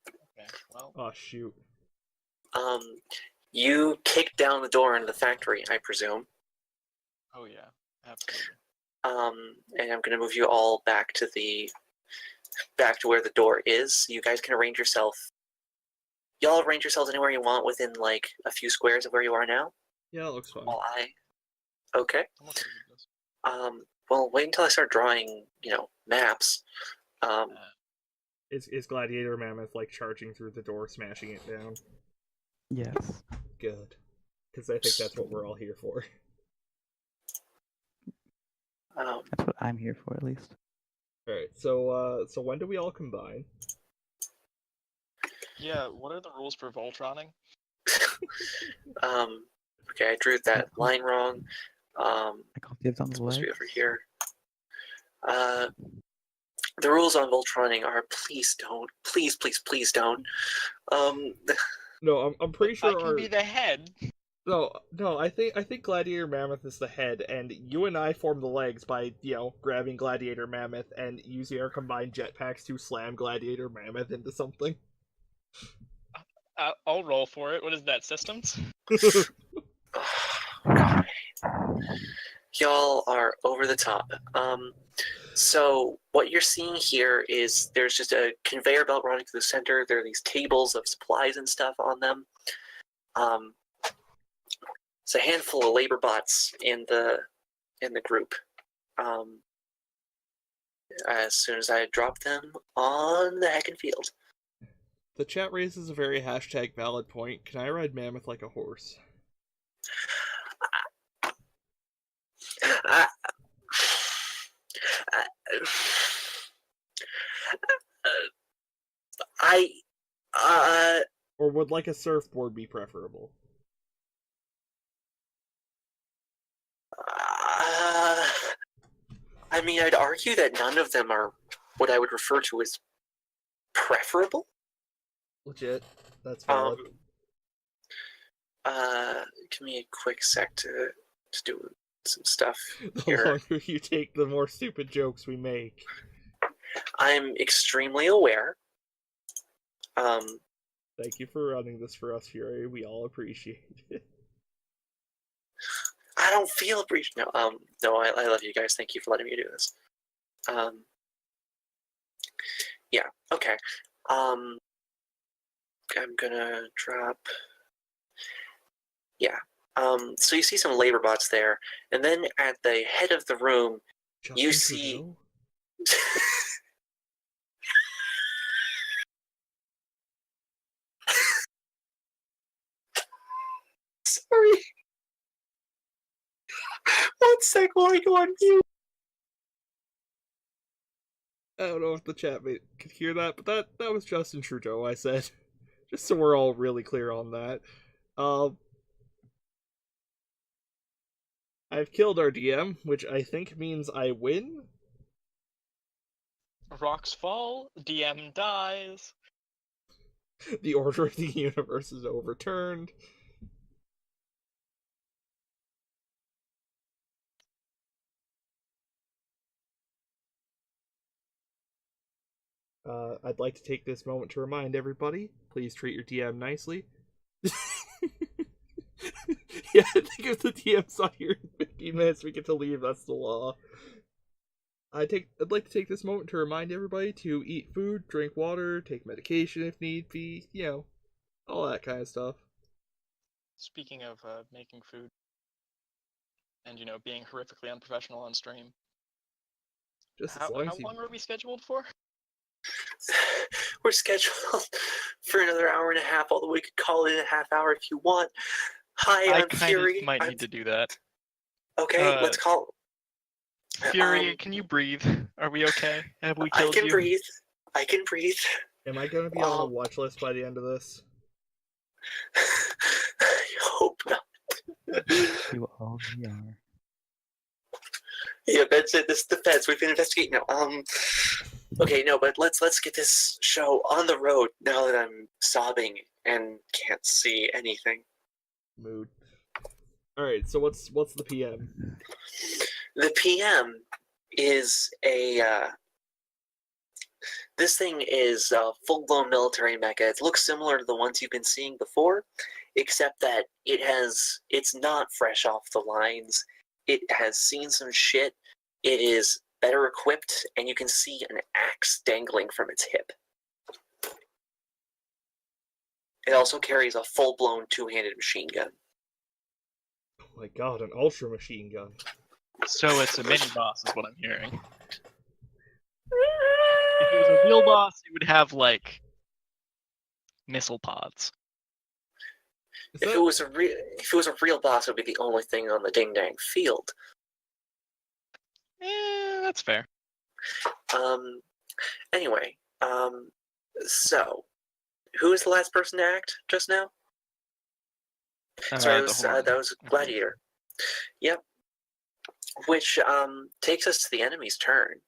Okay, well. Oh, shoot. You kicked down the door into the factory, I presume. Oh yeah, absolutely. And I'm gonna move you all back to where the door is. You guys can arrange yourself. Y'all arrange yourselves anywhere you want within like a few squares of where you are now. Yeah, that looks fun. While okay. I'm okay with this. Well, wait until I start drawing, maps. Is Gladiator Mammoth charging through the door, smashing it down? Yes. Good. Because I think that's what we're all here for. That's what I'm here for, at least. Alright, so when do we all combine? Yeah, what are the rules for Voltroning? Okay, I drew that line wrong. I call dibs on the Supposed to be legs. over here. The rules on Voltroning are please don't. Please, please, please don't. No, I'm pretty sure I can be the head. No, I think Gladiator Mammoth is the head, and you and I form the legs by, grabbing Gladiator Mammoth and using our combined jetpacks to slam Gladiator Mammoth into something. I'll roll for it. What is that, systems? God. Y'all are over the top. So what you're seeing here is there's just a conveyor belt running through the center. There are these tables of supplies and stuff on them. It's a handful of labor bots in the group. As soon as I drop them on the heckin' field. The chat raises a very #valid point. Can I ride Mammoth like a horse? Or would a surfboard be preferable? I mean, I'd argue that none of them are what I would refer to as preferable. Legit. That's valid. Give me a quick sec to do some stuff The here. longer you take, the more stupid jokes we make. I'm extremely aware. Thank you for running this for us, Fury. We all appreciate it. I don't feel appreciated. No, I love you guys. Thank you for letting me do this. Yeah, okay. I'm gonna drop. Yeah. So you see some labor bots there, and then at the head of the room, you see. Trudeau? Sorry. One sec while I go on mute. I don't know if the chat could hear that, but that was Justin Trudeau, I said. Just so we're all really clear on that. I've killed our DM, which I think means I win. Rocks fall, DM dies. The order of the universe is overturned. I'd like to take this moment to remind everybody, please treat your DM nicely. Yeah, I think if the DM's not here in 15 minutes, we get to leave. That's the law. I'd like to take this moment to remind everybody to eat food, drink water, take medication if need be, all that kind of stuff. Speaking of making food, and being horrifically unprofessional on stream. Just How long were we scheduled for? We're scheduled for another hour and a half, although we could call it a half hour if you want. Hi, I'm Fury. I might need to do that. Okay, let's call. Fury, can you breathe? Are we okay? Have we killed you? I can breathe. I can breathe. Am I going to be on a watch list by the end of this? I hope not. You already are. Yeah, Ben said this is the feds. We've been investigating now. Okay, no, but let's get this show on the road now that I'm sobbing and can't see anything. Mood. Alright, so what's the PM? The PM is this thing is a full-blown military mecha. It looks similar to the ones you've been seeing before, except that it's not fresh off the lines. It has seen some shit. It is better equipped, and you can see an axe dangling from its hip. It also carries a full-blown two-handed machine gun. Oh my god, an ultra machine gun. So it's a mini boss, is what I'm hearing. If it was a real boss, it would have missile pods. If it was a real boss, it would be the only thing on the ding dang field. That's fair. Anyway, so who was the last person to act just now? Sorry, that was Gladiator. Yep. Which takes us to the enemy's turn.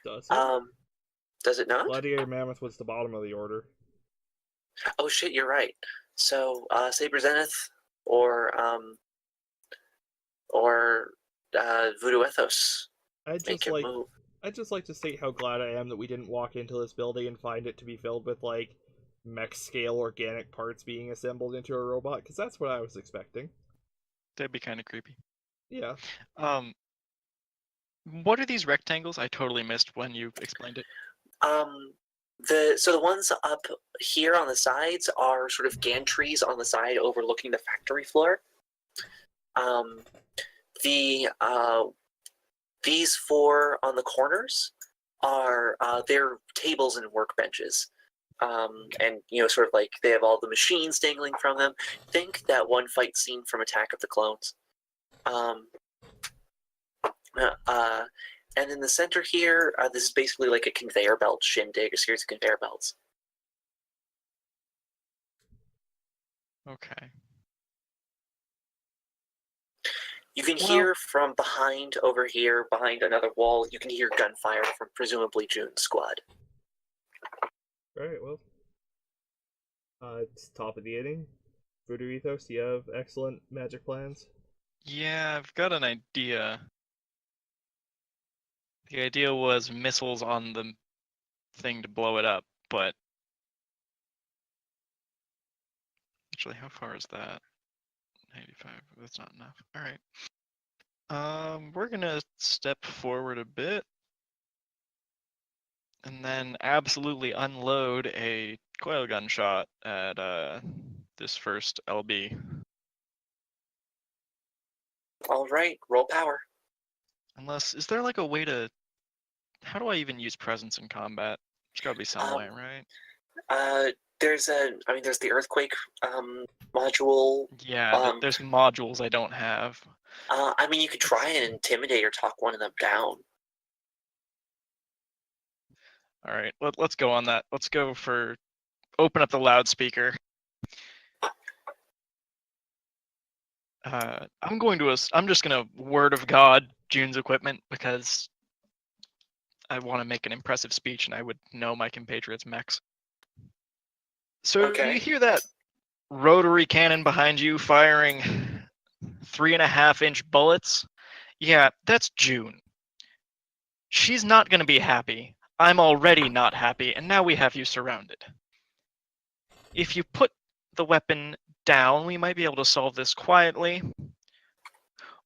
Does it? Does it not? Gladiator Mammoth was the bottom of the order. Oh shit, you're right. So Saber Zenith or Voodoo Ethos. I'd just like to state how glad I am that we didn't walk into this building and find it to be filled with mech scale organic parts being assembled into a robot, because that's what I was expecting. That'd be kind of creepy. Yeah. What are these rectangles? I totally missed when you explained it. The ones up here on the sides are sort of gantries on the side overlooking the factory floor. These four on the corners are they're tables and workbenches. And sort of they have all the machines dangling from them. Think that one fight scene from Attack of the Clones. And in the center here, this is basically like a conveyor belt shindig, a series of conveyor belts. Okay. You can Well- hear from behind over here, behind another wall, you can hear gunfire from presumably June's squad. Alright, well. It's top of the inning. Voodoo Ethos, you have excellent magic plans. Yeah, I've got an idea. The idea was missiles on the thing to blow it up, but actually, how far is that? 85. That's not enough. All right. We're gonna step forward a bit, and then absolutely unload a coil gun shot at this first LB. All right, roll power. Unless, is there like a way to? How do I even use presence in combat? There's gotta be some way, right? There's the earthquake module. Yeah, there's modules I don't have. You could try and intimidate or talk one of them down. All right, let's go on that. Let's go for open up the loudspeaker. I'm just gonna word of God June's equipment because I want to make an impressive speech and I would know my compatriots' mechs. So Okay. you hear that rotary cannon behind you firing 3.5-inch bullets? Yeah, that's June. She's not gonna be happy. I'm already not happy, and now we have you surrounded. If you put the weapon down, we might be able to solve this quietly.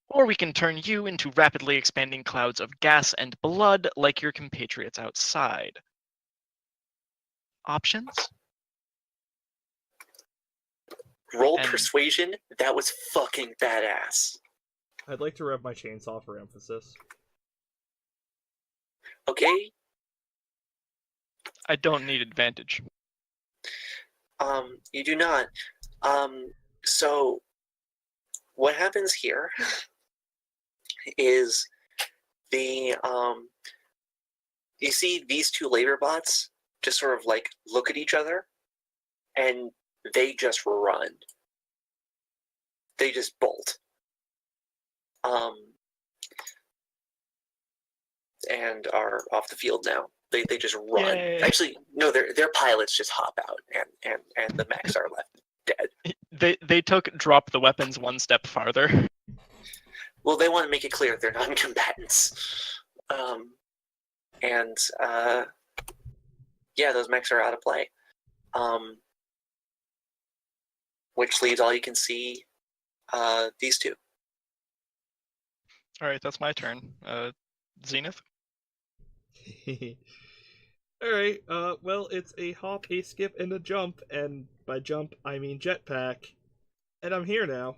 Or we can turn you into rapidly expanding clouds of gas and blood like your compatriots outside. Options? Roll And- persuasion. That was fucking badass. I'd like to rev my chainsaw for emphasis. Okay. I don't need advantage. You do not. So what happens here is you see these two labor bots just sort of like look at each other and they just run. They just bolt. And are off the field now. They just run. Yay. Actually, no, their pilots just hop out and the mechs are left dead. They drop the weapons one step farther. Well, they want to make it clear they're non-combatants. Yeah, those mechs are out of play. Which leaves all you can see these two. All right, that's my turn. Zenith. Alright, well, it's a hop, a skip, and a jump, and by jump, I mean jetpack. And I'm here now.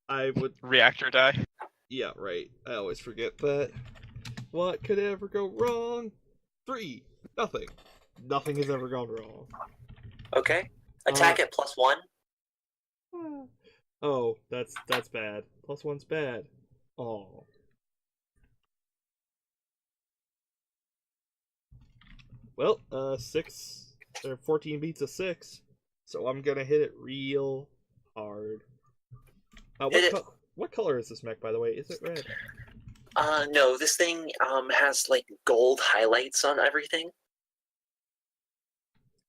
I would... Reactor die. Yeah, right. I always forget that. What could ever go wrong? 3. Nothing. Nothing has ever gone wrong. Okay. Attack at +1. Oh, that's bad. +1's bad. Oh. Well, 6 or 14 beats a 6, so I'm gonna hit it real hard. What color is this mech, by the way? Is it red? No, this thing has like gold highlights on everything.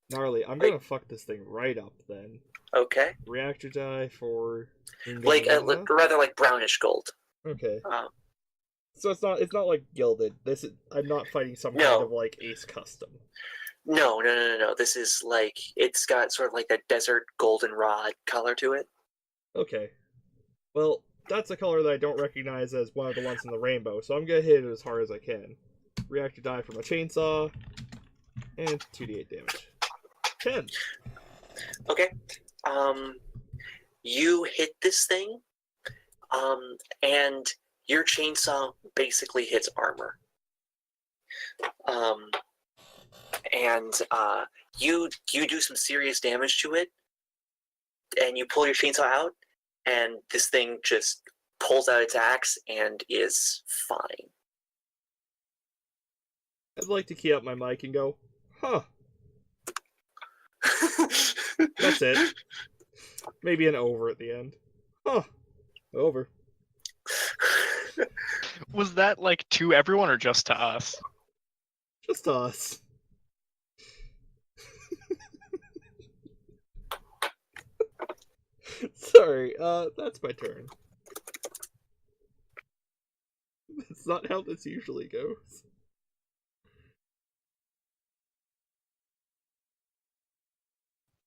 Gnarly. I'm gonna fuck this thing right up then. Okay. Reactor die for Like rather like brownish gold. Okay. Um, So it's not like gilded. I'm not fighting some No. kind of like ace custom. No. This is like it's got sort of like that desert goldenrod color to it. Okay. Well, that's a color that I don't recognize as one of the ones in the rainbow, so I'm gonna hit it as hard as I can. Reactor die from a chainsaw, and 2d8 damage. 10. Okay. You hit this thing, and your chainsaw basically hits armor. You do some serious damage to it, and you pull your chainsaw out, and this thing just pulls out its axe and is fine. I'd like to key up my mic and go, huh. That's it. Maybe an over at the end. Huh. Over. Was that like to everyone or just to us? Just us. Sorry, that's my turn. That's not how this usually goes.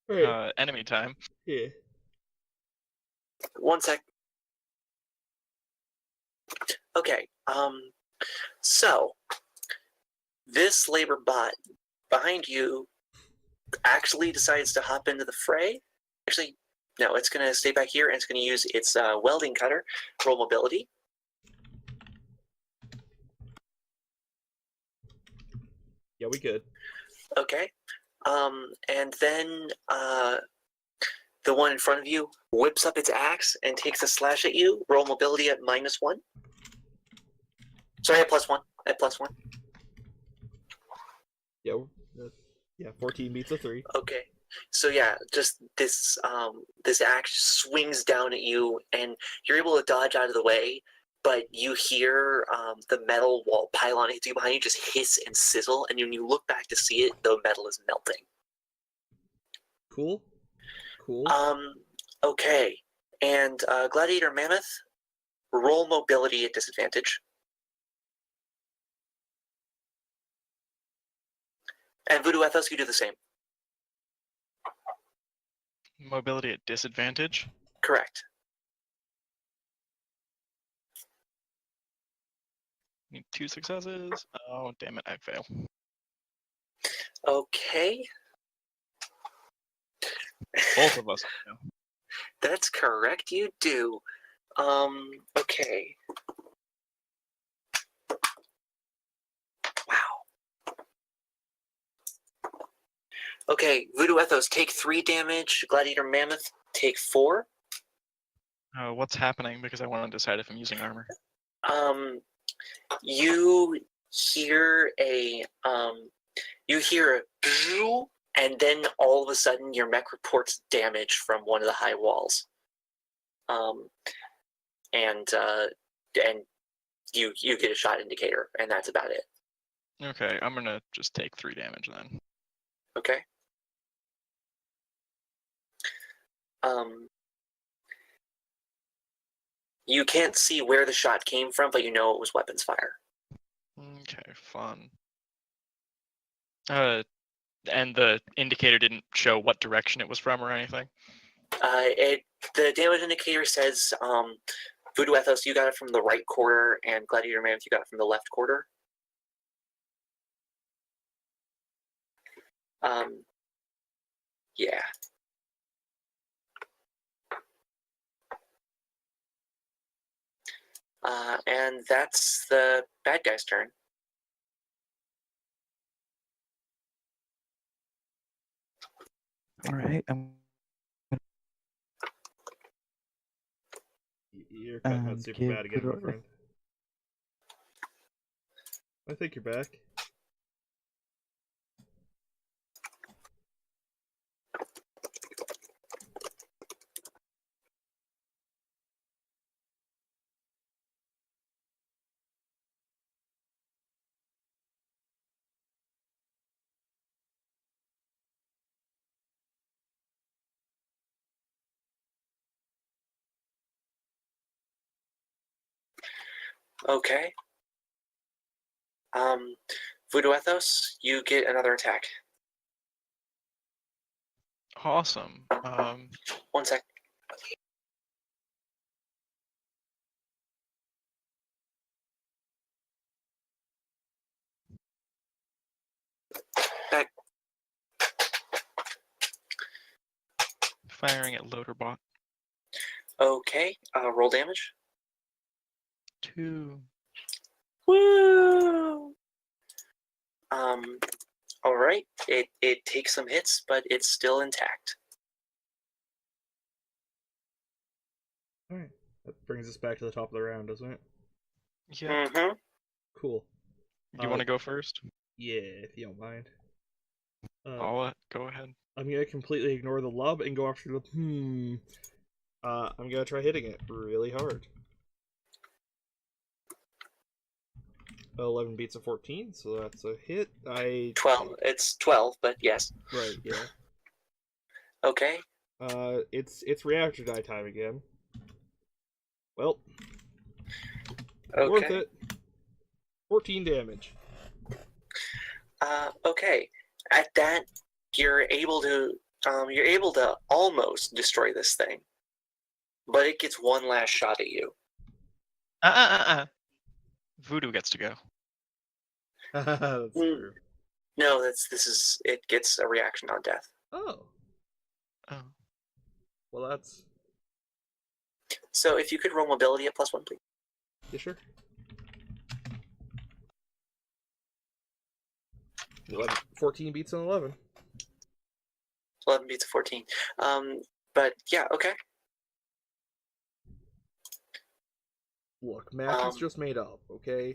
Alright, Enemy time. yeah. One sec. Okay. So this labor bot behind you actually decides to hop into the fray. Actually, no, it's going to stay back here and it's going to use its welding cutter, roll mobility. Yeah, we good. Okay. And then the one in front of you whips up its axe and takes a slash at you. Roll mobility at -1. Sorry, at +1. At +1. Yeah, 14 beats a 3. Okay. So yeah, just this this axe swings down at you, and you're able to dodge out of the way. But you hear the metal wall pylon hits you behind you, just hiss and sizzle, and when you look back to see it, the metal is melting. Cool. Cool. Okay. And Gladiator Mammoth, roll mobility at disadvantage. And Voodoo Ethos, you do the same. Mobility at disadvantage. Correct. Need 2 successes. Oh, damn it, I fail. Okay. Both of us fail. That's correct, you do. Okay. Wow. Okay, Voodoo Ethos, take 3 damage. Gladiator Mammoth, take 4. What's happening? Because I want to decide if I'm using armor. You hear a bzzz, and then all of a sudden your mech reports damage from one of the high walls. And you get a shot indicator, and that's about it. Okay, I'm gonna just take 3 damage then. Okay. You can't see where the shot came from, but you know it was weapons fire. Okay, fun. And the indicator didn't show what direction it was from or anything? The damage indicator says Voodoo Ethos, you got it from the right quarter, and Gladiator Mammoth, you got it from the left quarter. Yeah. And that's the bad guy's turn. All right. You're cutting out super give bad again, Voodoo my friend. I think you're back. Okay. Voodoo Ethos, you get another attack. Awesome. 1 sec. Back. Firing at loader bot. Okay. Roll damage. 2. Woo! All right. It takes some hits, but it's still intact. Alright. That brings us back to the top of the round, doesn't it? Yeah. Mm-hmm. Cool. You want to go first? Yeah, if you don't mind. I'll go ahead. I'm gonna completely ignore the lub and go after the I'm gonna try hitting it really hard. 11 beats a 14, so that's a hit. 12. It's 12, but yes. Right, yeah. Okay. It's reactor die time again. Well, Okay. worth it. 14 damage. Okay. At that, you're able to almost destroy this thing, but it gets one last shot at you. Voodoo gets to go. That's true. No, it gets a reaction on death. Oh. Oh. Well, that's... So if you could roll mobility at +1, please. Yeah, sure. 14 beats an 11. 11 beats a 14. But yeah, okay. Look, math is just made up, okay?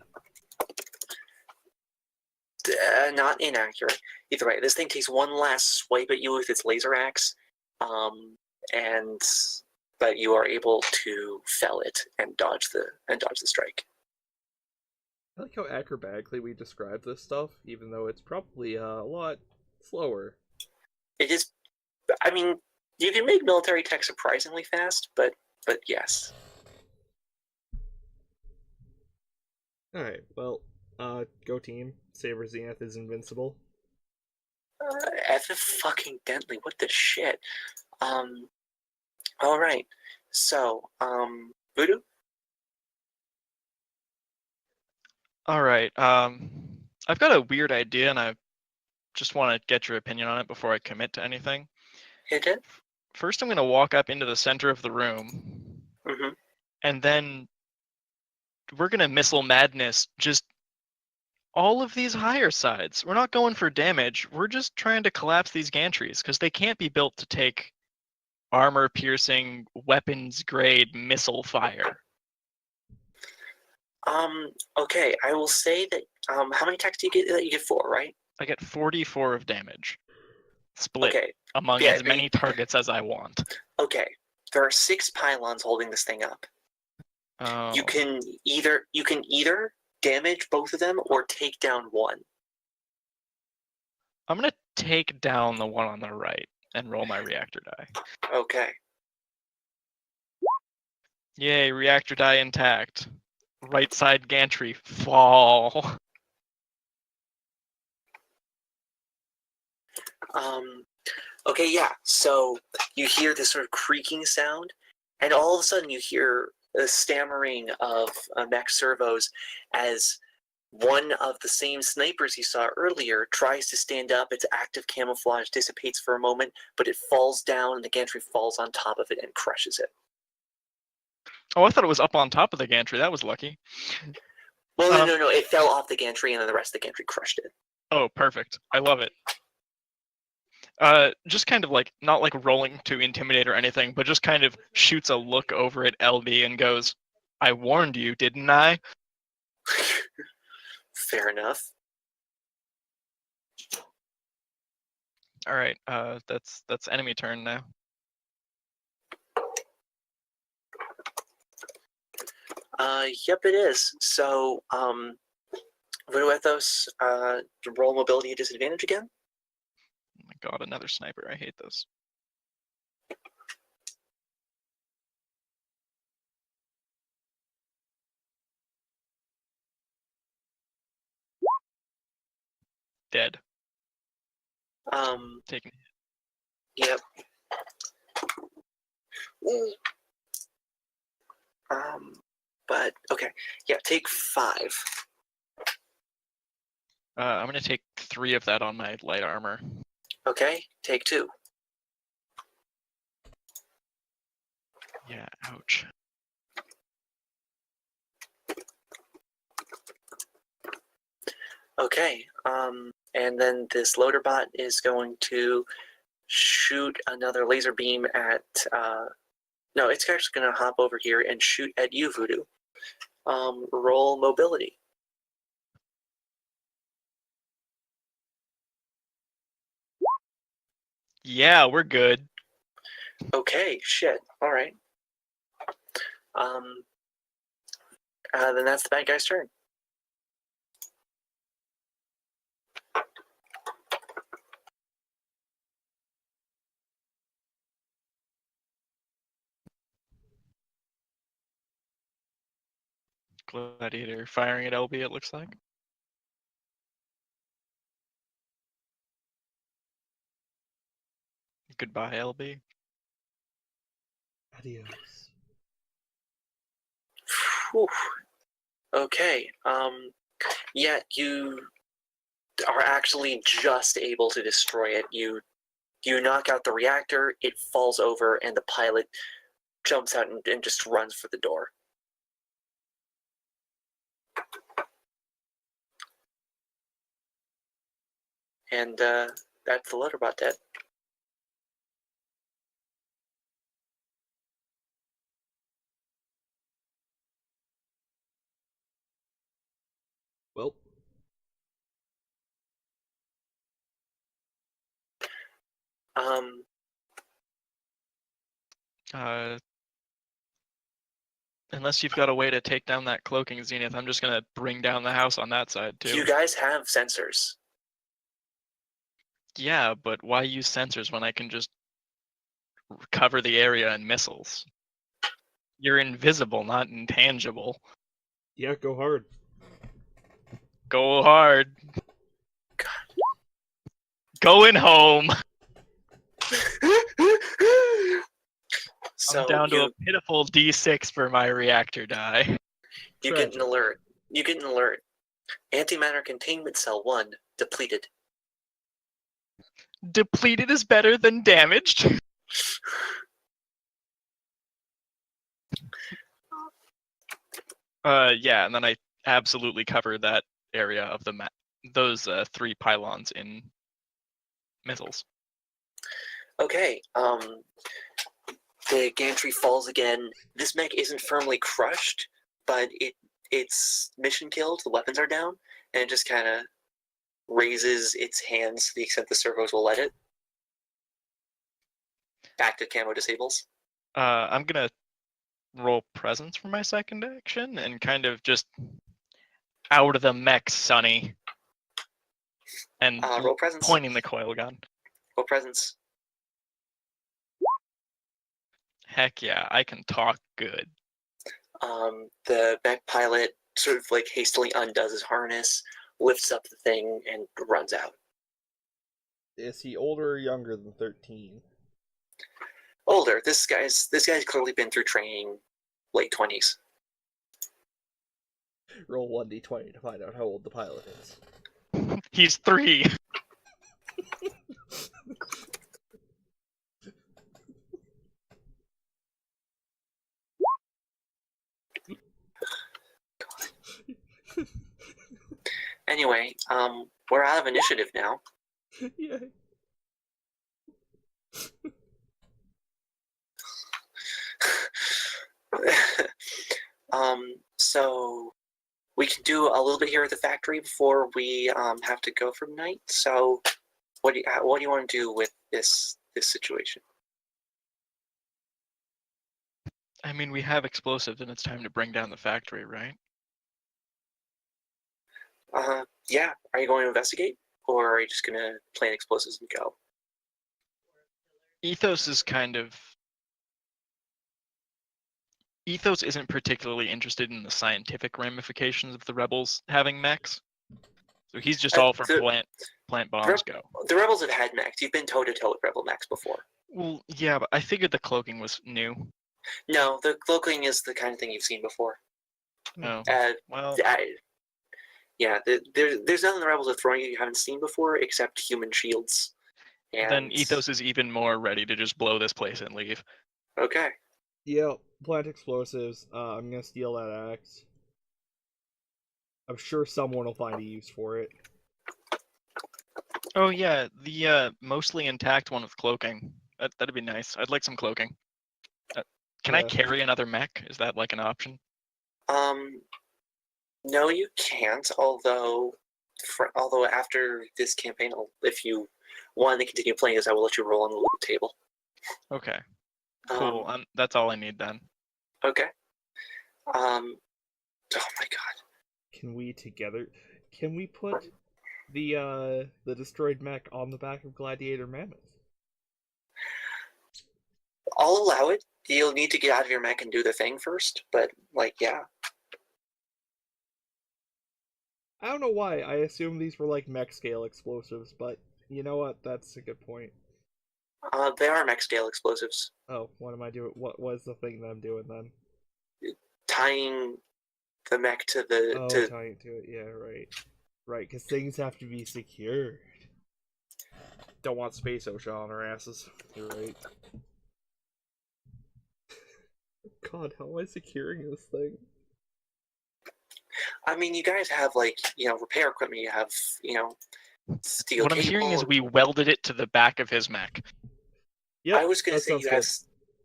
Not inaccurate. Either way, this thing takes one last swipe at you with its laser axe, but you are able to fell it and dodge the strike. I like how acrobatically we describe this stuff, even though it's probably a lot slower. It is. I mean, you can make military tech surprisingly fast, but yes. Alright, well, go team. Saber Zenith is invincible. Fucking Bentley, what the shit? Alright. So, Voodoo? Alright, I've got a weird idea and I just want to get your opinion on it before I commit to anything. Hit it? First, I'm going to walk up into the center of the room, and then we're going to Missile Madness just all of these higher sides. We're not going for damage. We're just trying to collapse these gantries, because they can't be built to take armor-piercing, weapons-grade missile fire. Okay, I will say that, how many attacks do you get? You get 4, right? I get 44 of damage, split Okay. among Yeah, as many targets as I want. Okay. There are 6 pylons holding this thing up. Oh. You can either damage both of them or take down one. I'm going to take down the one on the right and roll my reactor die. Okay. Yay, reactor die intact. Right side gantry, fall. Okay, yeah. So you hear this sort of creaking sound, and all of a sudden you hear the stammering of mech servos as one of the same snipers you saw earlier tries to stand up. Its active camouflage dissipates for a moment, but it falls down, and the gantry falls on top of it and crushes it. Oh, I thought it was up on top of the gantry. That was lucky. Well, no. It fell off the gantry, and then the rest of the gantry crushed it. Oh, perfect. I love it. Just kind of like, not like rolling to intimidate or anything, but just kind of shoots a look over at LB and goes, I warned you, didn't I? Fair enough. All right, that's enemy turn now. Yep, it is. So, Voodoo roll mobility at disadvantage again. Oh my god, another sniper. I hate this. Dead. Taking. Yep. But okay, yeah, take 5. I'm gonna take 3 of that on my light armor. Okay, take 2. Yeah, ouch. Okay, and then this loader bot is going to shoot another laser beam at. No, it's actually going to hop over here and shoot at you, Voodoo. Roll mobility. Yeah, we're good. Okay, shit. All right. Then that's the bad guy's turn. Gladiator firing at LB, it looks like. Goodbye, LB. Adios. Whew. Okay. Yeah, you are actually just able to destroy it. You knock out the reactor, it falls over, and the pilot jumps out and just runs for the door. And that's the Letterbot dead. Well, Unless you've got a way to take down that cloaking Zenith, I'm just gonna bring down the house on that side too. You guys have sensors. Yeah, but why use sensors when I can just cover the area in missiles? You're invisible, not intangible. yeah, go hard. Go hard. Going home. So I'm down to you, a pitiful D6 for my reactor die. you get an Tragic. alert. You get an alert. Antimatter containment cell 1 depleted. Depleted is better than damaged. Yeah, and then I absolutely covered that area of the map. Those 3 pylons in missiles. Okay, the gantry falls again. This mech isn't firmly crushed, but it's mission killed. The weapons are down, and it just kind of raises its hands to the extent the servos will let it. Active camo disables. I'm gonna roll presence for my second action and kind of just out of the mech, Sonny, and Roll presence. pointing the coil gun. Roll presence. Heck yeah, I can talk good. The mech pilot sort of like hastily undoes his harness, lifts up the thing, and runs out. Is he older or younger than 13? Older. This guy's clearly been through training, late 20s. Roll 1d20 to find out how old the pilot is. He's 3. Anyway, we're out of initiative now. Yeah. So we can do a little bit here at the factory before we have to go for the night. So what do you want to do with this situation? I mean, we have explosives and it's time to bring down the factory, right? Yeah. Are you going to investigate, or are you just gonna plant explosives and go? Ethos isn't particularly interested in the scientific ramifications of the rebels having mechs. So he's just all for plant bombs go. The rebels have had mechs. You've been toe to toe with rebel mechs before. Well, yeah, but I figured the cloaking was new. No, the cloaking is the kind of thing you've seen before. Oh, well, yeah, there's nothing the rebels are throwing you haven't seen before except human shields. And then Ethos is even more ready to just blow this place and leave. Okay. Yeah, plant explosives. I'm gonna steal that axe. I'm sure someone will find a use for it. Oh yeah, the mostly intact one with cloaking. That'd be nice. I'd like some cloaking. Can I Yeah. carry another mech? Is that like an option? No, you can't. Although after this campaign, if you want to continue playing this, I will let you roll on the loot table. Okay. Cool. That's all I need then. Okay. Oh my god. Can we put the destroyed mech on the back of Gladiator Mammoth? I'll allow it. You'll need to get out of your mech and do the thing first, but like, yeah. I don't know why. I assumed these were like mech scale explosives, but you know what? That's a good point. They are mech scale explosives. Oh, what am I doing? What was the thing that I'm doing then? Tying the mech to the Oh, tying it to it. Yeah, right. Right, because things have to be secured. Don't want space ocean on our asses. You're right. God, how am I securing this thing? I mean, you guys have like repair equipment. You have steel What I'm cable. hearing is we welded it to the back of his mech. Yep, I was gonna that say sounds you good. have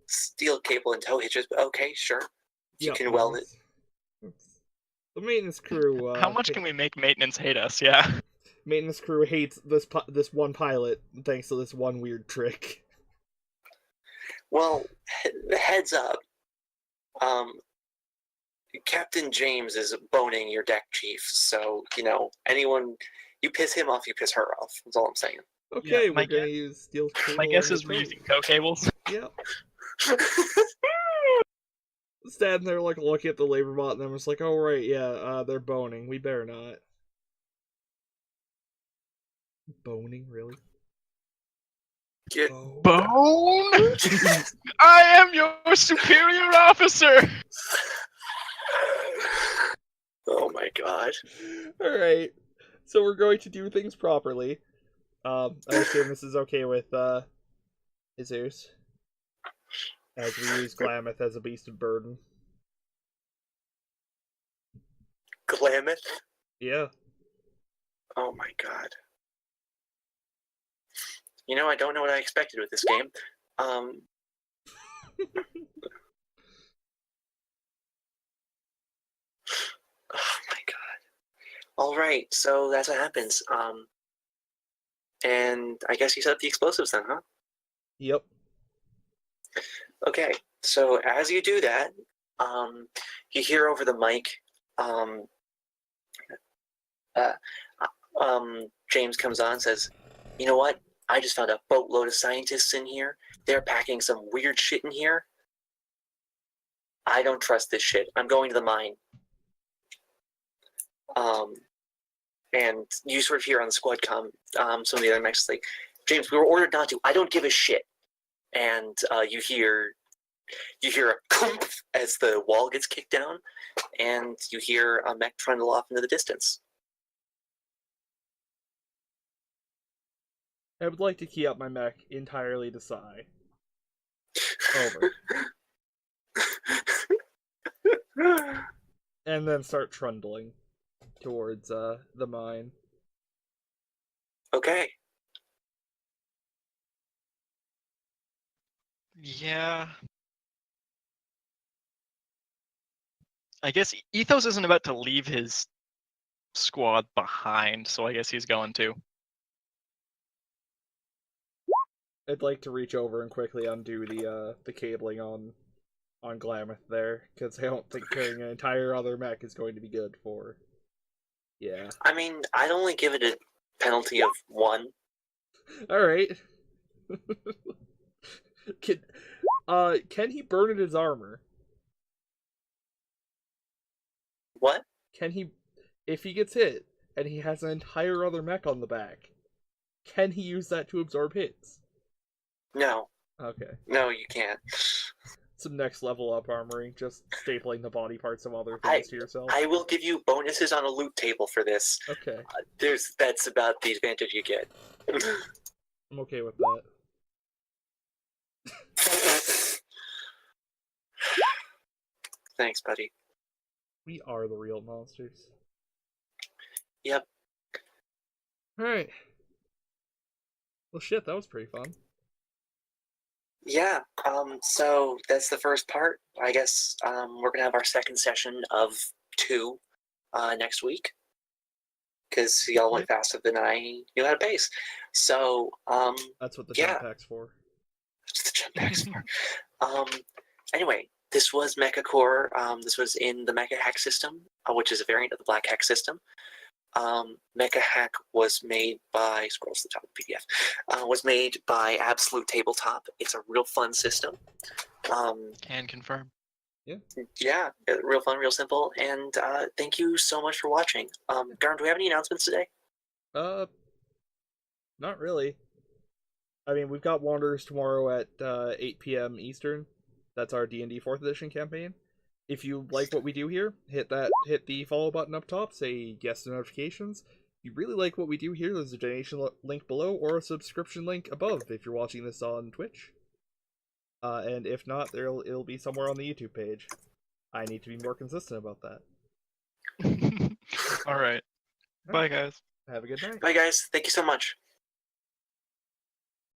steel cable and tow hitches, but okay, sure. You Yep, can weld it. The maintenance crew. How much can we make maintenance hate us? Yeah. Maintenance crew hates this one pilot thanks to this one weird trick. Well, heads up. Captain James is boning your deck chief, so anyone you piss him off, you piss her off. That's all I'm saying. Okay, Yeah, we're gonna use steel cable. My guess and is the we're tow. using tow cables. Yep. Standing there like looking at the labor bot, and I'm just like, oh right, yeah, they're boning. We better not. Boning, really? Get Oh. Bone? I am your superior officer! Oh my god. Alright. So we're going to do things properly. I assume this is okay with Jesus. As we use Glameth as a beast of burden. Glameth? Yeah. Oh my god. I don't know what I expected with this game. Oh my god. Alright, so that's what happens. And I guess you set up the explosives then, huh? Yep. Okay, so as you do that, you hear over the mic, James comes on and says, you know what? I just found a boatload of scientists in here. They're packing some weird shit in here. I don't trust this shit. I'm going to the mine. And you sort of hear on the squad com, some of the other mechs like, James, we were ordered not to. I don't give a shit. And you hear a clump as the wall gets kicked down, and you hear a mech trundle off into the distance. I would like to key up my mech entirely to Psy. Over. And then start trundling towards the mine. Okay. Yeah. I guess Ethos isn't about to leave his squad behind, so I guess he's going to. I'd like to reach over and quickly undo the cabling on Glameth there, because I don't think carrying an entire other mech is going to be good for. Yeah. I mean, I'd only give it a penalty of 1. Alright. Can he burn at his armor? What? Can he, if he gets hit and he has an entire other mech on the back, can he use that to absorb hits? No. Okay. No, you can't. Some next level up armoring, just stapling the body parts of other things to yourself. I will give you bonuses on a loot table for this. Okay. That's about the advantage you get. I'm okay with that. Thanks, buddy. We are the real monsters. Yep. Alright. Well, shit, that was pretty fun. Yeah, so that's the first part. I guess we're gonna have our second session of 2 next week, because y'all went faster than I knew how to pace. So That's what the yeah. jump pack's for. That's the jump packs for. Anyway, this was Mecha Core. This was in the Mecha Hack system, which is a variant of the Black Hack system. Mecha Hack was made by, scrolls to the top of the PDF, was made by Absolute Tabletop. It's a real fun system. Can confirm. Yeah, real fun, real simple, and thank you so much for watching. Garm, do we have any announcements today? Not really. I mean, we've got Wanderers tomorrow at 8 p.m. Eastern. That's our D&D 4th edition campaign. If you like what we do here, hit the follow button up top, say yes to notifications. If you really like what we do here, there's a donation link below or a subscription link above if you're watching this on Twitch. And if not, it'll be somewhere on the YouTube page. I need to be more consistent about that. All right. Bye, guys. Have a good night. Bye, guys. Thank you so much.